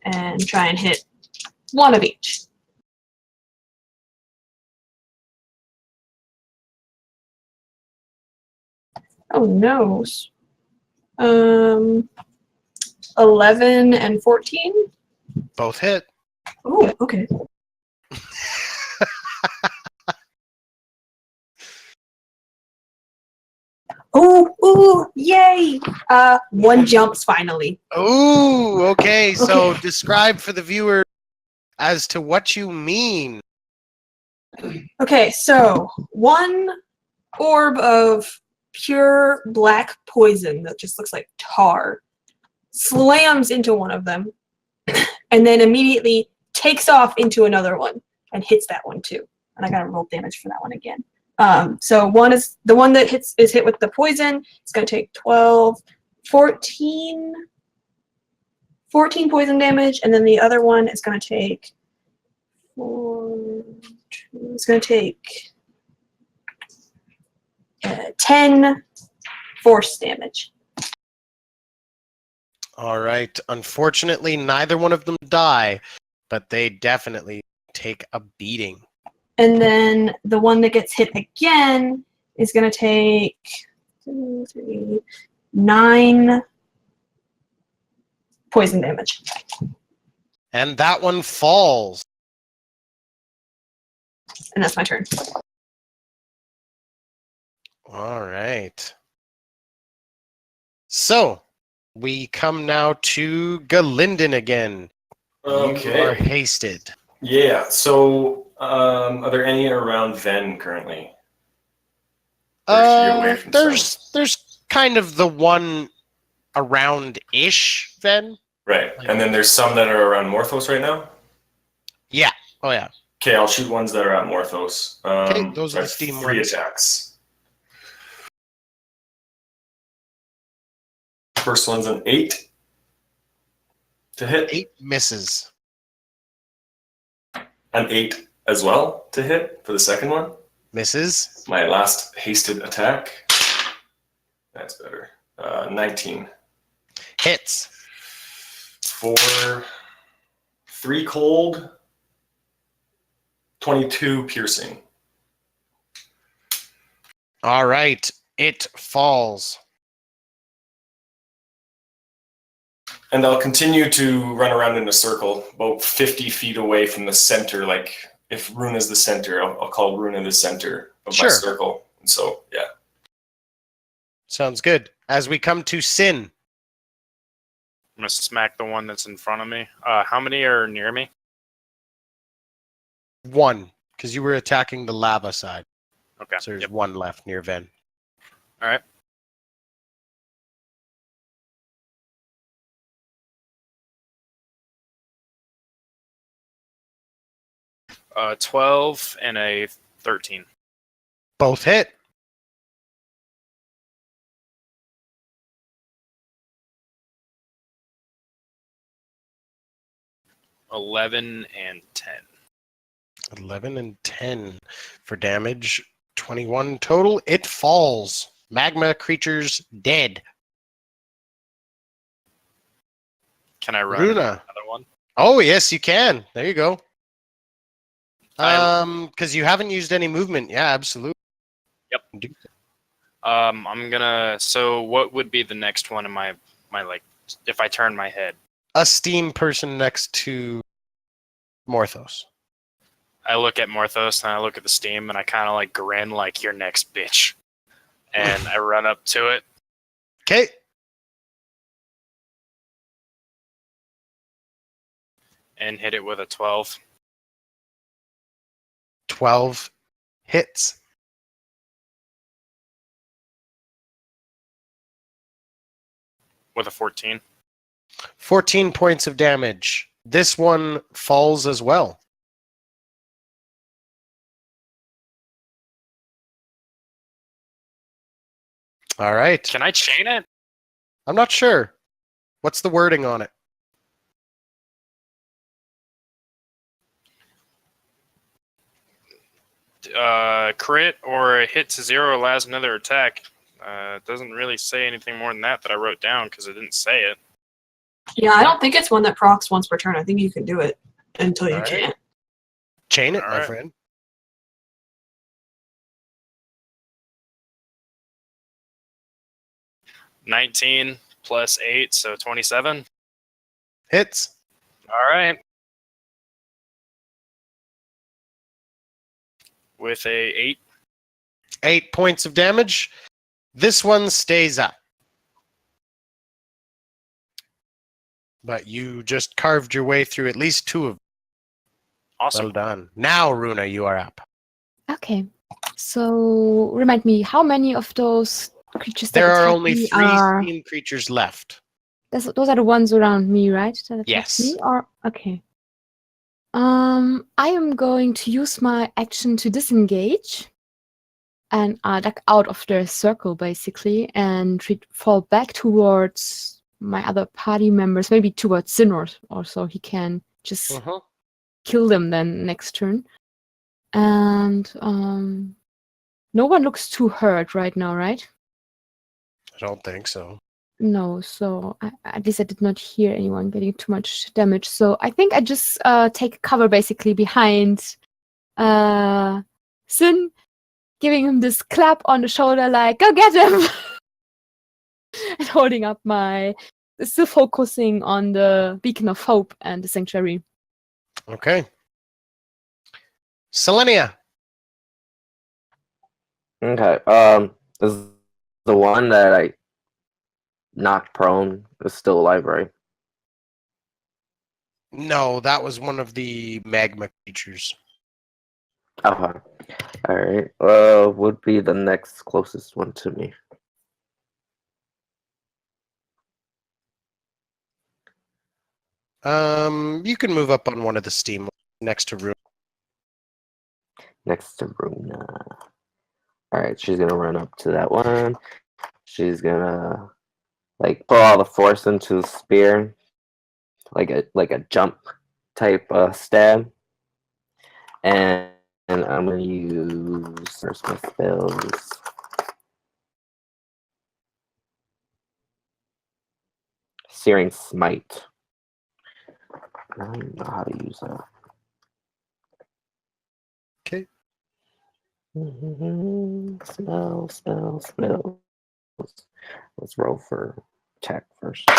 and try and hit one of each. Oh no. 11 and 14. Both hit. Oh, okay. Oh, yay! One jumps finally. Ooh, okay. So Okay. describe for the viewer as to what you mean. Okay, so one orb of pure black poison that just looks like tar slams into one of them and then immediately takes off into another one and hits that one too. And I gotta roll damage for that one again. So one is the one that is hit with the poison. It's gonna take 12, 14 poison damage, and then the other one is gonna take 4, 2, it's gonna take 10 force damage. All right. Unfortunately, neither one of them die, but they definitely take a beating. And then the one that gets hit again is going to take 2, 3, 9 poison damage. And that one falls. And that's my turn. All right. So we come now to Galinden again. You are Okay. hasted. Yeah. So, are there any around Ven currently? Or is she away from There's kind of the one around-ish then. Right. And then there's some that are around Morthos right now? Yeah. Oh yeah. Okay, I'll shoot ones that are at Morthos. Okay, those so are I the have steam 3 ones. attacks. First one's an 8 to hit. 8 misses. An 8 as well to hit for the second one. Misses. My last hasted attack. That's better. 19. Hits. For 3 cold, 22 piercing. All right. It falls. And I'll continue to run around in a circle, about 50 feet away from the center. Like, if Rune is the center, I'll call Rune the center of Sure. my circle. And so, yeah. Sounds good. As we come to Sin. I'm gonna smack the one that's in front of me. How many are near me? 1, because you were attacking the lava side. Okay. So there's Yep. 1 left near Ven. All right. Uh, 12 and a 13. Both hit. $11 and 10. 11 and 10 for damage. 21 total. It falls. Magma creatures dead. Can I run Runa. another one? Oh, yes, you can. There you go. I- Because you haven't used any movement. Yeah, absolutely. Yep. Do- I'm gonna. So, what would be the next one in my like? If I turn my head. A steam person next to Morthos. I look at Morthos and I look at the steam and I kind of like grin like you're next, bitch. And I run up to it. Okay. And hit it with a 12. 12 hits. With a 14. 14 points of damage. This one falls as well. All right. Can I chain it? I'm not sure. What's the wording on it? Crit or a hit to 0 allows another attack. It doesn't really say anything more than that I wrote down because it didn't say it. Yeah, I don't think it's one that procs once per turn. I think you can do it until you All right. can't. Chain it, All my right. friend. $19 plus 8, so 27. Hits. All right. With a 8. 8 points of damage. This one stays up. But you just carved your way through at least 2 of them. Awesome. Well done. Now, Runa, you are up. Okay. So remind me, how many of those creatures that There are attack only me 3 are? steam creatures left. Those are the ones around me, right? That attack Yes. me? Or okay. I am going to use my action to disengage and duck out of the circle basically and fall back towards my other party members, maybe towards Sinor or so he can just Uh-huh. kill them then next turn. And no one looks too hurt right now, right? I don't think so. No, so at least I did not hear anyone getting too much damage. So I think I just take cover basically behind Sin, giving him this clap on the shoulder like, go get him! And holding up still focusing on the beacon of hope and the sanctuary. Okay. Selenia. Okay. Is the one that I knocked prone is still alive, right? No, that was one of the magma creatures. Okay. All right. Would be the next closest one to me. You can move up on one of the steam next to Runa. Next to Runa. All right. She's gonna run up to that one. She's gonna like put all the force into the spear, like a jump type stab, and I'm gonna use first my spells. Searing Smite. I don't know how to use that. Okay. Spells. Let's roll for attack first.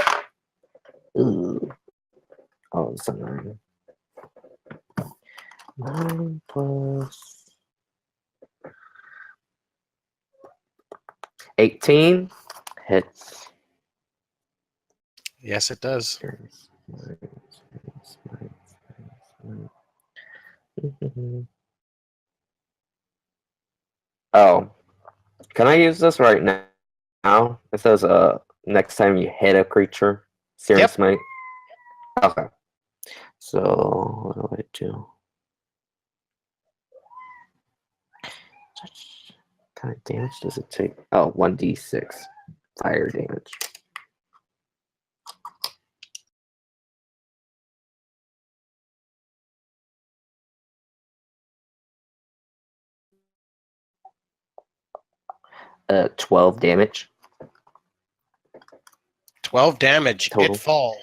Ooh. Oh, it's a 9. 9 plus 18 hits. Yes, it does. Oh, can I use this right now? It says next time you hit a creature, Searing Yep. Smite. Okay. So what do I do? What kind of damage does it take? Oh, 1d6 fire damage. Uh, 12 damage 12 damage. total. It falls.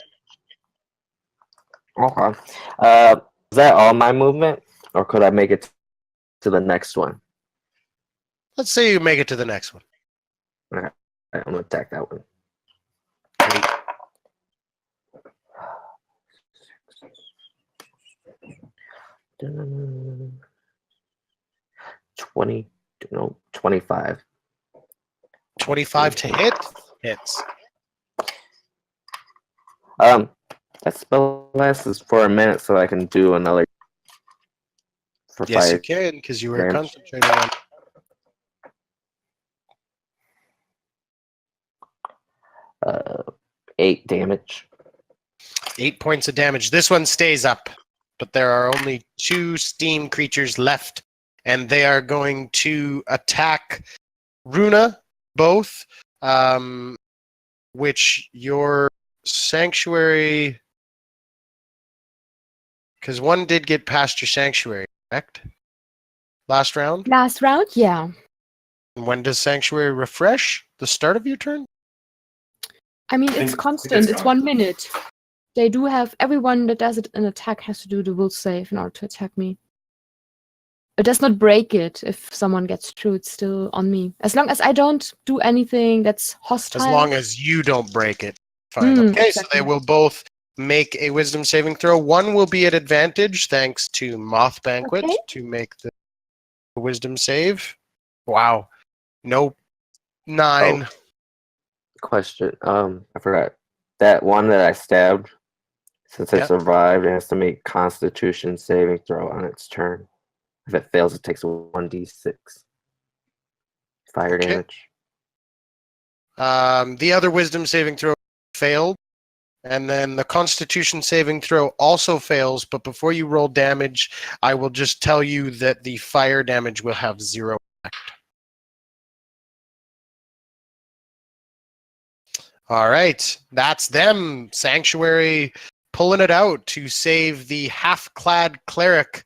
Okay. Is that all my movement, or could I make it to the next one? Let's say you make it to the next one. Okay. I'm gonna attack that one. 20, no, 25. 25 to hit. Hits. That spell lasts for a minute, so I can do another for Yes, you fire can, because you were damage. concentrating on 8 damage. 8 points of damage. This one stays up, but there are only 2 steam creatures left, and they are going to attack Runa, both, which your sanctuary... Because one did get past your sanctuary, correct? Last round? Last round, yeah. When does sanctuary refresh? The start of your turn? I mean, I think it's constant. It's gone. 1 minute. They do have everyone that does an attack has to do the will save in order to attack me. It does not break it if someone gets through. It's still on me. As long as I don't do anything that's hostile. As long as you don't break it. Fine. Okay, exactly. so they will both make a wisdom saving throw. One will be at advantage thanks to Moth Banquet Okay. to make the wisdom save. Wow. Nope. 9. Question. I forgot. That one that I stabbed, since I Yep. survived, it has to make Constitution saving throw on its turn. If it fails, it takes a 1d6 fire Okay. damage. The other wisdom saving throw failed. And then the Constitution saving throw also fails, but before you roll damage, I will just tell you that the fire damage will have 0 effect. All right, that's them. Sanctuary pulling it out to save the half-clad cleric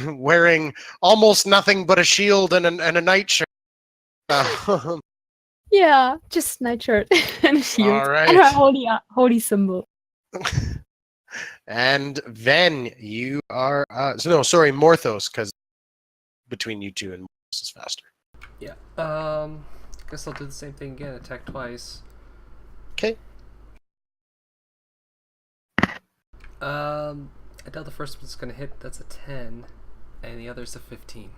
wearing almost nothing but a shield and a nightshirt. Yeah, just nightshirt and a shield. All right. And a holy symbol. And Ven, you are... Morthos, because between you two and Morthos is faster. Yeah. Guess I'll do the same thing again. Attack twice. Okay. I doubt the first one's gonna hit. That's a 10, and the other's a 15.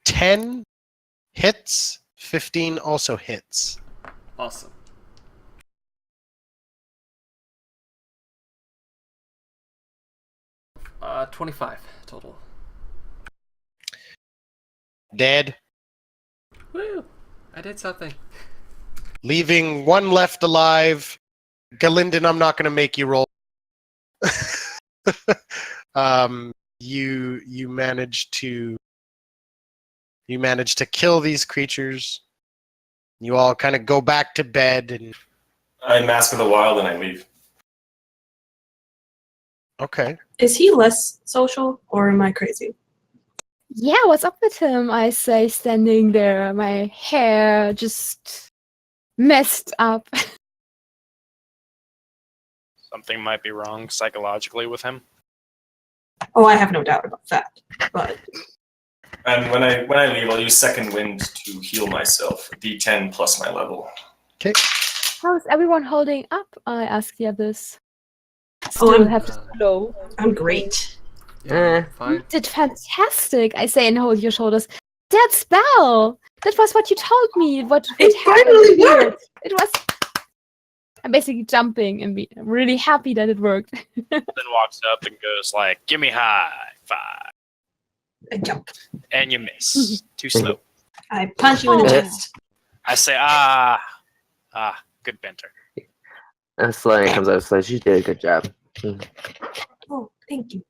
10 hits, 15 also hits. Awesome. Uh, 25 total. Dead. Woo! I did something. Leaving one left alive. Galinden, I'm not going to make you roll. You managed to kill these creatures. You all kind of go back to bed and... I Mask of the Wild and I leave. Okay. Is he less social, or am I crazy? Yeah, what's up with him? I say, standing there, my hair just messed up. Something might be wrong psychologically with him. Oh, I have no doubt about that. But And when I leave, I'll use Second Wind to heal myself. D10 plus my level. How's everyone holding up? I ask the others. Oh, Still I'm- have to slow. I'm great. Yeah, You fine. did fantastic, I say, and hold your shoulders. That spell! That was what you told me. What It happened finally here. worked! It was... I'm basically jumping and I'm really happy that it worked. Then walks up and goes like, "Give me high five," I jump. and you miss. Too slow. I punch you in the Oh. chest. I say, good banter. And Slaying comes out and says, "You did a good job." Oh, thank you.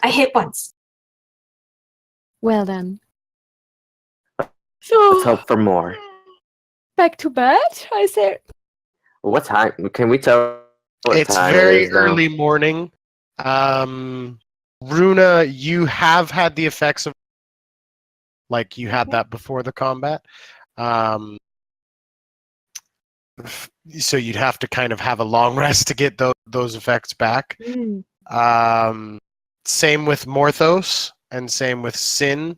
I hit once. Well then. Let's So, hope for more. back to bed, I say. What time? Can we tell what It's time very it is now? early morning. Runa, you have had the effects of... Like, you had that before the combat. So you'd have to kind of have a long rest to get those effects back. Same with Morthos, and same with Sin.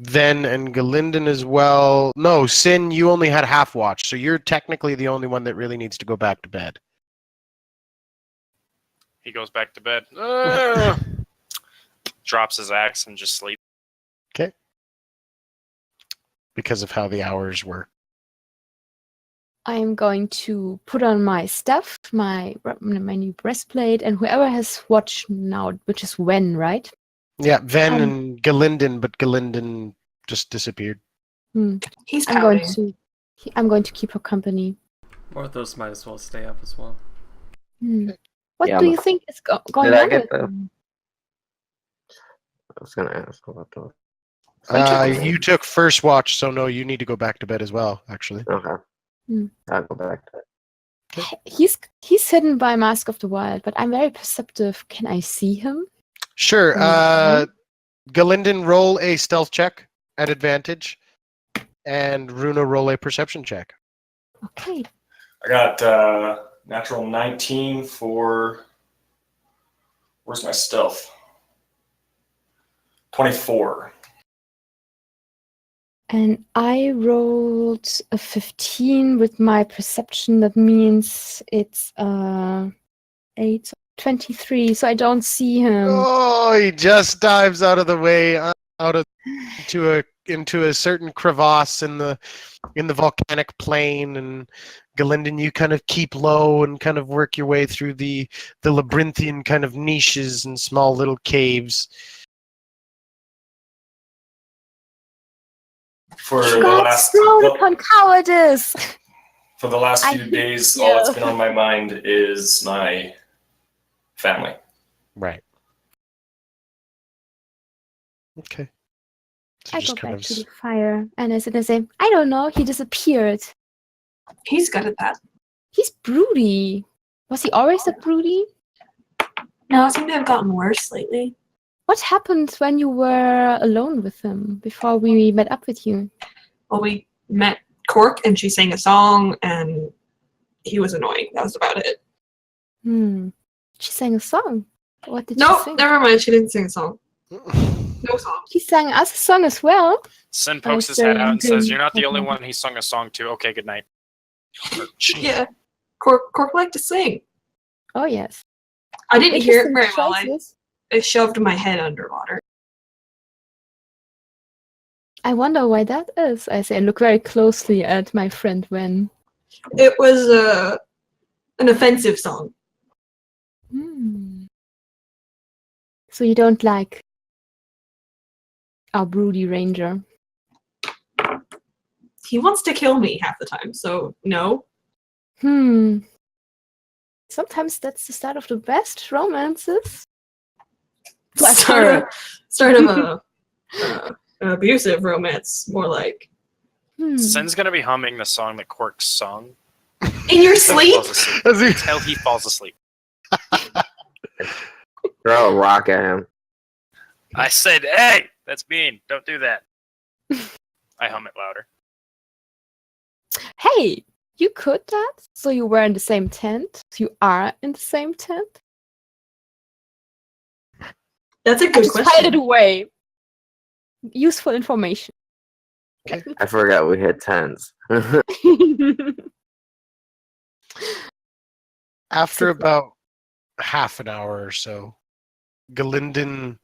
Ven and Galinden as well. No, Sin, you only had half watch, so you're technically the only one that really needs to go back to bed. He goes back to bed. Drops his axe and just sleeps. Okay. Because of how the hours work. I'm going to put on my stuff, my new breastplate, and whoever has watch now, which is Wen, right? Yeah, Ven Um, and Galinden, but Galinden just disappeared. He's I'm going pouting. to keep her company. Morthos might as well stay up as well. What Yeah, do I'm you think is going Did I on get with the- them? I was gonna ask about the. You took first watch, so no, you need to go back to bed as well, actually. Okay. Hmm. I'll go back to it. He's hidden by Mask of the Wild, but I'm very perceptive. Can I see him? Sure. Mhm. Galinden, roll a stealth check at advantage, and Runa, roll a perception check. Okay. I got natural 19 for. Where's my stealth? 24. And I rolled a 15 with my perception. That means it's 8, 23. So I don't see him. Oh, he just dives out of the way, into a certain crevasse in the volcanic plain, and Galinden, you kind of keep low and kind of work your way through the labyrinthian kind of niches and small little caves. For the God, last thrown upon cowardice. for the last I few hate days, you. all that's been on my mind is my family. Right. Okay. So I just go kind back of to the fire, and I sit and say, I don't know. He disappeared. He's good at that. He's broody. Was he always that broody? No, it seemed to have gotten worse lately. What happened when you were alone with him before we met up with you? Well, we met Cork and she sang a song and he was annoying. That was about it. She sang a song. What did she No, sing? never mind. She didn't sing a song. No song. She sang us a song as well. Sin pokes his say head out and says, anything "You're not the only like one he sung a song to. Okay, good night." Yeah. Cork liked to sing. Oh yes. I didn't hear it Interesting very well. choices. I shoved my head underwater. I wonder why that is. I say, and look very closely at my friend Wen. It was an offensive song. So you don't like our broody ranger? He wants to kill me half the time, so no. Sometimes that's the start of the best romances. Start of a an abusive romance, more like. Sin's gonna be humming the song that Quark sung In your until he sleep? falls asleep. As he- Until he falls asleep. Throw a rock at him. I said, "Hey, that's mean. Don't do that." I hum it louder. Hey, you could that? So you were in the same tent? So you are in the same tent? That's a I good just filed question. it away. Useful information. I forgot we hit tens. After about half an hour or so, Galinden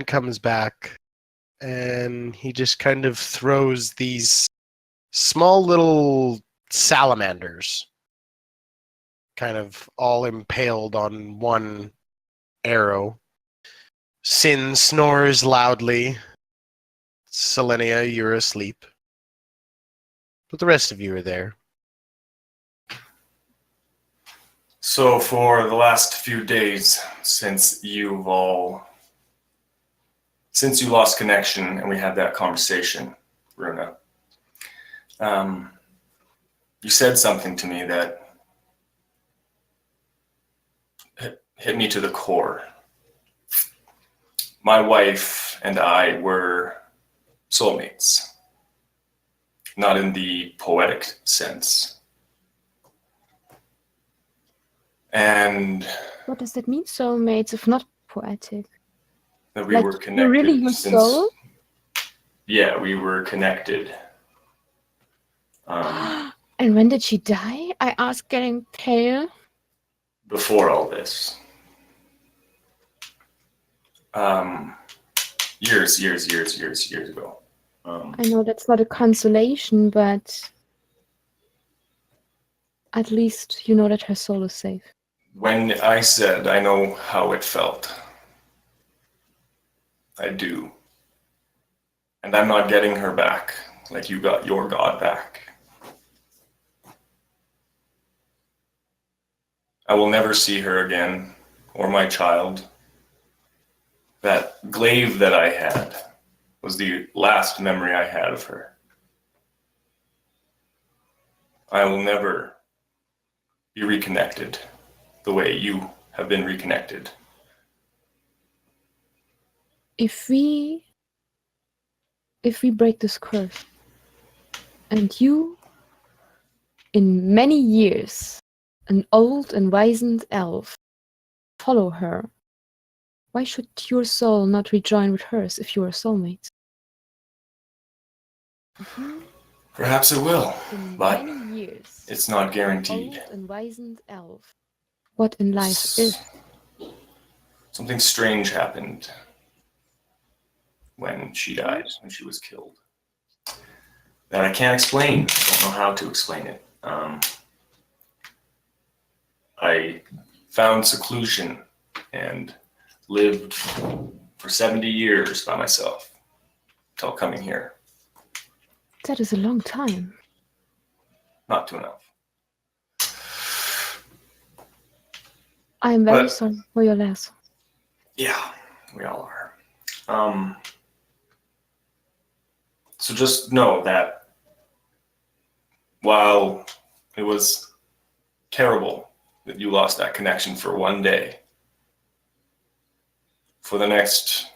comes back, and he just kind of throws these small little salamanders, kind of all impaled on one arrow. Sin snores loudly. Selenia, you're asleep. But the rest of you are there. So for the last few days, since you lost connection and we had that conversation, Runa, you said something to me that hit me to the core. My wife and I were soulmates, not in the poetic sense. And What does that mean, soulmates, if not poetic? That we Like, were you're connected really your since. soul? Yeah, we were connected. And when did she die? I asked, getting pale. Before all this. Years ago. I know that's not a consolation, but at least you know that her soul is safe. When I said I know how it felt, I do. And I'm not getting her back like you got your God back. I will never see her again, or my child. That glaive that I had was the last memory I had of her. I will never be reconnected the way you have been reconnected. If we break this curse, and you, in many years, an old and wizened elf, follow her, why should your soul not rejoin with hers if you are soulmates? Perhaps it will, In but many years, it's not an guaranteed. old and wizened elf. What in life is? Something strange happened when she died, when she was killed. That I can't explain. I don't know how to explain it. I found seclusion and lived for 70 years by myself until coming here. That is a long time. Not too enough. I am very But- sorry for your loss. Yeah, we all are. So just know that while it was terrible that you lost that connection for one day, for the next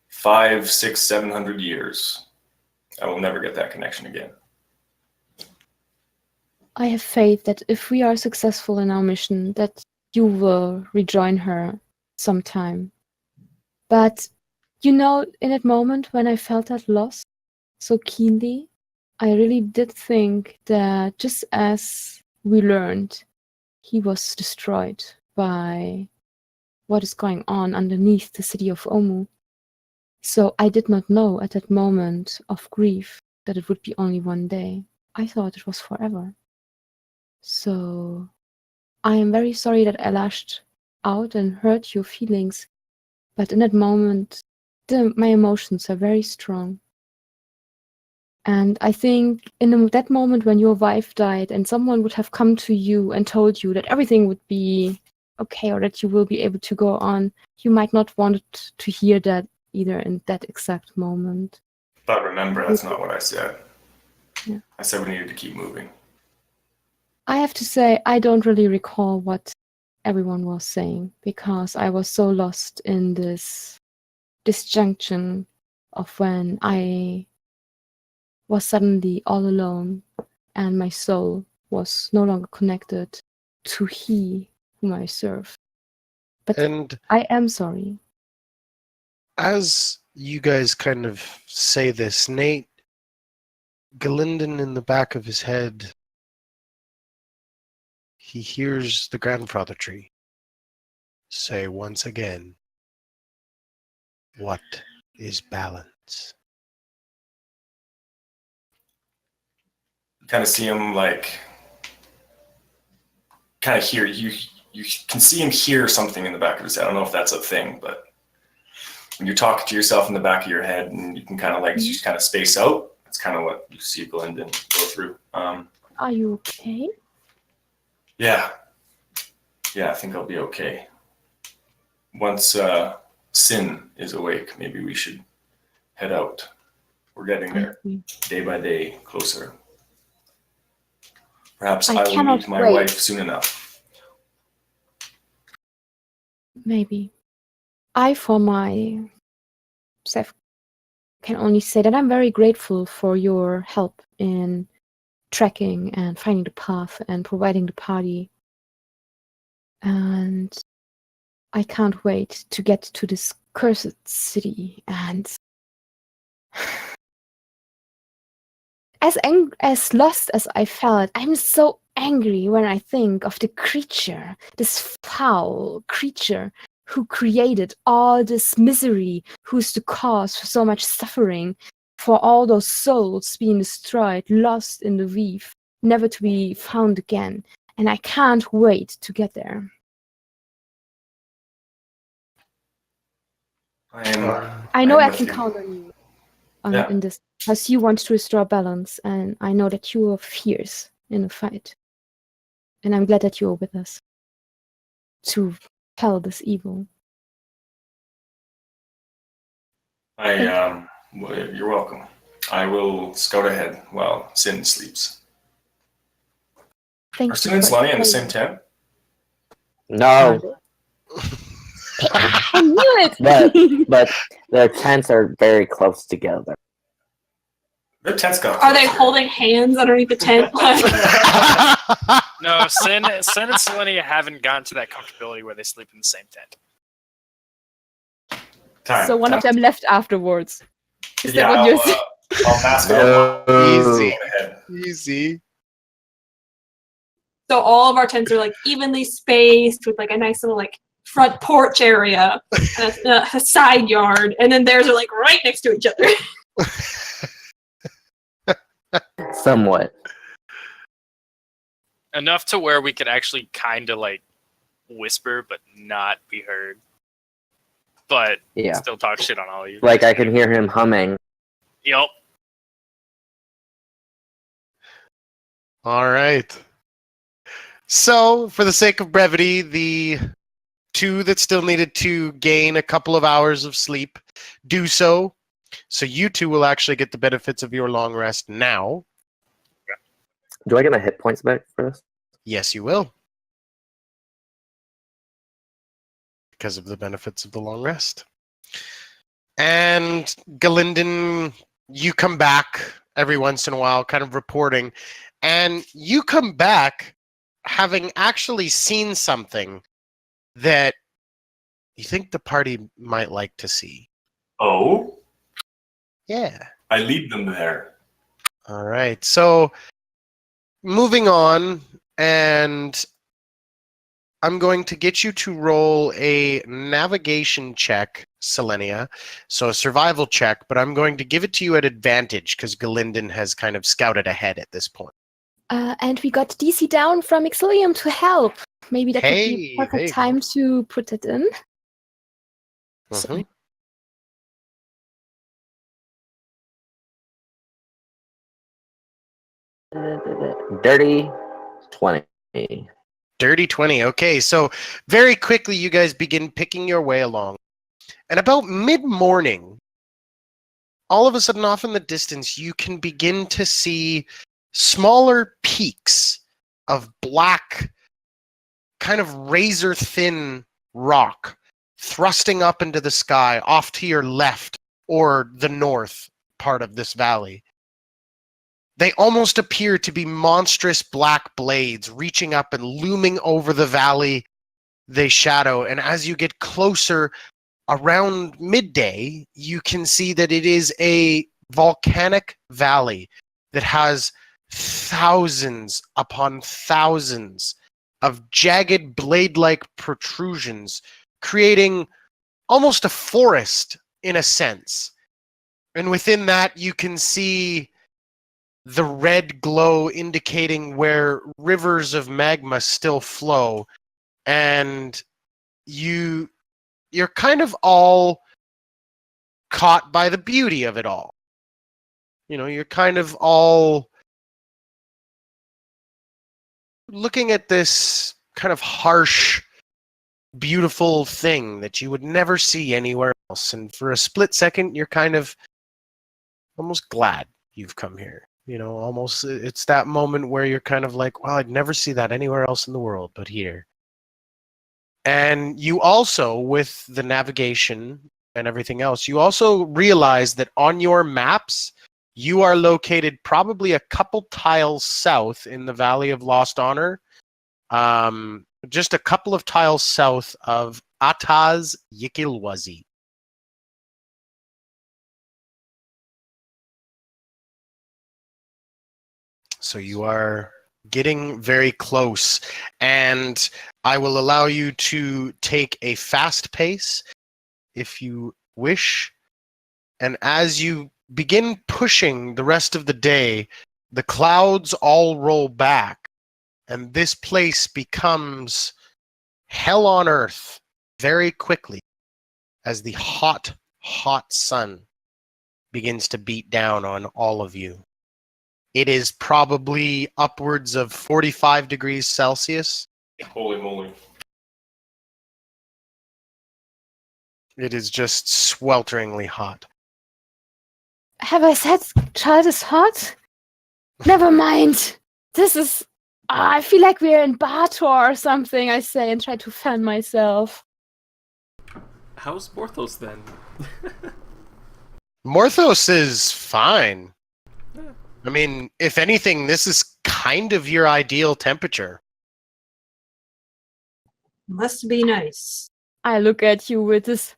500, 600, 700 years, I will never get that connection again. I have faith that if we are successful in our mission, that you will rejoin her sometime. But, you know, in that moment when I felt that loss so keenly, I really did think that just as we learned, he was destroyed by what is going on underneath the city of Omu. So I did not know at that moment of grief that it would be only one day. I thought it was forever. So I am very sorry that I lashed out and hurt your feelings, but in that moment, my emotions are very strong. And I think that moment when your wife died and someone would have come to you and told you that everything would be okay or that you will be able to go on, you might not want to hear that either in that exact moment. But remember, that's not what I said. Yeah. I said we needed to keep moving. I have to say, I don't really recall what everyone was saying because I was so lost in this disjunction of when I was suddenly all alone and my soul was no longer connected to he whom I serve. But And I am sorry. as you guys kind of say this, Nate, Galinden in the back of his head, he hears the grandfather tree say once again, "What is balance?" Kind of see him like, kind of hear, you can see him hear something in the back of his head. I don't know if that's a thing, but when you're talking to yourself in the back of your head and you can kind of like just kind of space out, that's kind of what you see Galinden go through. Are you okay? Yeah, I think I'll be okay. Once Sin is awake, maybe we should head out. We're getting I there agree. day by day closer. Perhaps I I will cannot meet my wait. wife soon enough. Maybe. I, for myself, can only say that I'm very grateful for your help in tracking and finding the path and providing the party. And I can't wait to get to this cursed city, and as lost as I felt, I'm so angry when I think of the creature, this foul creature who created all this misery, who's the cause for so much suffering, for all those souls being destroyed, lost in the weave, never to be found again. And I can't wait to get there. I know I can count on you in this, because you want to restore balance, and I know that you are fierce in a fight. And I'm glad that you are with us to quell this evil. You're welcome. I will scout ahead while Sin sleeps. Thank Are you. Sin and Selenia in the same tent? No, I knew it! but the tents are very close together. Their tent's got. Are they holding hands underneath the tent? No, Sin and Selenia haven't gotten to that comfortability where they sleep in the same tent. So one of them left afterwards. Is that Yeah, what you're saying? I'll mask it up. Easy. Go ahead. Easy. So all of our tents are like evenly spaced with like a nice little like front porch area, and a side yard, and then theirs are like right next to each other. Somewhat. Enough to where we could actually kind of like whisper, but not be heard. But Yeah. still talk shit on all of you. Like I can hear him humming. Yep. All right. So, for the sake of brevity, the two that still needed to gain a couple of hours of sleep do so. So you two will actually get the benefits of your long rest now. Do I get my hit points back for this? Yes, you will. Because of the benefits of the long rest. And Galinden, you come back every once in a while, kind of reporting. And you come back having actually seen something that you think the party might like to see. Oh? Yeah. I lead them there. All right. So, moving on, and I'm going to get you to roll a navigation check, Selenia. So a survival check, but I'm going to give it to you at advantage because Galinden has kind of scouted ahead at this point. And we got DC down from Exilium to help. Maybe that would be a Hey, there perfect you time to put it in. Mhm. Dirty 20. Dirty 20. Okay, so very quickly you guys begin picking your way along. And about mid-morning, all of a sudden off in the distance, you can begin to see smaller peaks of black, kind of razor-thin rock thrusting up into the sky off to your left or the north part of this valley. They almost appear to be monstrous black blades reaching up and looming over the valley they shadow. And as you get closer, around midday, you can see that it is a volcanic valley that has thousands upon thousands of jagged blade-like protrusions, creating almost a forest in a sense. And within that, you can see the red glow indicating where rivers of magma still flow. And you're kind of all caught by the beauty of it all. You know, you're kind of all looking at this kind of harsh, beautiful thing that you would never see anywhere else. And for a split second, you're kind of almost glad you've come here. You know, almost it's that moment where you're kind of like, well, I'd never see that anywhere else in the world but here. And you also, with the navigation and everything else, you also realize that on your maps, you are located probably a couple tiles south in the Valley of Lost Honor, just a couple of tiles south of Ataz Yikilwazi. So you are getting very close, and I will allow you to take a fast pace if you wish. And as you begin pushing the rest of the day, the clouds all roll back, and this place becomes hell on earth very quickly as the hot, hot sun begins to beat down on all of you. It is probably upwards of 45 degrees Celsius. Holy moly. It is just swelteringly hot. Have I said child is hot? Never mind. This is. I feel like we're in Bator or something, I say, and try to fan myself. How's Morthos then? Morthos is fine. I mean, if anything, this is kind of your ideal temperature. Must be nice. I look at you with this.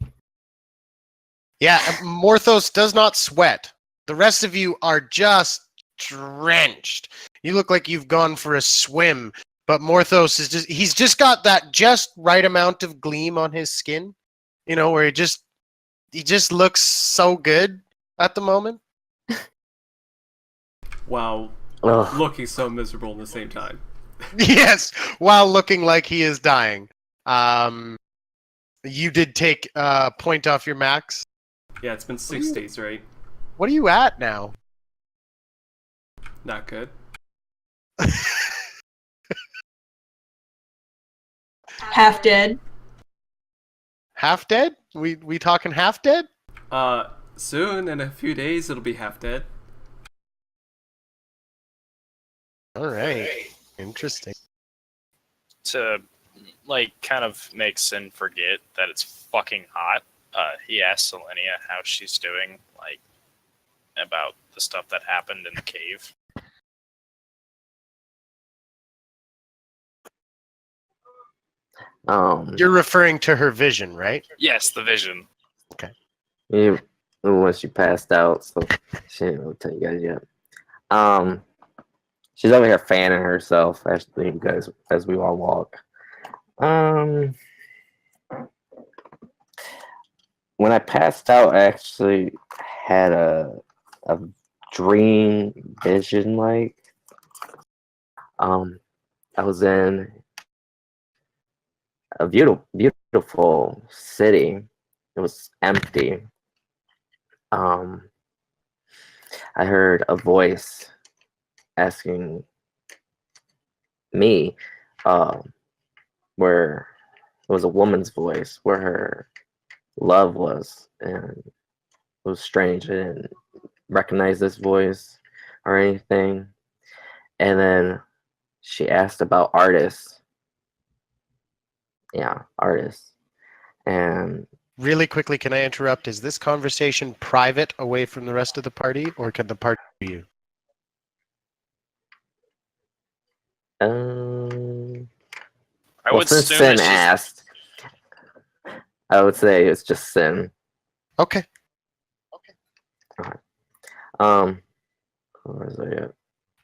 Yeah, Morthos does not sweat. The rest of you are just drenched. You look like you've gone for a swim, but Morthos is he's just got that just right amount of gleam on his skin, you know, where he just looks so good at the moment. While Ugh. looking so miserable at the same time. Yes, while looking like he is dying. You did take a point off your max. Yeah, it's been 6 days, right? What are you at now? Not good. Half dead. Half dead? We talking half dead? Soon, in a few days, it'll be half dead. All right. Interesting. To like kind of make Sin forget that it's fucking hot, he asks Selenia how she's doing, like about the stuff that happened in the cave. You're referring to her vision, right? Yes, the vision. Yeah, when she passed out, so she didn't really tell you guys yet. She's over here fanning herself actually, you guys, as we all walk. When I passed out, I actually had a dream vision, like I was in a beautiful city. It was empty. I heard a voice asking me, where it was a woman's voice, where her love was, and it was strange. I didn't recognize this voice or anything. And then she asked about artists. Yeah, artists. And Really quickly, can I interrupt? Is this conversation private away from the rest of the party, or can the party hear you? I well, would since assume Sin it's just asked, I would say it's just Sin. Okay. Where was I at?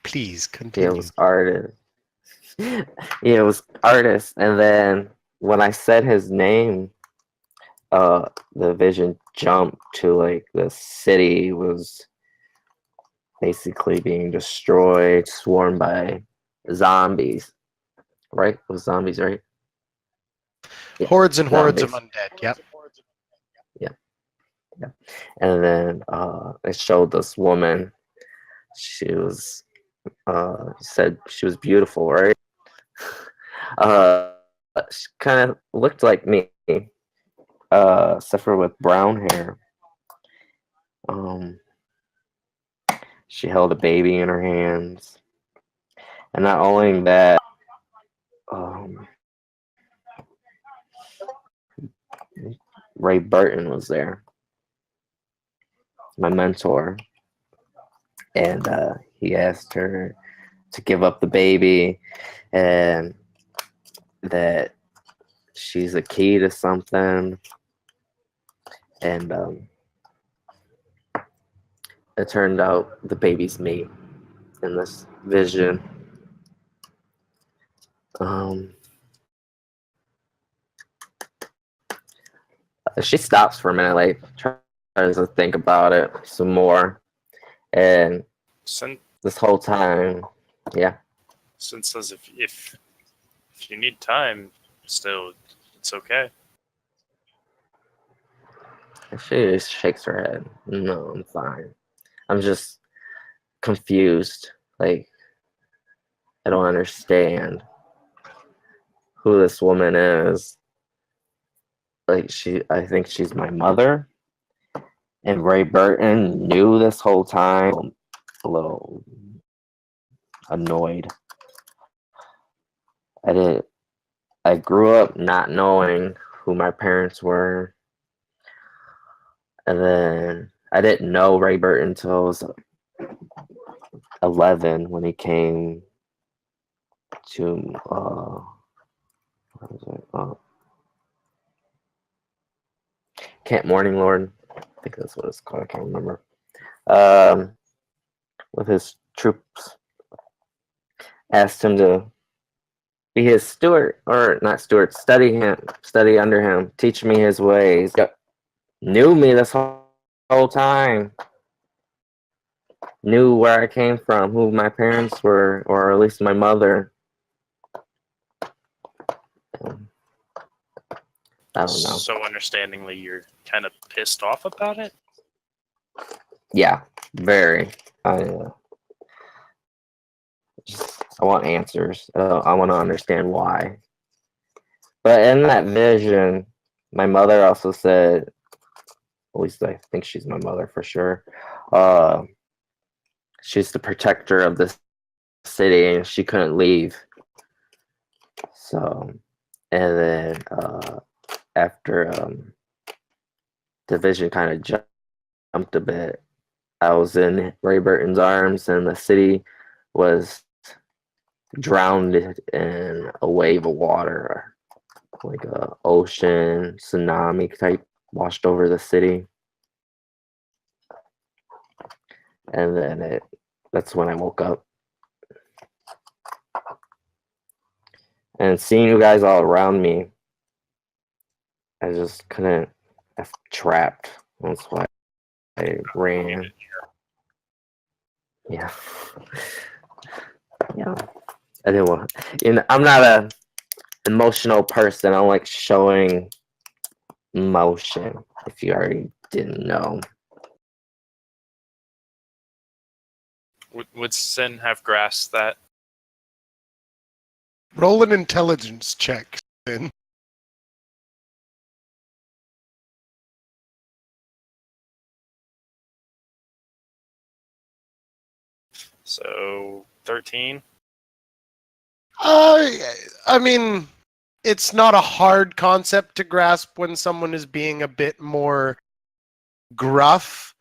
Please Yeah, continue. it was artist. Yeah, it was artist. And then when I said his name, the vision jumped to like the city was basically being destroyed, swarmed by zombies. Right? It was zombies, right? Yeah, Hordes and hordes of zombies. undead. Yep. Yeah. And then it showed this woman. She was said she was beautiful, right? She kind of looked like me, except for with brown hair. She held a baby in her hands, and not only that, Ray Burton was there, my mentor, and he asked her to give up the baby, and that she's a key to something, and it turned out the baby's me in this vision. She stops for a minute, like tries to think about it some more, and Sin this whole time, yeah, says if you need time, still it's okay. she just shakes her head. No, I'm fine. I'm just confused. Like, I don't understand who this woman is. Like, I think she's my mother. And Ray Burton knew this whole time. I'm a little annoyed. I grew up not knowing who my parents were. And then I didn't know Ray Burton until I was 11 when he came to what was it? Camp Morning Lord. I think that's what it's called. I can't remember. With his troops, asked him to be his steward, or not steward, study under him, teach me his ways. Knew me this whole time. Knew where I came from, who my parents were, or at least my mother. I don't know. So understandingly, you're kind of pissed off about it? Yeah, very. I want answers. I want to understand why. But in that vision, my mother also said, at least I think she's my mother for sure. She's the protector of this city, and she couldn't leave. So, and then after the vision kind of jumped a bit, I was in Ray Burton's arms, and the city was drowned in a wave of water, like a ocean tsunami type washed over the city. And then that's when I woke up. And seeing you guys all around me, I just couldn't. I was trapped. That's why I ran. Yeah. Yeah. I didn't want. I'm not a emotional person. I don't like showing emotion. If you already didn't know. Would Sin have grasped that? Roll an intelligence check, then. So 13. I mean, it's not a hard concept to grasp when someone is being a bit more gruff.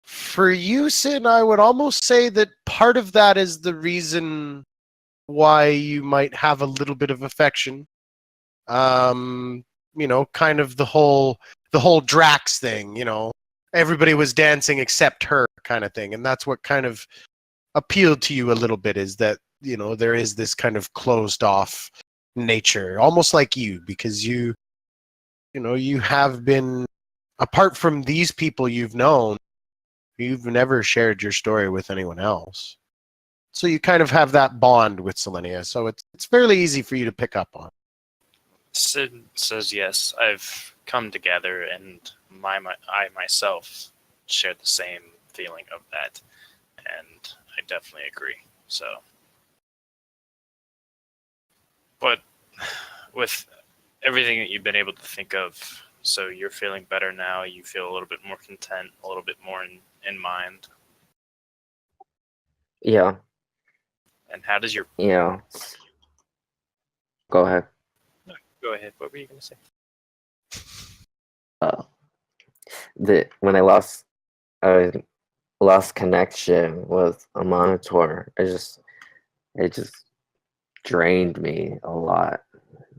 For you, Sin, I would almost say that part of that is the reason why you might have a little bit of affection. Kind of the whole Drax thing, everybody was dancing except her kind of thing. And that's what kind of appealed to you a little bit, is that, there is this kind of closed off nature, almost like you, because you have been, apart from these people you've known, you've never shared your story with anyone else. So you kind of have that bond with Selenia. So it's fairly easy for you to pick up on. Sid says yes. I've come together, and I myself share the same feeling of that, and I definitely agree. So, but with everything that you've been able to think of, so you're feeling better now. You feel a little bit more content, a little bit more in mind. Yeah. And how does your Yeah. Go ahead. No, go ahead. What were you going to say? When I lost connection with a monitor, it just drained me a lot.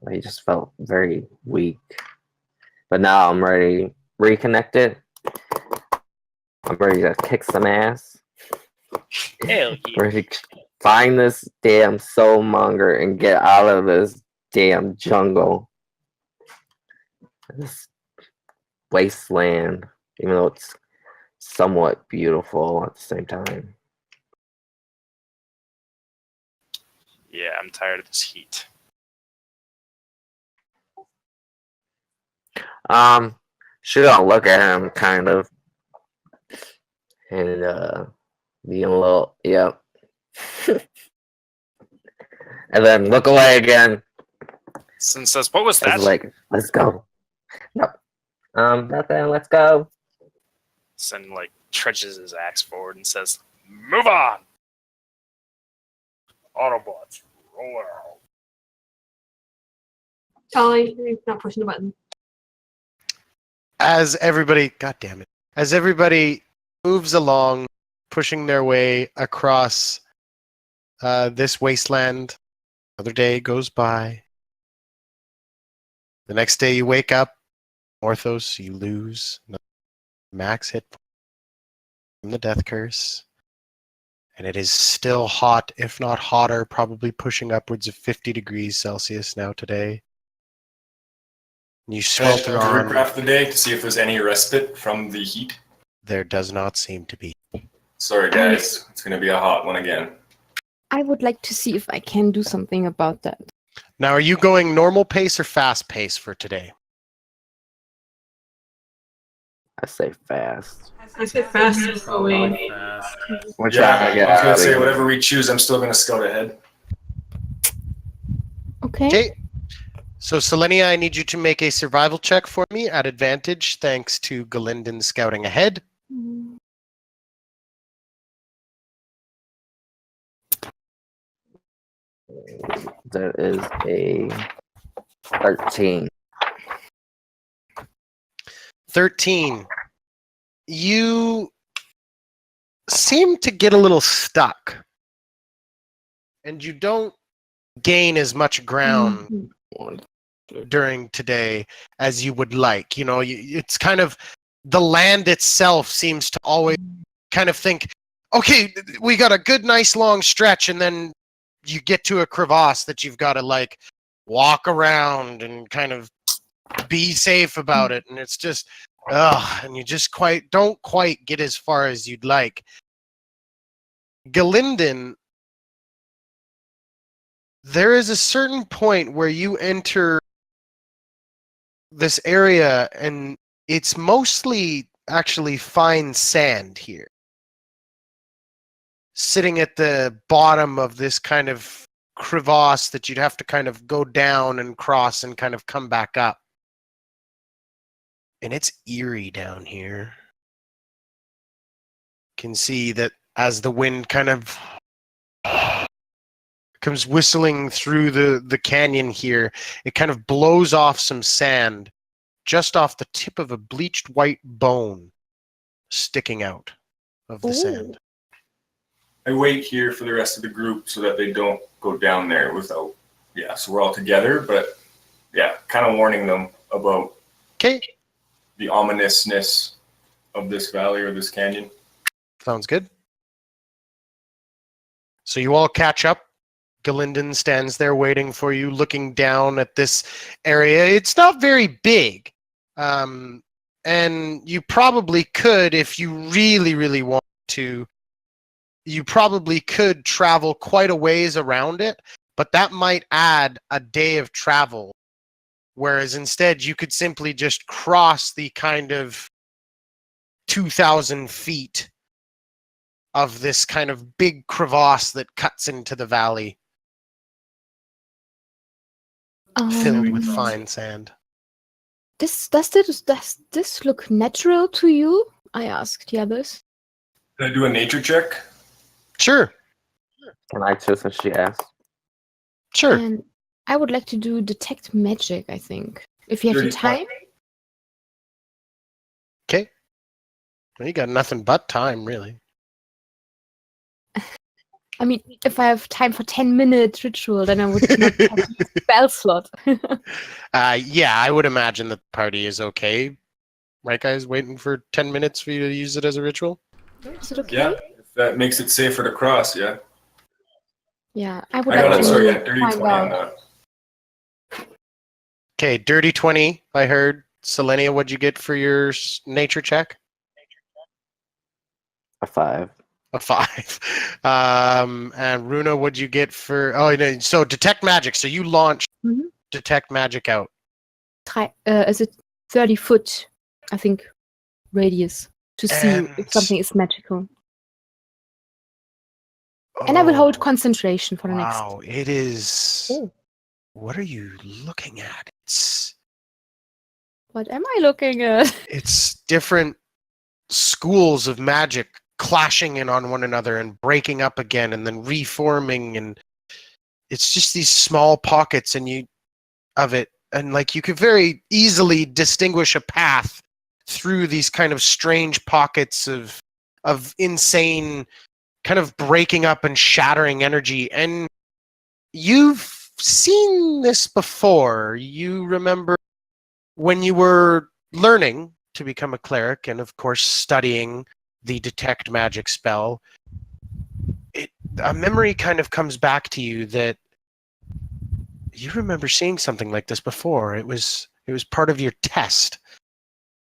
I just felt very weak. But now I'm ready, reconnected. I'm ready to kick some ass. Hell yeah. Ready find this damn soulmonger and get out of this damn jungle. This wasteland, even though it's somewhat beautiful at the same time. Yeah, I'm tired of this heat. She's gonna look at him kind of and being a little yep. And then look away again. Sin says, "What was that?" It's like, let's go. No. Nothing, let's go. Sin like trudges his axe forward and says, "Move on, Autobots, roll out." Tolley, you're not pushing the button. As everybody, God damn it, as everybody moves along, pushing their way across this wasteland, another day goes by. The next day you wake up, Orthos, you lose max hit from the death curse. And it is still hot, if not hotter, probably pushing upwards of 50 degrees Celsius now today. You swelter on. Graph the day to see if there's any respite from the heat. There does not seem to be. Sorry, guys. It's going to be a hot one again. I would like to see if I can do something about that. Now, are you going normal pace or fast pace for today? I say fast. I say fast. Probably fast. We're Yeah, trying to get I was out going of to say, here. whatever we choose, I'm still going to scout ahead. Okay. Okay. So, Selenia, I need you to make a survival check for me at advantage, thanks to Galindan scouting ahead. That is a 13. 13. You seem to get a little stuck, and you don't gain as much ground during today as you would like. You know, it's kind of the land itself seems to always kind of think, okay, we got a good, nice long stretch, and then you get to a crevasse that you've got to like walk around and kind of be safe about it, and it's just and you just don't quite get as far as you'd like. Galindan, there is a certain point where you enter this area and it's mostly actually fine sand here, sitting at the bottom of this kind of crevasse that you'd have to kind of go down and cross and kind of come back up. And it's eerie down here. You can see that as the wind kind of comes whistling through the canyon here, it kind of blows off some sand just off the tip of a bleached white bone sticking out of the sand. I wait here for the rest of the group so that they don't go down there without, so we're all together, but kind of warning them about the ominousness of this valley or this canyon. Sounds good. So you all catch up. Galindan stands there waiting for you, looking down at this area. It's not very big. And you probably could, if you really, really want to, you probably could travel quite a ways around it, but that might add a day of travel. Whereas instead, you could simply just cross the kind of 2,000 feet of this kind of big crevasse that cuts into the valley, filled with fine sand. Does this look natural to you? I asked the others. Can I do a nature check? Sure. Can I too, since she asked? Sure. And I would like to do detect magic, I think. If you have the time. Okay. Well, you got nothing but time, really. I mean, if I have time for 10-minute ritual, then I would not have a spell slot. Yeah, I would imagine that the party is okay. Right, guys? Waiting for 10 minutes for you to use it as a ritual? Is it okay? Yeah, if that makes it safer to cross, yeah. Yeah, I would I got like a to sorry, yeah, dirty find 20 on out. that. Okay, dirty 20. I heard. Selenia, what'd you get for your nature check? A 5. A 5. And Runa, what'd you get for? Oh, no, so detect magic. So you launched Mhm. detect magic out. Is it 30-foot, I think, radius to see if And- something is magical. And I will hold concentration for the next. Wow, it is. Oh. What are you looking at? It's What am I looking at? it's different schools of magic clashing in on one another and breaking up again and then reforming, and it's just these small pockets of it, and like you could very easily distinguish a path through these kind of strange pockets of insane kind of breaking up and shattering energy. And you've seen this before. You remember when you were learning to become a cleric and of course studying the detect magic spell, a memory kind of comes back to you that you remember seeing something like this before. It was part of your test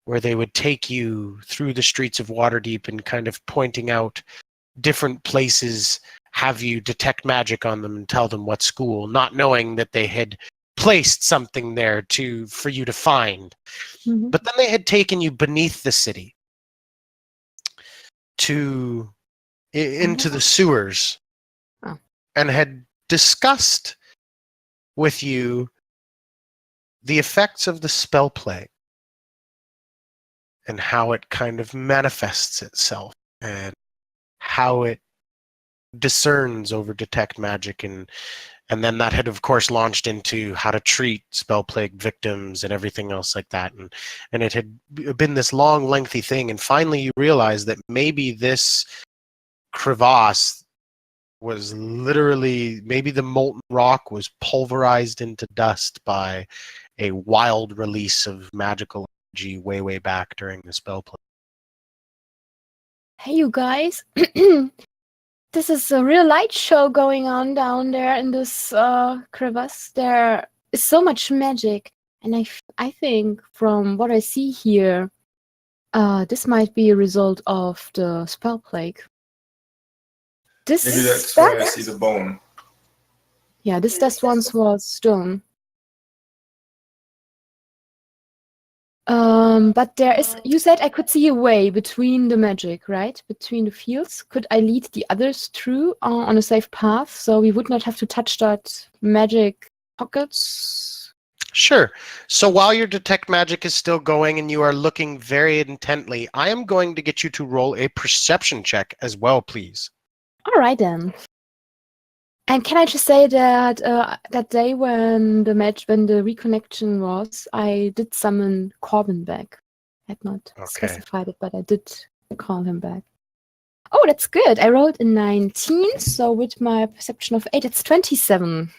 where they would take you through the streets of Waterdeep and kind of pointing out different places, have you detect magic on them and tell them what school, not knowing that they had placed something there for you to find. Mhm. But then they had taken you beneath the city into the sewers Oh. and had discussed with you the effects of the spell plague and how it kind of manifests itself and how it discerns over detect magic, and then that had of course launched into how to treat spell plague victims and everything else like that, and it had been this long lengthy thing, and finally you realized that maybe this crevasse was literally, maybe the molten rock was pulverized into dust by a wild release of magical energy way back during the spell plague. Hey, you guys. This is a real light show going on down there in this crevasse. There is so much magic. And I think from what I see here, this might be a result of the spell plague. This Maybe that's why I see the bone. Yeah, this dust once was stone. But there is. You said I could see a way between the magic, right? Between the fields. Could I lead the others through on a safe path, so we would not have to touch that magic pockets? Sure. So while your detect magic is still going and you are looking very intently, I am going to get you to roll a perception check as well, please. All right then. And can I just say that that day when the reconnection was, I did summon Corbin back. I had not specified it, but I did call him back. Oh, that's good. I rolled a 19, so with my perception of 8, it's 27.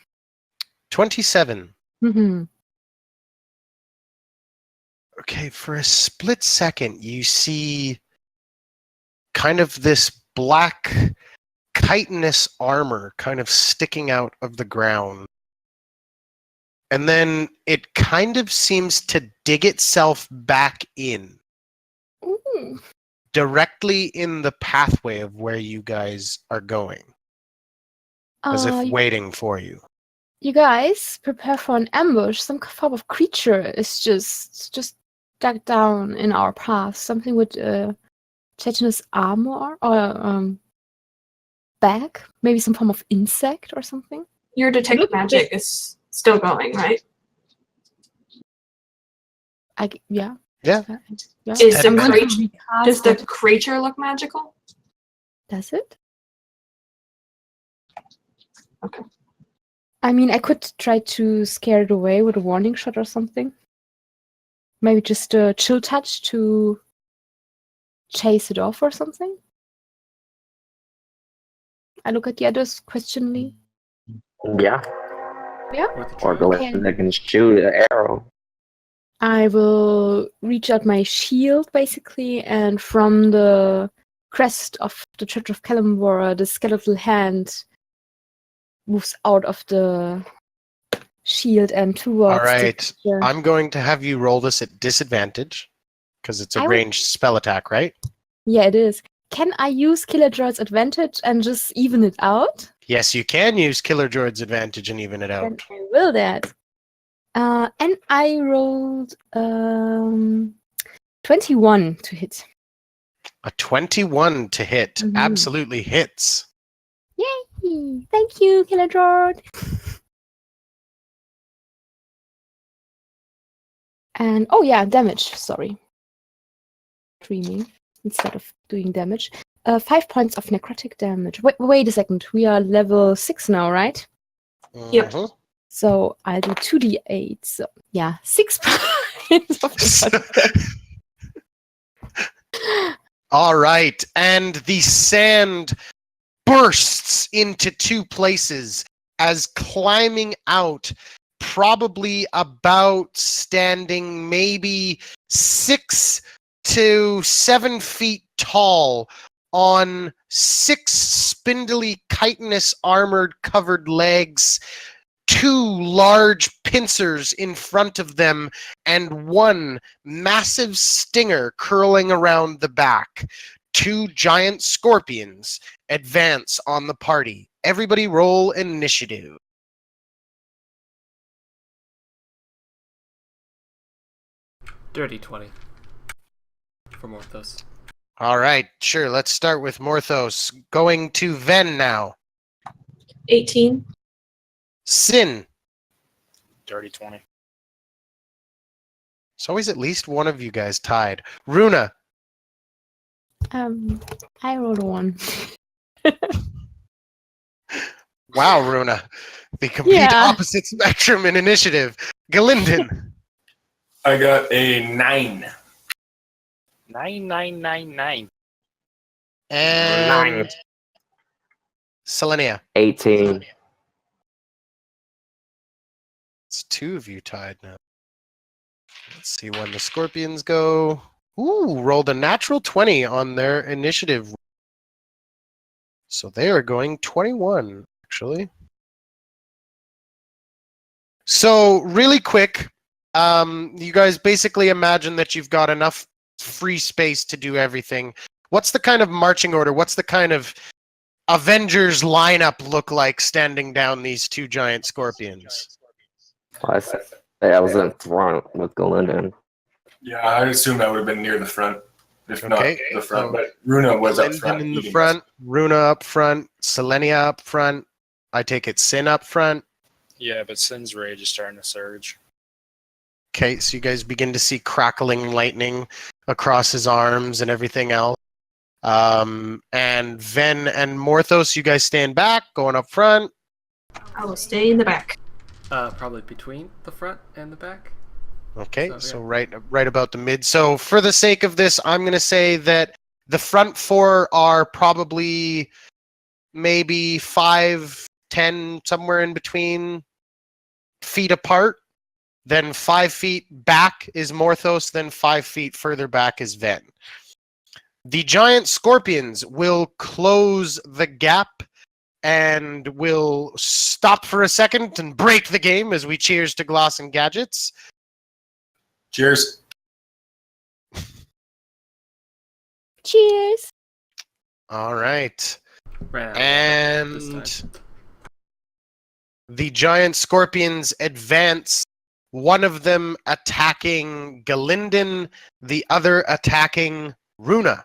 27. Mm-hmm. Okay, for a split second, you see kind of this black chitinous armor kind of sticking out of the ground. And then it kind of seems to dig itself back in. Ooh. Directly in the pathway of where you guys are going. As if waiting for you. You guys prepare for an ambush. Some form of creature is just dug down in our path. Something with chitinous armor or back. Maybe some form of insect or something. Your detect magic is still going, right? Yeah. Yeah. Does the creature look magical? Does it? Okay. I mean, I could try to scare it away with a warning shot or something. Maybe just a chill touch to chase it off or something. I look at the others questioningly. Yeah. Yeah? Or go in there and shoot an arrow. I will reach out my shield, basically, and from the crest of the Church of Kalimvora, the skeletal hand moves out of the shield and towards. All right. The I'm going to have you roll this at disadvantage because it's a I would- ranged spell attack, right? Yeah, it is. Can I use Killer Droid's advantage and just even it out? Yes, you can use Killer Droid's advantage and even it Then out. I will that. And I rolled 21 to hit. A 21 to hit Mhm. absolutely hits. Yay! Thank you, Killer Droid. And oh yeah, damage. Sorry, dreaming instead of doing damage. 5 points of necrotic damage. Wait a second. We are level 6 now, right? Yep. Mhm. So I'll do 2d8. So yeah, 6 points of necrotic damage. All right, and the sand bursts into two places as climbing out, probably about standing maybe 6 to 7 feet tall on 6 spindly chitinous armored covered legs, 2 large pincers in front of them, and 1 massive stinger curling around the back. 2 giant scorpions advance on the party. Everybody roll initiative. Dirty 20 for Morthos. All right, sure. Let's start with Morthos. Going to Ven now. 18. Sin. Dirty 20. It's always at least one of you guys tied. Runa. I rolled a 1. Wow, Runa. The complete Yeah. opposite spectrum in initiative. Galinden. I got a 9. 9999. And Selenia. 18. It's 2 of you tied now. Let's see when the scorpions go. Ooh, rolled a natural 20 on their initiative. So they are going 21, actually. So really quick, you guys basically imagine that you've got enough free space to do everything. What's the kind of marching order? What's the kind of Avengers lineup look like standing down these 2 giant scorpions? I said I was in front with Galinden. Yeah, I assume I would have been near the front, if not Okay, the front. so But Runa was up Galinden front. in the leading us. front, Runa up front, Selenia up front. I take it Sin up front. Yeah, but Sin's rage is starting to surge. Okay, so you guys begin to see crackling lightning across his arms and everything else. And Ven and Morthos, you guys stand back, going up front. I will stay in the back. Probably between the front and the back. Okay, So, so yeah. right about the mid. So for the sake of this, I'm going to say that the front 4 are probably maybe 5, 10, somewhere in between feet apart. Then 5 feet back is Morthos, then 5 feet further back is Ven. The giant scorpions will close the gap and will stop for a second and break the game as we cheers to Gloss and Gadgets. Cheers. Cheers. All right. Ran out of this And time. the giant scorpions advance, one of them attacking Galinden, the other attacking Runa.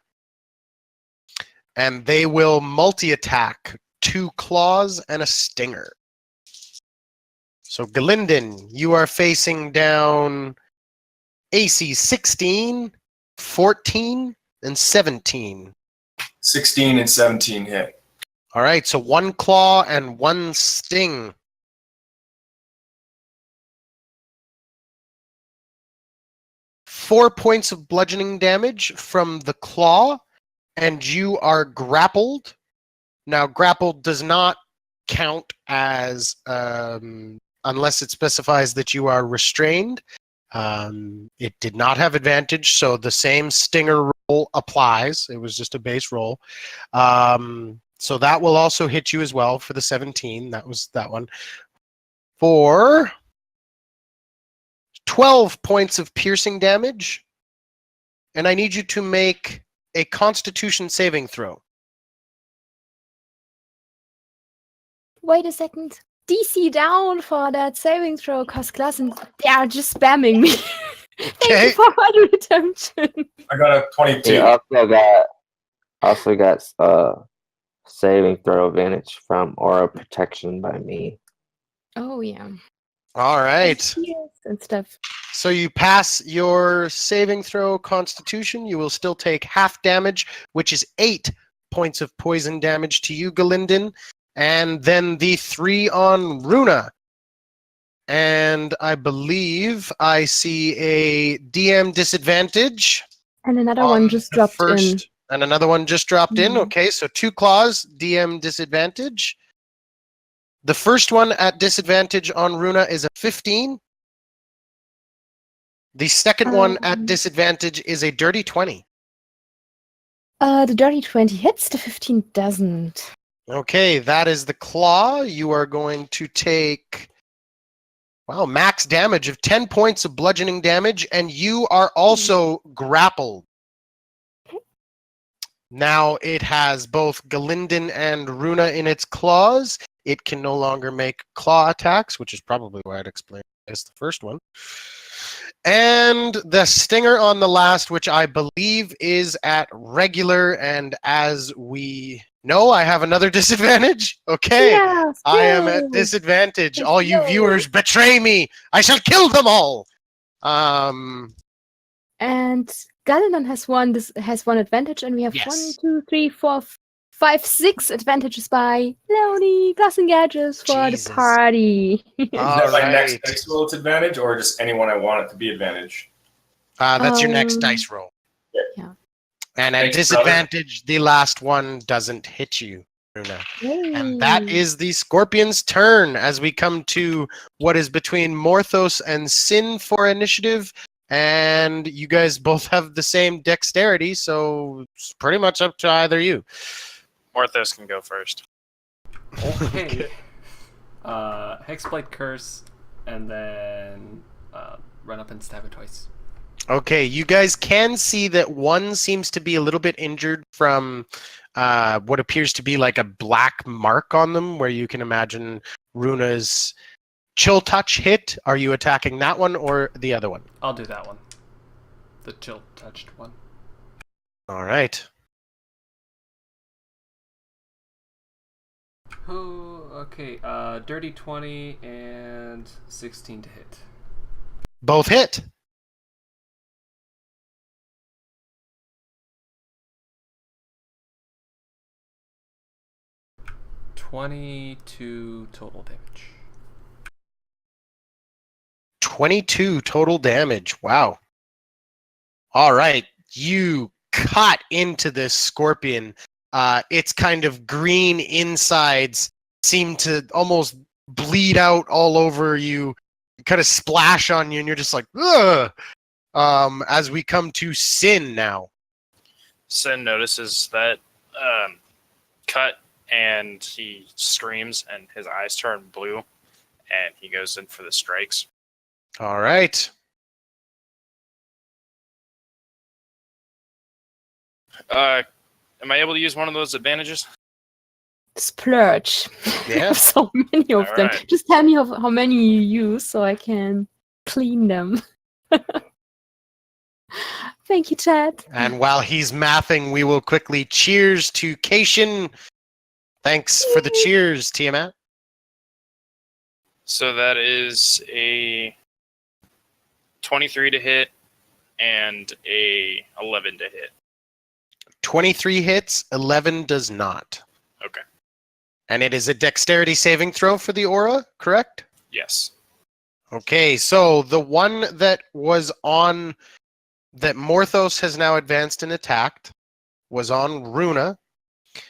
And they will multi-attack 2 claws and a stinger. So Galinden, you are facing down AC 16, 14, and 17. 16 and 17 hit. All right, so 1 claw and 1 sting. Four points of bludgeoning damage from the claw, and you are grappled. Now, grappled does not count as, unless it specifies that you are restrained. It did not have advantage, so the same stinger roll applies. It was just a base roll. So that will also hit you as well for the 17. That was that one. For 12 points of piercing damage. And I need you to make a Constitution saving throw. Wait a second. DC down for that saving throw, cause Glass and they are just spamming me. Thank Okay. you for my redemption. I got a 22. He also got saving throw advantage from aura protection by me. Oh yeah. All right. Yes, and stuff. So you pass your saving throw Constitution. You will still take half damage, which is 8 points of poison damage to you, Galindin. And then the 3 on Runa. And I believe I see a DM disadvantage. And another on one just the dropped in. first, and another one just dropped in. Mhm. Okay, so 2 claws, DM disadvantage. The first one at disadvantage on Runa is a 15. The second one at disadvantage is a dirty 20. The dirty 20 hits, the 15 doesn't. Okay, that is the claw. You are going to take, max damage of 10 points of bludgeoning damage, and you are also grappled. Now it has both Galindin and Runa in its claws. It can no longer make claw attacks, which is probably why I'd explain as the first one. And the stinger on the last, which I believe is at regular, and as we know, I have another disadvantage. Okay, Yes, I am yay. at disadvantage. Let's All you go. viewers betray me. I shall kill them all. And Galinon has one advantage, and we have Yes. 1, 2, 3, 4, 5, 6 advantages by Leonie, Glass and Gadgets for Jesus. the party. Is All that my right. next dice roll its advantage, or just anyone I want it to be advantage? That's your next Um, dice roll. yeah. And at Thanks, disadvantage, the last one doesn't hit you, Runa. And that Yay. is the Scorpion's turn as we come to what is between Morthos and Sin for initiative. And you guys both have the same dexterity, so it's pretty much up to either you. Morthos can go first. Okay. Hexblade Curse, and then run up and stab it twice. Okay, you guys can see that one seems to be a little bit injured from what appears to be like a black mark on them, where you can imagine Runa's chill touch hit. Are you attacking that one or the other one? I'll do that one. The chill touched one. All right. Oh, okay. Dirty 20 and 16 to hit. Both hit. $22 total damage. 22 total damage. Wow. All right. You cut into this scorpion. Its kind of green insides seem to almost bleed out all over you, kind of splash on you, and you're just like, ugh. As we come to Sin now. Sin notices that cut, and he screams, and his eyes turn blue, and he goes in for the strikes. All right. Am I able to use one of those advantages? Splurge. Yeah. So many of them. Alright. Just tell me how many you use so I can clean them. Thank you, Chad. And while he's mathing, we will quickly cheers to Cation. Thanks for the cheers, Tiamat. So that is a 23 to hit and a 11 to hit. 23 hits, 11 does not. Okay. And it is a dexterity saving throw for the aura, correct? Yes. Okay, so the one that was on, that Morthos has now advanced and attacked, was on Runa.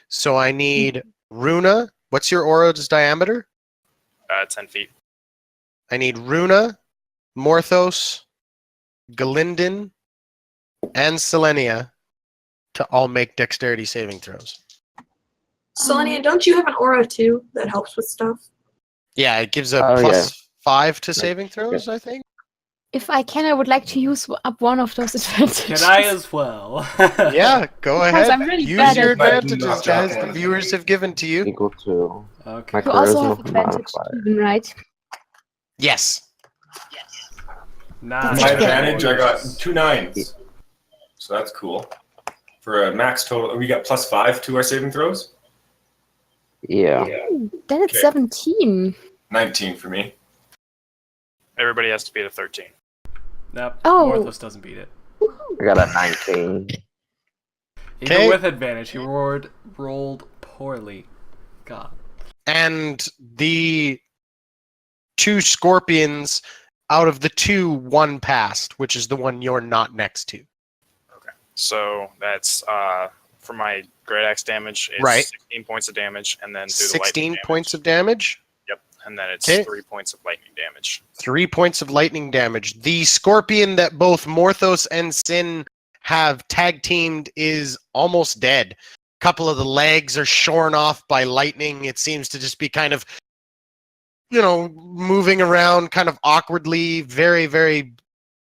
So I need Runa. What's your aura's diameter? 10 feet. I need Runa, Morthos, Galindin, and Selenia to all make dexterity saving throws. Selenia, don't you have an aura too that helps with stuff? Yeah, it gives a Oh, +5 to saving throws, I think. If I can, I would like to use up one of those advantages. Can I as well? Yeah, go Because ahead. I'm really Use bad your at that. advantages, guys. The viewers have given to you. Equal to Okay. my You also have charisma advantage, modifier. even, right? Yes. Nice. My That's good. advantage, I got 2 9s. So that's cool. For a max total, we got +5 to our saving throws. Yeah. Then it's Okay. 17. 19 for me. Everybody has to beat a 13. Nope. Oh. Morthos doesn't beat it. I got a 19. Even Okay. with advantage, he rolled poorly. God. And the 2 scorpions out of the 2, 1 passed, which is the one you're not next to. So that's for my great axe damage. It's Right. 16 points of damage, and then through the lightning 16 damage. points of damage. Yep, and then it's Okay. 3 points of lightning damage. 3 points of lightning damage. The scorpion that both Morthos and Sin have tag teamed is almost dead. A couple of the legs are shorn off by lightning. It seems to just be kind of, moving around kind of awkwardly, very, very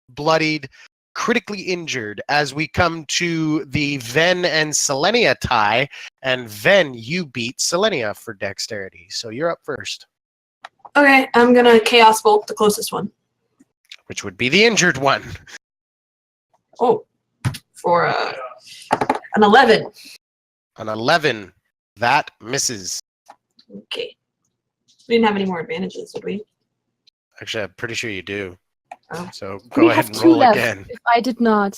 bloodied, critically injured as we come to the Ven and Selenia tie. And Ven, you beat Selenia for dexterity. So you're up first, Okay, I'm gonna Chaos Bolt the closest one. which would be the injured one. Oh, for an 11. An 11. That misses. Okay. We didn't have any more advantages, did we? Actually, I'm pretty sure you do. Oh. So We go ahead have and 2 roll left. again. If I did not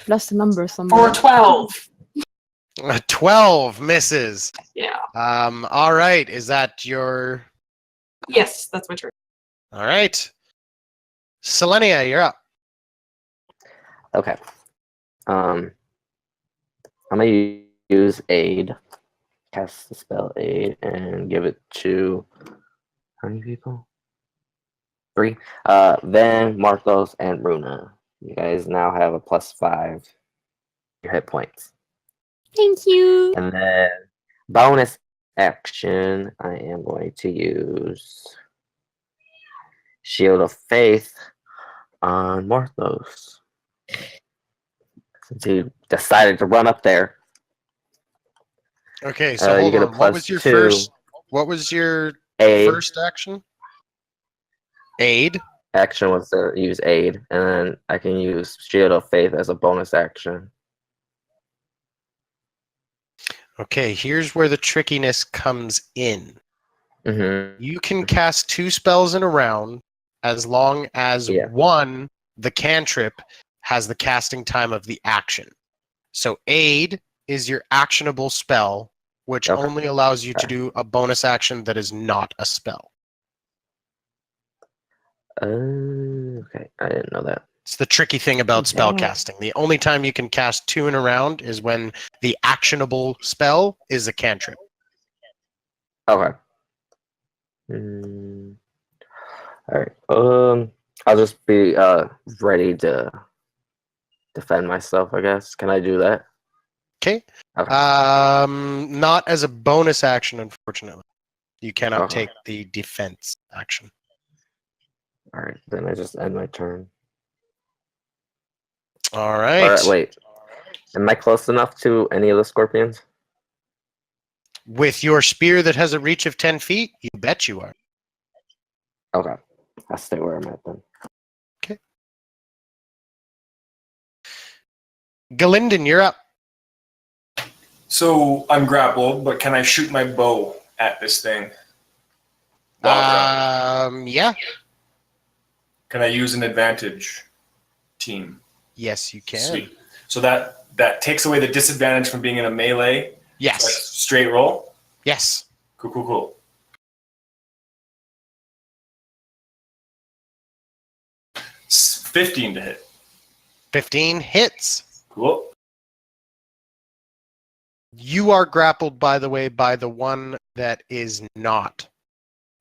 lost the number somewhere. For 12. A 12 misses. Yeah. All right. Is that your... Yes, that's my turn. All right. Selenia, you're up. Okay. I'm gonna use aid. Cast the spell aid and give it to how many people? 3. Then Marthos and Runa. You guys now have a +5 your hit points. Thank you. And then bonus action, I am going to use Shield of Faith on Morthos. Since he decided to run up there. Okay, so You hold get a on. What was your +2 first... What was your aid. first action? Aid? Action was to use aid, and then I can use Shield of Faith as a bonus action. Okay, here's where the trickiness comes in. Mm-hmm. You can cast 2 spells in a round as long as one, the cantrip, has the casting time of the action. So aid is your actionable spell, which only allows you to do a bonus action that is not a spell. Okay, I didn't know that. It's the tricky thing about spell casting. The only time you can cast 2 in a round is when the actionable spell is a cantrip. Okay. All right. I'll just be ready to defend myself, I guess. Can I do that? Okay. Okay. Not as a bonus action, unfortunately. You cannot Okay. take the defense action. All right, then I just end my turn. All right. All right, wait. Am I close enough to any of the scorpions? With your spear that has a reach of 10 feet, you bet you are. Okay. I'll stay where I'm at then. Okay. Galinden, you're up. So I'm grappled, but can I shoot my bow at this thing? Yeah. Can I use an advantage team? Yes, you can. Sweet. So that takes away the disadvantage from being in a melee. Yes. So like straight roll. Yes. Cool. 15 to hit. 15 hits. Cool. You are grappled, by the way, by the one that is not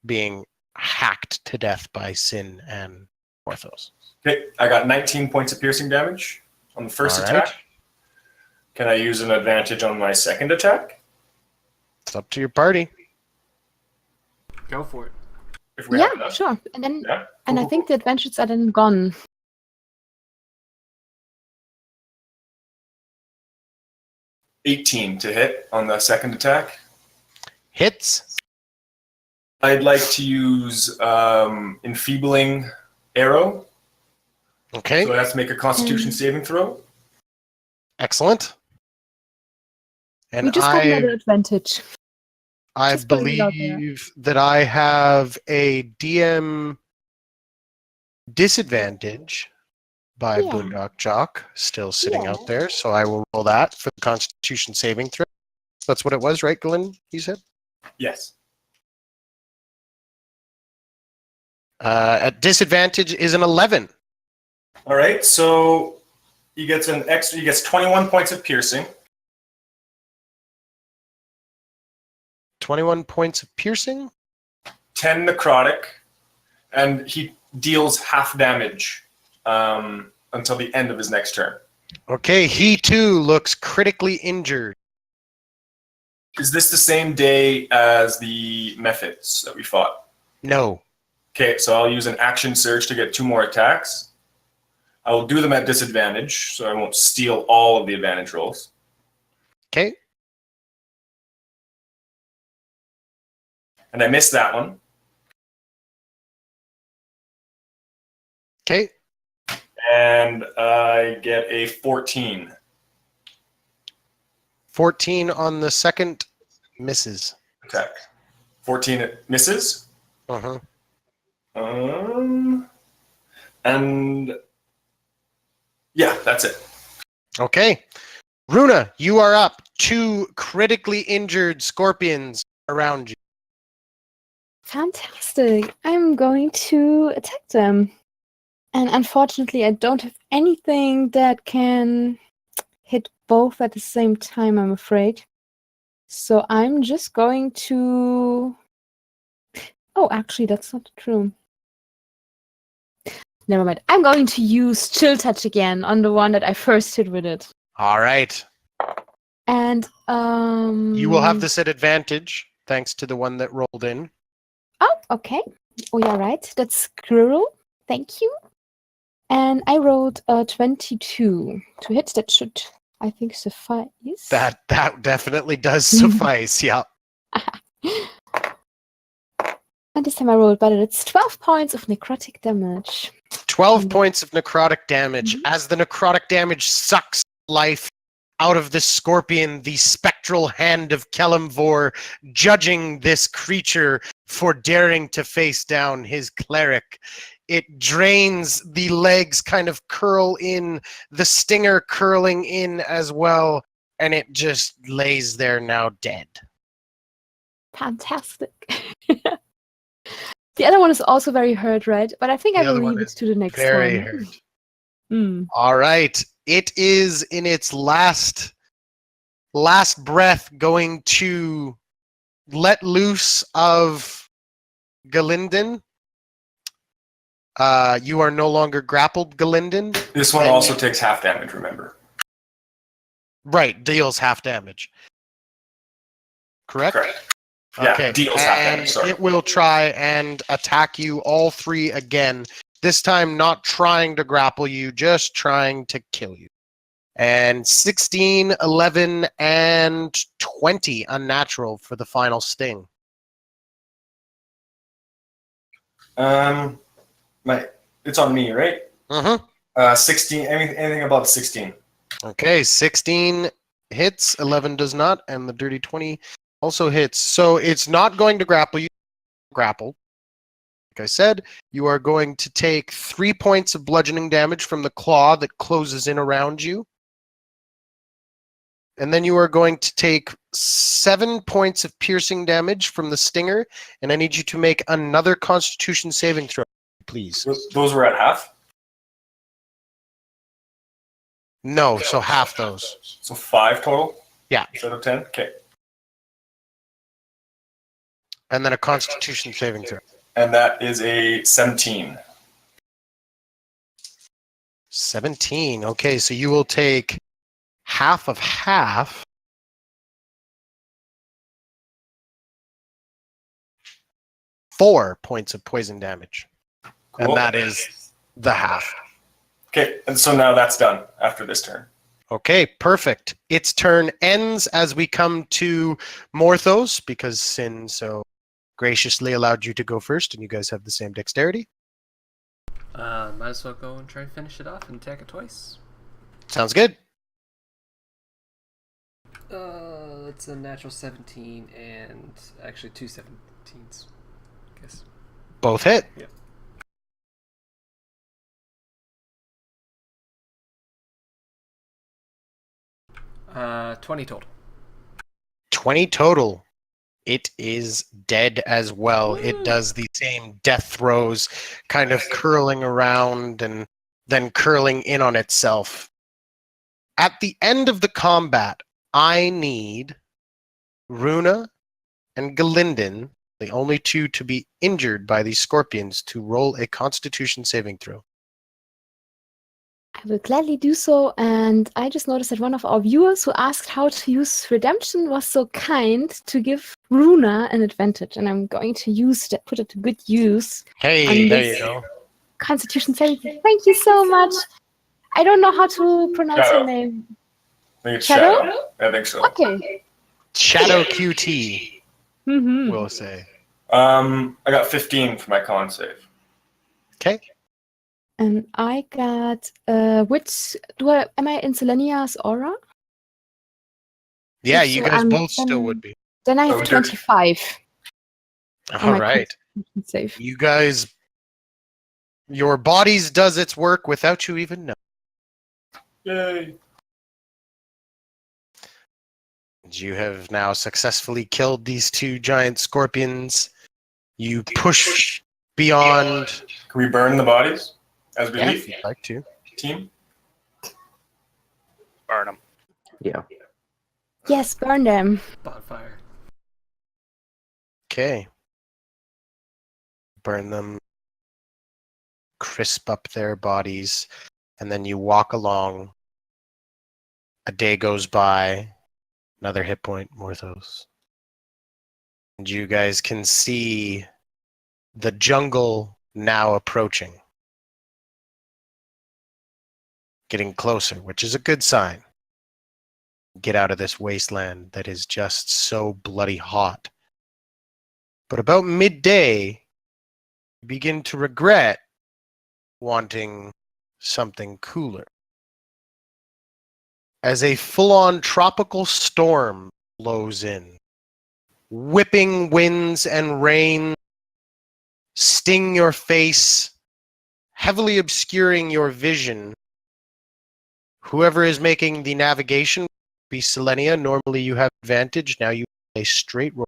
being hacked to death by Sin and Morthos. Okay, I got 19 points of piercing damage on the first All right. attack. Can I use an advantage on my second attack? It's up to your party. Go for it. If we have Yeah, enough? sure. And then, Yeah. and I think the adventures are then gone. 18 to hit on the second attack. Hits. I'd like to use enfeebling arrow. Okay. So I have to make a Constitution saving throw. Excellent. And We just got another advantage. I Just putting it out there. believe that I have a DM disadvantage by Yeah. Boondock Jock still sitting Yeah. out there, so I will roll that for the Constitution saving throw. That's what it was, right, Glenn? You said Yes. at disadvantage is an 11. All right. So he gets an extra. He gets 21 points of piercing. 21 points of piercing. 10 necrotic, and he deals half damage until the end of his next turn. Okay, he too looks critically injured. Is this the same day as the methods that we fought? No. Okay, so I'll use an action surge to get 2 more attacks. I will do them at disadvantage, so I won't steal all of the advantage rolls. Okay. And I missed that one. Okay. And I get a 14. 14 on the second misses. Attack. 14 it misses. Uh-huh. And yeah, that's it. Okay. Runa, you are up. 2 critically injured scorpions around you. Fantastic. I'm going to attack them. And unfortunately, I don't have anything that can hit both at the same time, I'm afraid. So I'm just going to... Oh, actually, that's not true. Never mind. I'm going to use Chill Touch again on the one that I first hit with it. All right. And You will have this at advantage, thanks to the one that rolled in. Oh, okay. Oh, yeah, right. That's Squirrel. Thank you. And I rolled a 22 to hit. That should, I think, suffice. That definitely does suffice, yeah. And this time I rolled better. It's 12 points of necrotic damage. 12 points of necrotic damage. Mhm. As the necrotic damage sucks life out of the scorpion, the spectral hand of Kelemvor judging this creature for daring to face down his cleric. It drains, the legs kind of curl in, the stinger curling in as well, and it just lays there now dead. Fantastic. The other one is also very hurt, right? But I think I The other will one leave it is to the next Very one. hurt. Mm. All right. It is in its last breath going to let loose of Galinden. You are no longer grappled, Galinden. This one And- also takes half damage, remember. Right, deals half damage. Correct? Correct. Yeah, deals half damage, sorry. It will try and attack you all 3 again. This time not trying to grapple you, just trying to kill you. And 16, 11, and 20 unnatural for the final sting. It's on me, right? Mm-hmm. 16, anything above 16. Okay, 16 hits, 11 does not, and the dirty 20 also hits. So it's not going to grapple you. Grapple. Like I said, you are going to take 3 points of bludgeoning damage from the claw that closes in around you. And then you are going to take 7 points of piercing damage from the stinger, and I need you to make another Constitution saving throw, please. Those were at half? No, so half those. So 5 total? Yeah. Instead of 10? Okay. And then a Constitution saving throw. And that is a 17. 17. Okay, so you will take half of half. Four points of poison damage. Cool. And that is the half. Okay, and so now that's done after this turn. Okay, perfect. Its turn ends as we come to Morthos, because Sin so graciously allowed you to go first, and you guys have the same dexterity. Might as well go and try and finish it off and attack it twice. Sounds good. It's a natural 17 and actually two 17s. I guess. Both hit. Yep. 20 total. 20 total. It is dead as well. It does the same death throes, kind of curling around and then curling in on itself. At the end of the combat, I need Runa and Galinden, the only two to be injured by these scorpions, to roll a Constitution saving throw. I will gladly do so. And I just noticed that one of our viewers who asked how to use Redemption was so kind to give Runa an advantage. And I'm going to use that, put it to good use. Hey, And there this- you go. Constitution saving. Thank you so much. I don't know how to pronounce Shadow. your name. I think it's Shadow? Shadow. I think so. Okay. Shadow QT, Mm-hmm. we'll say. I got 15 for my con save. Okay. And I got am I in Selenia's aura? Yeah, If you so, guys I'm both still then- would be. Then I Oh, have dirty. 25 on All my right. Constitution save. You guys, your bodies does its work without you even know. Yay. You have now successfully killed these two giant scorpions. You push beyond. Can we burn the bodies as we Yeah, leave? if you'd like to. Team? Burn them. Yeah. Yes, burn them. Bonfire. Okay. Burn them. Crisp up their bodies. And then you walk along. A day goes by. Another hit point, Morthos. And you guys can see the jungle now approaching. Getting closer, which is a good sign. Get out of this wasteland that is just so bloody hot. But about midday, you begin to regret wanting something cooler. As a full-on tropical storm blows in, whipping winds and rain sting your face, heavily obscuring your vision. Whoever is making the navigation be Selenia. Normally you have advantage. Now you have a straight roll.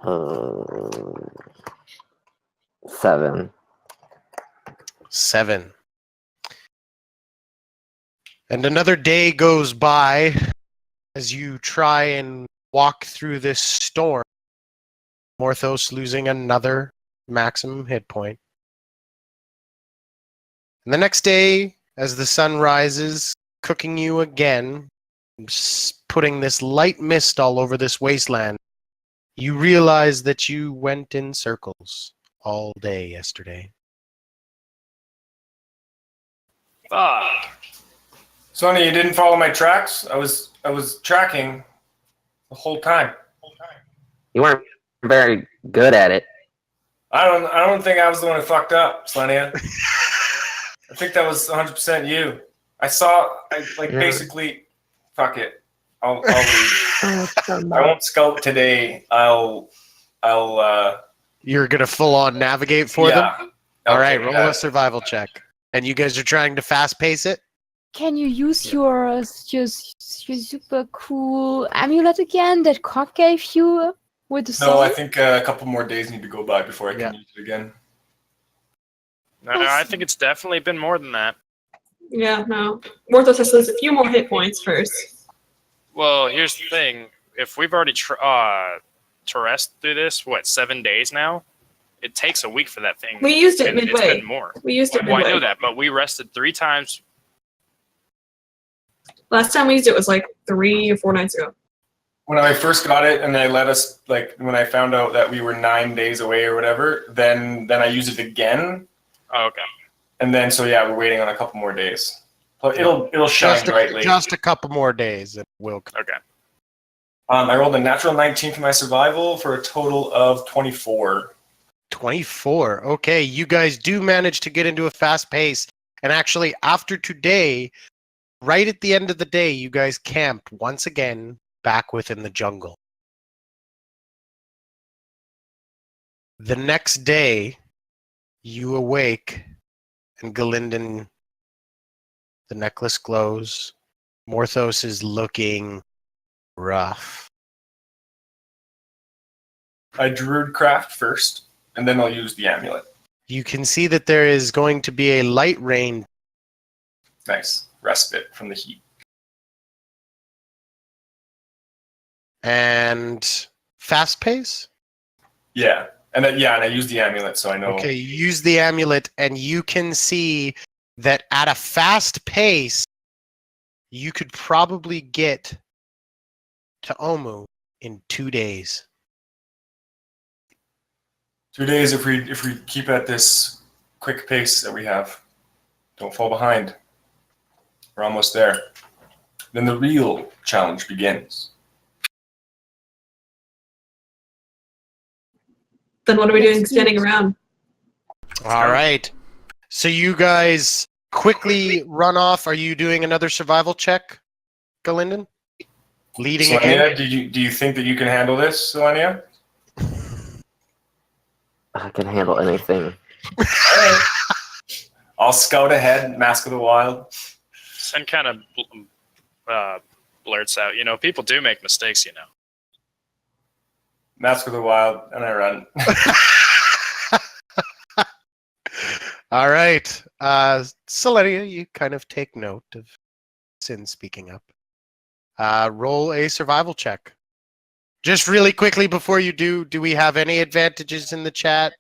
Uh, 7. 7. And another day goes by as you try and walk through this storm. Morthos losing another maximum hit point. And the next day, as the sun rises, cooking you again, putting this light mist all over this wasteland, you realize that you went in circles all day yesterday. Fuck. Sonny, you didn't follow my tracks? I was tracking the whole time. You weren't very good at it. I don't think I was the one who fucked up, Slenia. I think that was 100% you. Basically, fuck it. I'll leave. I won't scout today. I'll You're going to full on navigate for them? yeah. All right, Okay, roll a survival check. And you guys are trying to fast pace it? Can you use your super cool amulet again that Cock gave you with the No, I song? think a couple more days need to go by before I can use it again. No, I think it's definitely been more than that. Yeah, no. Morthos has a few more hit points first. Well, here's the thing. If we've already terrestrial through this, 7 days now? it takes a week for that thing. We used it and It's midway. been more. We used it Well, I midway. know that, but we rested 3 times. Last time we used it was like 3 or 4 nights ago. When I first got it and they let us, like, when I found out that we were 9 days away or whatever, then I used it again. Oh, okay. And then, so yeah, we're waiting on a couple more days. But it'll shine brightly. Just a couple more days, and we'll. Okay. I rolled a natural 19 for my survival for a total of 24. 24. Okay, you guys do manage to get into a fast pace. And actually, after today, right at the end of the day, you guys camped once again back within the jungle. The next day, you awake, and Galinden, the necklace glows. Morthos is looking rough. I Druidcraft first, and then I'll use the amulet. You can see that there is going to be a light rain. Nice. Respite from the heat. And fast pace? Yeah. And I use the amulet, so I know. Okay, use the amulet, and you can see that at a fast pace, you could probably get to Omu in 2 days. 2 days if we keep at this quick pace that we have. Don't fall behind. We're almost there. Then the real challenge begins. Then what are we doing standing around? All right. So you guys quickly run off. Are you doing another survival check, Galinden? Leading Selenia, again? do you think that you can handle this, Selenia? I can handle anything. Alright. I'll scout ahead, Mask of the Wild. Sen kind of blurts out, people do make mistakes, Mask of the Wild, and I run. All right. Selenia, you kind of take note of Sin speaking up. Roll a survival check. Just really quickly before you do we have any advantages in the chat?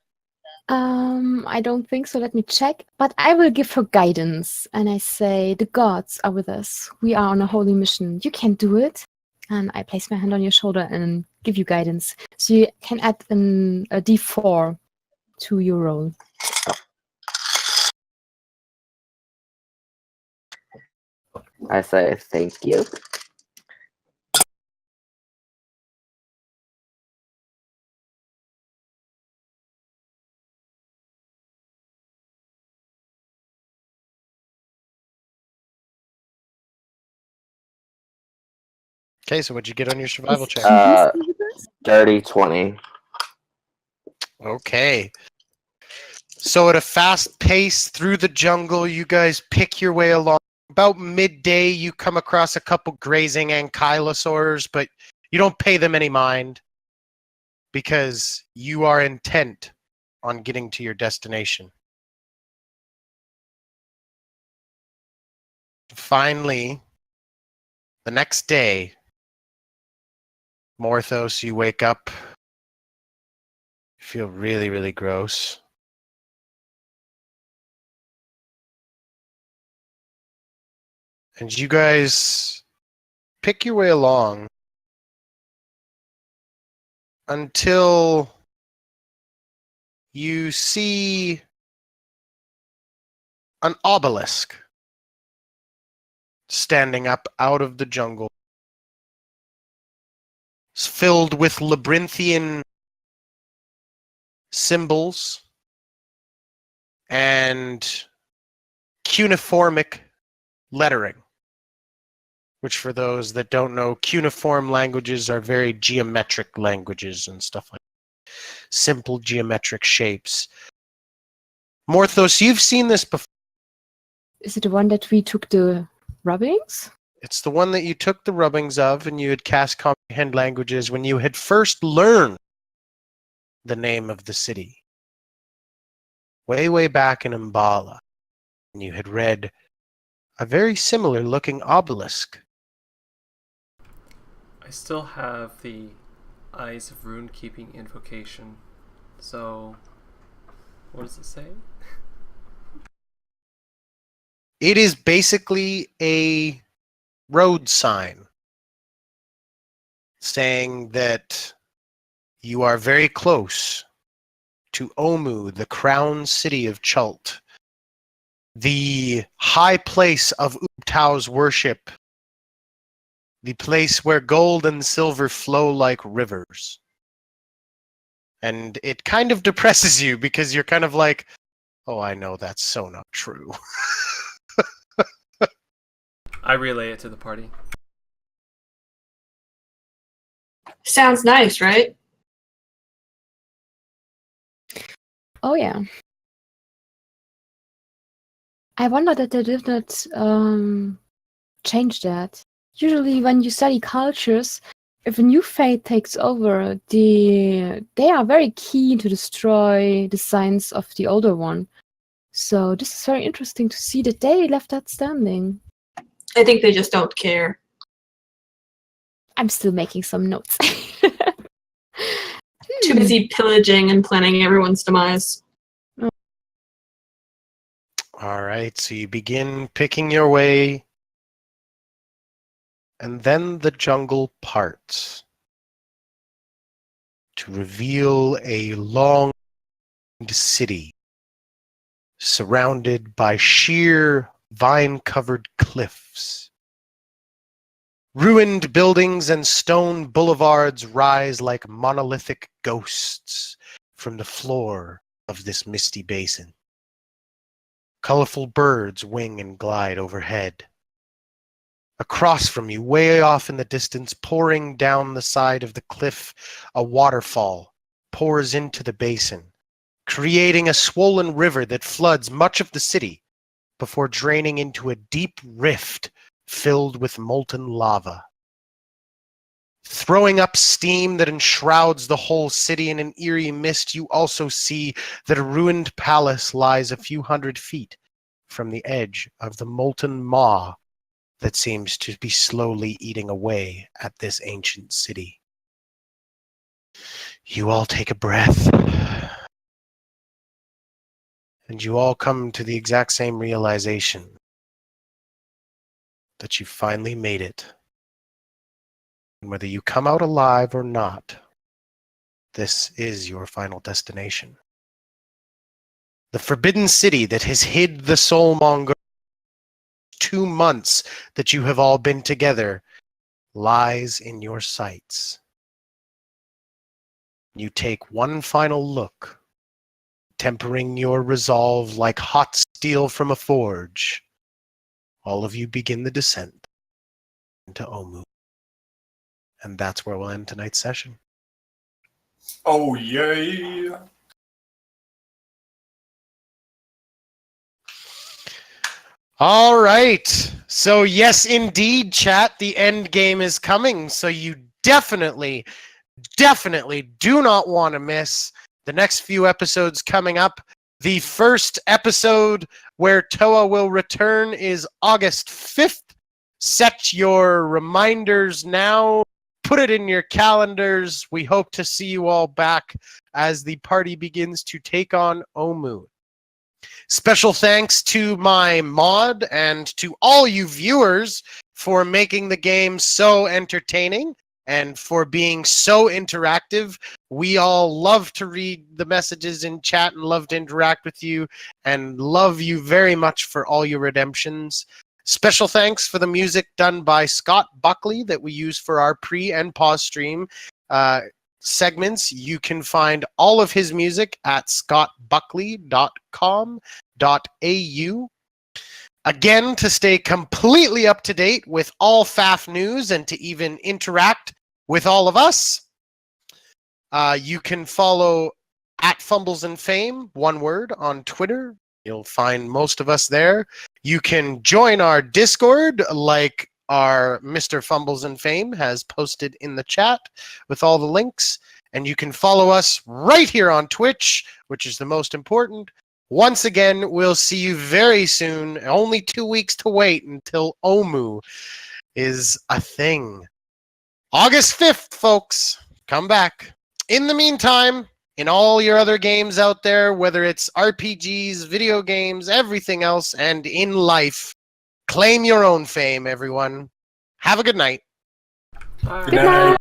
I don't think so. Let me check. But I will give her guidance, and I say, "The gods are with us. We are on a holy mission. You can do it." And I place my hand on your shoulder and give you guidance. So you can add a D4 to your roll. I say thank you. Okay, so what'd you get on your survival check? Dirty 20. Okay. So at a fast pace through the jungle, you guys pick your way along. About midday, you come across a couple grazing ankylosaurs, but you don't pay them any mind because you are intent on getting to your destination. Finally, the next day, Morthos, you wake up. You feel really, really gross. And you guys pick your way along until you see an obelisk standing up out of the jungle. It's filled with labyrinthian symbols and cuneiformic lettering, which for those that don't know, cuneiform languages are very geometric languages and stuff like that. Simple geometric shapes. Morthos, you've seen this before. Is it the one that we took the rubbings? It's the one that you took the rubbings of and you had cast comprehend languages when you had first learned the name of the city. Way, way back in Umbala. And you had read a very similar looking obelisk. I still have the Eyes of Rune Keeping invocation, so What does it say? It is basically a road sign saying that you are very close to Omu, the crown city of Chult, the high place of Ubtao's worship, the place where gold and silver flow like rivers. And it kind of depresses you because you're kind of like, oh, I know that's so not true. I relay it to the party. Sounds nice, right? Oh yeah. I wonder that they did not change that. Usually when you study cultures, if a new faith takes over, they are very keen to destroy the signs of the older one. So this is very interesting to see that they left that standing. I think they just don't care. I'm still making some notes. Too busy pillaging and planning everyone's demise. All right, so you begin picking your way, and then the jungle parts to reveal a long city surrounded by sheer vine-covered cliffs. Ruined buildings and stone boulevards rise like monolithic ghosts from the floor of this misty basin. Colorful birds wing and glide overhead. Across from you, way off in the distance, pouring down the side of the cliff, a waterfall pours into the basin, creating a swollen river that floods much of the city before draining into a deep rift filled with molten lava. Throwing up steam that enshrouds the whole city in an eerie mist, you also see that a ruined palace lies a few hundred feet from the edge of the molten maw that seems to be slowly eating away at this ancient city. You all take a breath, and you all come to the exact same realization that you finally made it. And whether you come out alive or not, this is your final destination. The forbidden city that has hid the soulmonger 2 months that you have all been together lies in your sights. You take one final look, tempering your resolve like hot steel from a forge. All of you begin the descent into Omu. And that's where we'll end tonight's session. Oh, yay. All right. So yes, indeed, chat, the end game is coming. So you definitely do not want to miss the next few episodes coming up. The first episode where Toa will return is August 5th. Set your reminders now. Put it in your calendars. We hope to see you all back as the party begins to take on Omu. Special thanks to my mod and to all you viewers for making the game so entertaining and for being so interactive. We all love to read the messages in chat and love to interact with you and love you very much for all your redemptions. Special thanks for the music done by Scott Buckley that we use for our pre and pause stream segments. You can find all of his music at scottbuckley.com.au. Again, to stay completely up to date with all FAF news and to even interact with all of us, you can follow at Fumbles and Fame, one word, on Twitter. You'll find most of us there. You can join our Discord like our Mr. Fumbles and Fame has posted in the chat with all the links. And you can follow us right here on Twitch, which is the most important. Once again, we'll see you very soon. Only 2 weeks to wait until Omu is a thing. August 5th, folks. Come back. In the meantime, in all your other games out there, whether it's RPGs, video games, everything else, and in life. Claim your own fame, everyone. Have a good night. Alright. Good night.